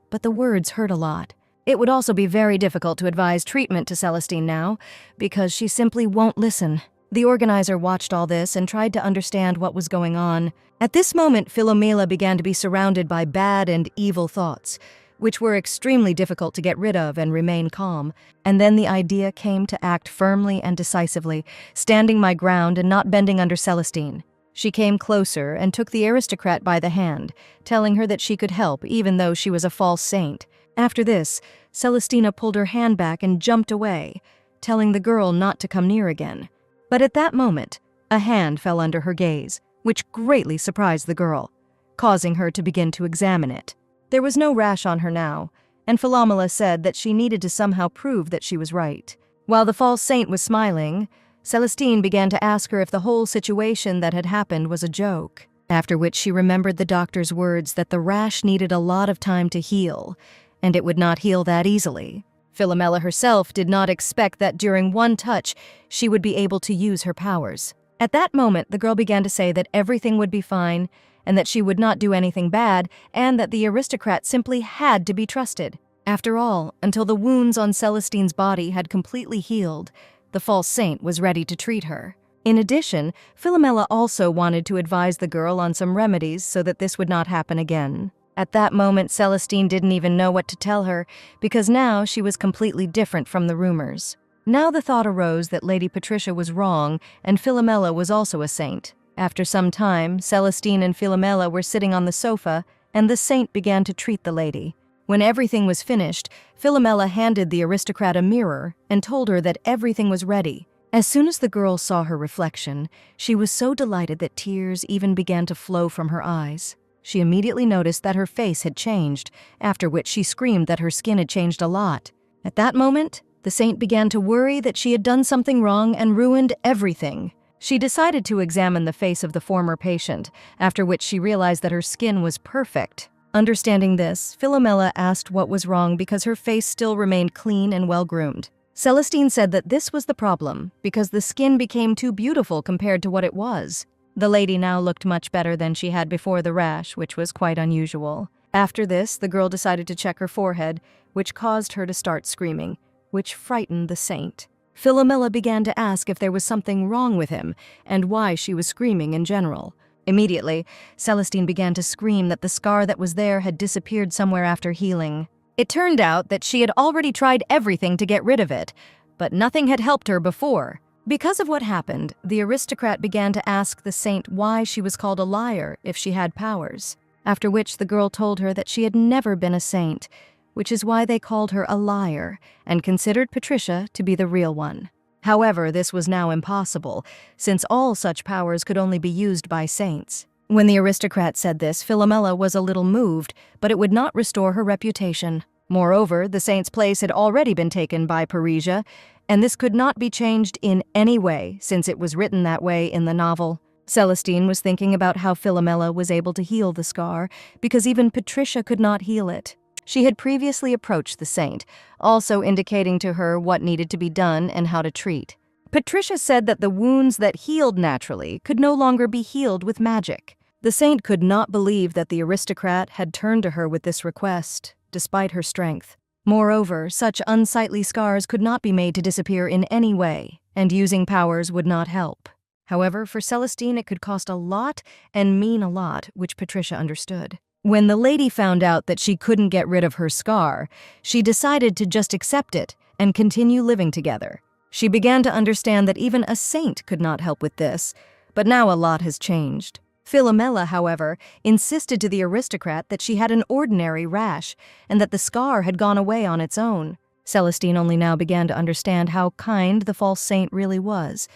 but the words hurt a lot. It would also be very difficult to advise treatment to Celestine now, because she simply won't listen. The organizer watched all this and tried to understand what was going on. At this moment, Philomela began to be surrounded by bad and evil thoughts, which were extremely difficult to get rid of and remain calm. And then the idea came to act firmly and decisively, standing my ground and not bending under Celestine. She came closer and took the aristocrat by the hand, telling her that she could help even though she was a false saint. After this, Celestina pulled her hand back and jumped away, telling the girl not to come near again. But at that moment, a hand fell under her gaze, which greatly surprised the girl, causing her to begin to examine it. There was no rash on her now, and Philomela said that she needed to somehow prove that she was right. While the false saint was smiling, Celestine began to ask her if the whole situation that had happened was a joke. after which she remembered the doctor's words that the rash needed a lot of time to heal, and it would not heal that easily. Philomela herself did not expect that during one touch she would be able to use her powers. At that moment, the girl began to say that everything would be fine, and that she would not do anything bad, and that the aristocrat simply had to be trusted. After all, until the wounds on Celestine's body had completely healed, the false saint was ready to treat her. In addition, Philomela also wanted to advise the girl on some remedies so that this would not happen again. At that moment, Celestine didn't even know what to tell her, because now she was completely different from the rumors. Now the thought arose that Lady Patricia was wrong, and Philomela was also a saint. After some time, Celestine and Philomela were sitting on the sofa, and the saint began to treat the lady. When everything was finished, Philomela handed the aristocrat a mirror and told her that everything was ready. As soon as the girl saw her reflection, she was so delighted that tears even began to flow from her eyes. She immediately noticed that her face had changed, after which she screamed that her skin had changed a lot. At that moment, the saint began to worry that she had done something wrong and ruined everything. She decided to examine the face of the former patient, after which she realized that her skin was perfect. Understanding this, Philomela asked what was wrong because her face still remained clean and well-groomed. Celestine said that this was the problem, because the skin became too beautiful compared to what it was. The lady now looked much better than she had before the rash, which was quite unusual. After this, the girl decided to check her forehead, which caused her to start screaming, which frightened the saint. Philomela began to ask if there was something wrong with him, and why she was screaming in general. Immediately, Celestine began to scream that the scar that was there had disappeared somewhere after healing. It turned out that she had already tried everything to get rid of it, but nothing had helped her before. Because of what happened, the aristocrat began to ask the saint why she was called a liar if she had powers, after which the girl told her that she had never been a saint, which is why they called her a liar and considered Patricia to be the real one. However, this was now impossible, since all such powers could only be used by saints. When the aristocrat said this, Philomela was a little moved, but it would not restore her reputation. Moreover, the saint's place had already been taken by Parisia, and this could not be changed in any way, since it was written that way in the novel. Celestine was thinking about how Philomela was able to heal the scar, because even Patricia could not heal it. She had previously approached the saint, also indicating to her what needed to be done and how to treat. Patricia said that the wounds that healed naturally could no longer be healed with magic. The saint could not believe that the aristocrat had turned to her with this request, despite her strength. Moreover, such unsightly scars could not be made to disappear in any way, and using powers would not help. However, for Celestine it could cost a lot and mean a lot, which Patricia understood. When the lady found out that she couldn't get rid of her scar, she decided to just accept it and continue living together. She began to understand that even a saint could not help with this, but now a lot has changed. Philomela, however, insisted to the aristocrat that she had an ordinary rash and that the scar had gone away on its own. Celestine only now began to understand how kind the false saint really was,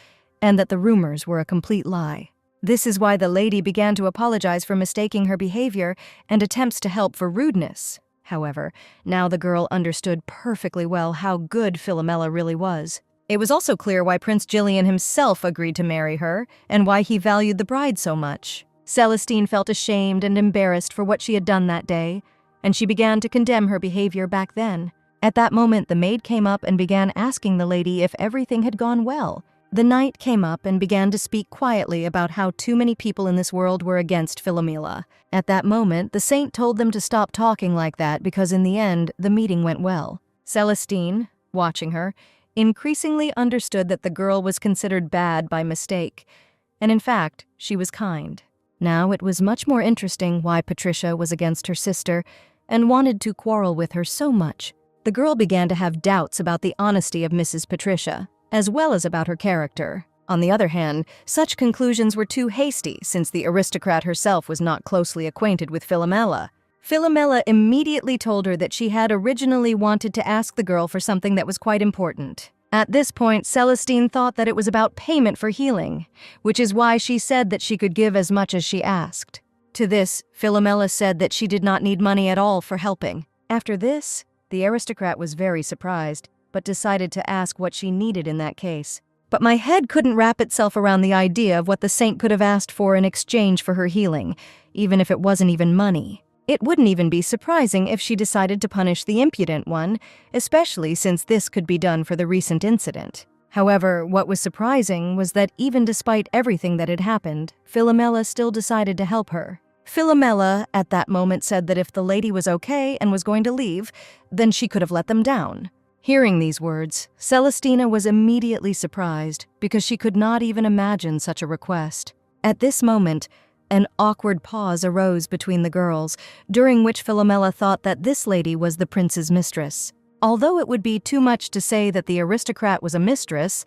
and that the rumors were a complete lie. This is why the lady began to apologize for mistaking her behavior and attempts to help for rudeness. However, now the girl understood perfectly well how good Philomela really was. It was also clear why Prince Gillian himself agreed to marry her, and why he valued the bride so much. Celestine felt ashamed and embarrassed for what she had done that day, and she began to condemn her behavior back then. At that moment, the maid came up and began asking the lady if everything had gone well. The knight came up and began to speak quietly about how too many people in this world were against Philomela. At that moment, the saint told them to stop talking like that because in the end, the meeting went well. Celestine, watching her, increasingly understood that the girl was considered bad by mistake, and in fact, she was kind. Now it was much more interesting why Patricia was against her sister and wanted to quarrel with her so much. The girl began to have doubts about the honesty of Mrs. Patricia, as well as about her character. On the other hand, such conclusions were too hasty since the aristocrat herself was not closely acquainted with Philomela. Philomela immediately told her that she had originally wanted to ask the girl for something that was quite important. At this point, Celestine thought that it was about payment for healing, which is why she said that she could give as much as she asked. To this, Philomela said that she did not need money at all for helping. After this, the aristocrat was very surprised, but decided to ask what she needed in that case. But my head couldn't wrap itself around the idea of what the saint could have asked for in exchange for her healing, even if it wasn't even money. It wouldn't even be surprising if she decided to punish the impudent one, especially since this could be done for the recent incident. However, what was surprising was that even despite everything that had happened, Philomela still decided to help her. Philomela, at that moment, said that if the lady was okay and was going to leave, then she could have let them down. Hearing these words, Celestina was immediately surprised because she could not even imagine such a request. At this moment, an awkward pause arose between the girls, during which Philomela thought that this lady was the prince's mistress. Although it would be too much to say that the aristocrat was a mistress,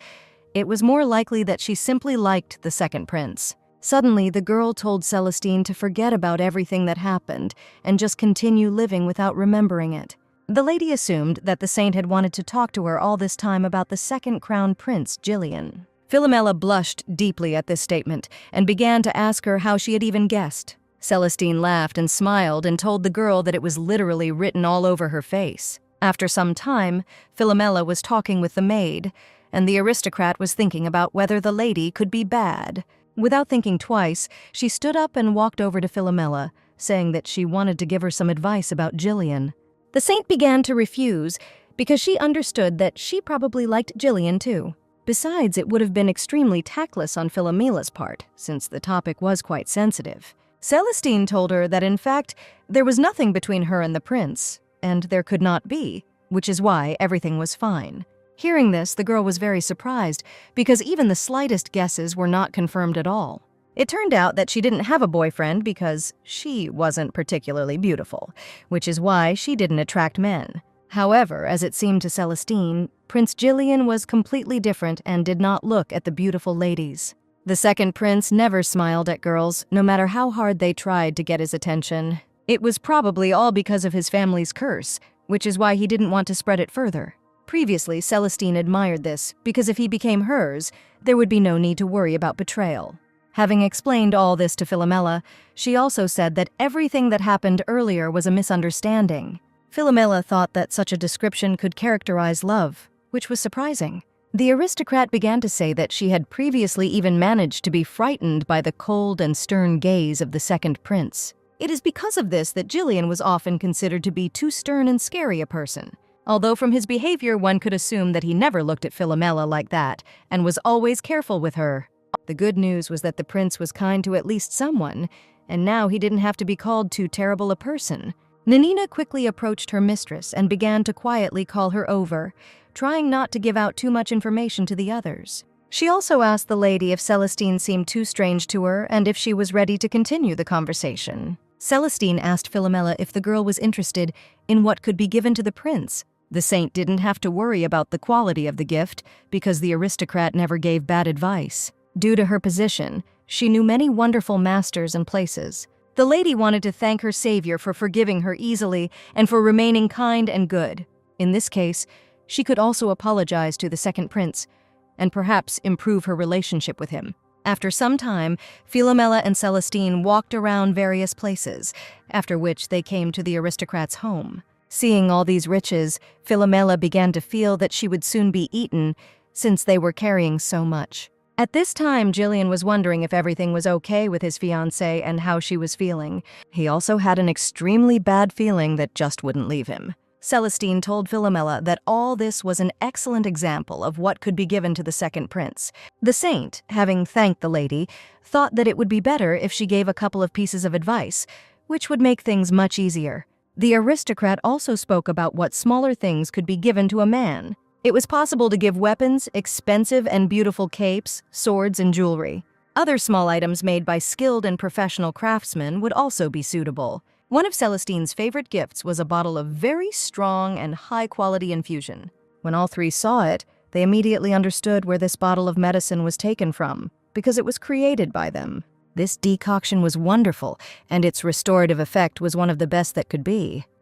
it was more likely that she simply liked the second prince. Suddenly, the girl told Celestine to forget about everything that happened and just continue living without remembering it. The lady assumed that the saint had wanted to talk to her all this time about the second crown prince, Jillian. Philomela blushed deeply at this statement and began to ask her how she had even guessed. Celestine laughed and smiled and told the girl that it was literally written all over her face. After some time, Philomela was talking with the maid, and the aristocrat was thinking about whether the lady could be bad. Without thinking twice, she stood up and walked over to Philomela, saying that she wanted to give her some advice about Jillian. The saint began to refuse because she understood that she probably liked Jillian too. Besides, it would have been extremely tactless on Philomela's part, since the topic was quite sensitive. Celestine told her that in fact, there was nothing between her and the prince, and there could not be, which is why everything was fine. Hearing this, the girl was very surprised, because even the slightest guesses were not confirmed at all. It turned out that she didn't have a boyfriend because she wasn't particularly beautiful, which is why she didn't attract men. However, as it seemed to Celestine, Prince Jillian was completely different and did not look at the beautiful ladies. The second prince never smiled at girls, no matter how hard they tried to get his attention. It was probably all because of his family's curse, which is why he didn't want to spread it further. Previously, Celestine admired this, because if he became hers, there would be no need to worry about betrayal. Having explained all this to Philomela, she also said that everything that happened earlier was a misunderstanding. Philomela thought that such a description could characterize love, which was surprising. The aristocrat began to say that she had previously even managed to be frightened by the cold and stern gaze of the second prince. It is because of this that Jillian was often considered to be too stern and scary a person. Although from his behavior one could assume that he never looked at Philomela like that and was always careful with her. The good news was that the prince was kind to at least someone, and now he didn't have to be called too terrible a person. Nanina quickly approached her mistress and began to quietly call her over, trying not to give out too much information to the others. She also asked the lady if Celestine seemed too strange to her and if she was ready to continue the conversation. Celestine asked Philomela if the girl was interested in what could be given to the prince. The saint didn't have to worry about the quality of the gift because the aristocrat never gave bad advice. Due to her position, she knew many wonderful masters and places. The lady wanted to thank her savior for forgiving her easily and for remaining kind and good. In this case, she could also apologize to the second prince and perhaps improve her relationship with him. After some time, Philomela and Celestine walked around various places, after which they came to the aristocrat's home. Seeing all these riches, Philomela began to feel that she would soon be eaten, since they were carrying so much. At this time, Jillian was wondering if everything was okay with his fiancée and how she was feeling. He also had an extremely bad feeling that just wouldn't leave him. Celestine told Philomela that all this was an excellent example of what could be given to the second prince. The saint, having thanked the lady, thought that it would be better if she gave a couple of pieces of advice, which would make things much easier. The aristocrat also spoke about what smaller things could be given to a man. It was possible to give weapons, expensive and beautiful capes, swords, and jewelry. Other small items made by skilled and professional craftsmen would also be suitable. One of Celestine's favorite gifts was a bottle of very strong and high-quality infusion. When all three saw it, they immediately understood where this bottle of medicine was taken from, because it was created by them. This decoction was wonderful, and its restorative effect was one of the best that could be.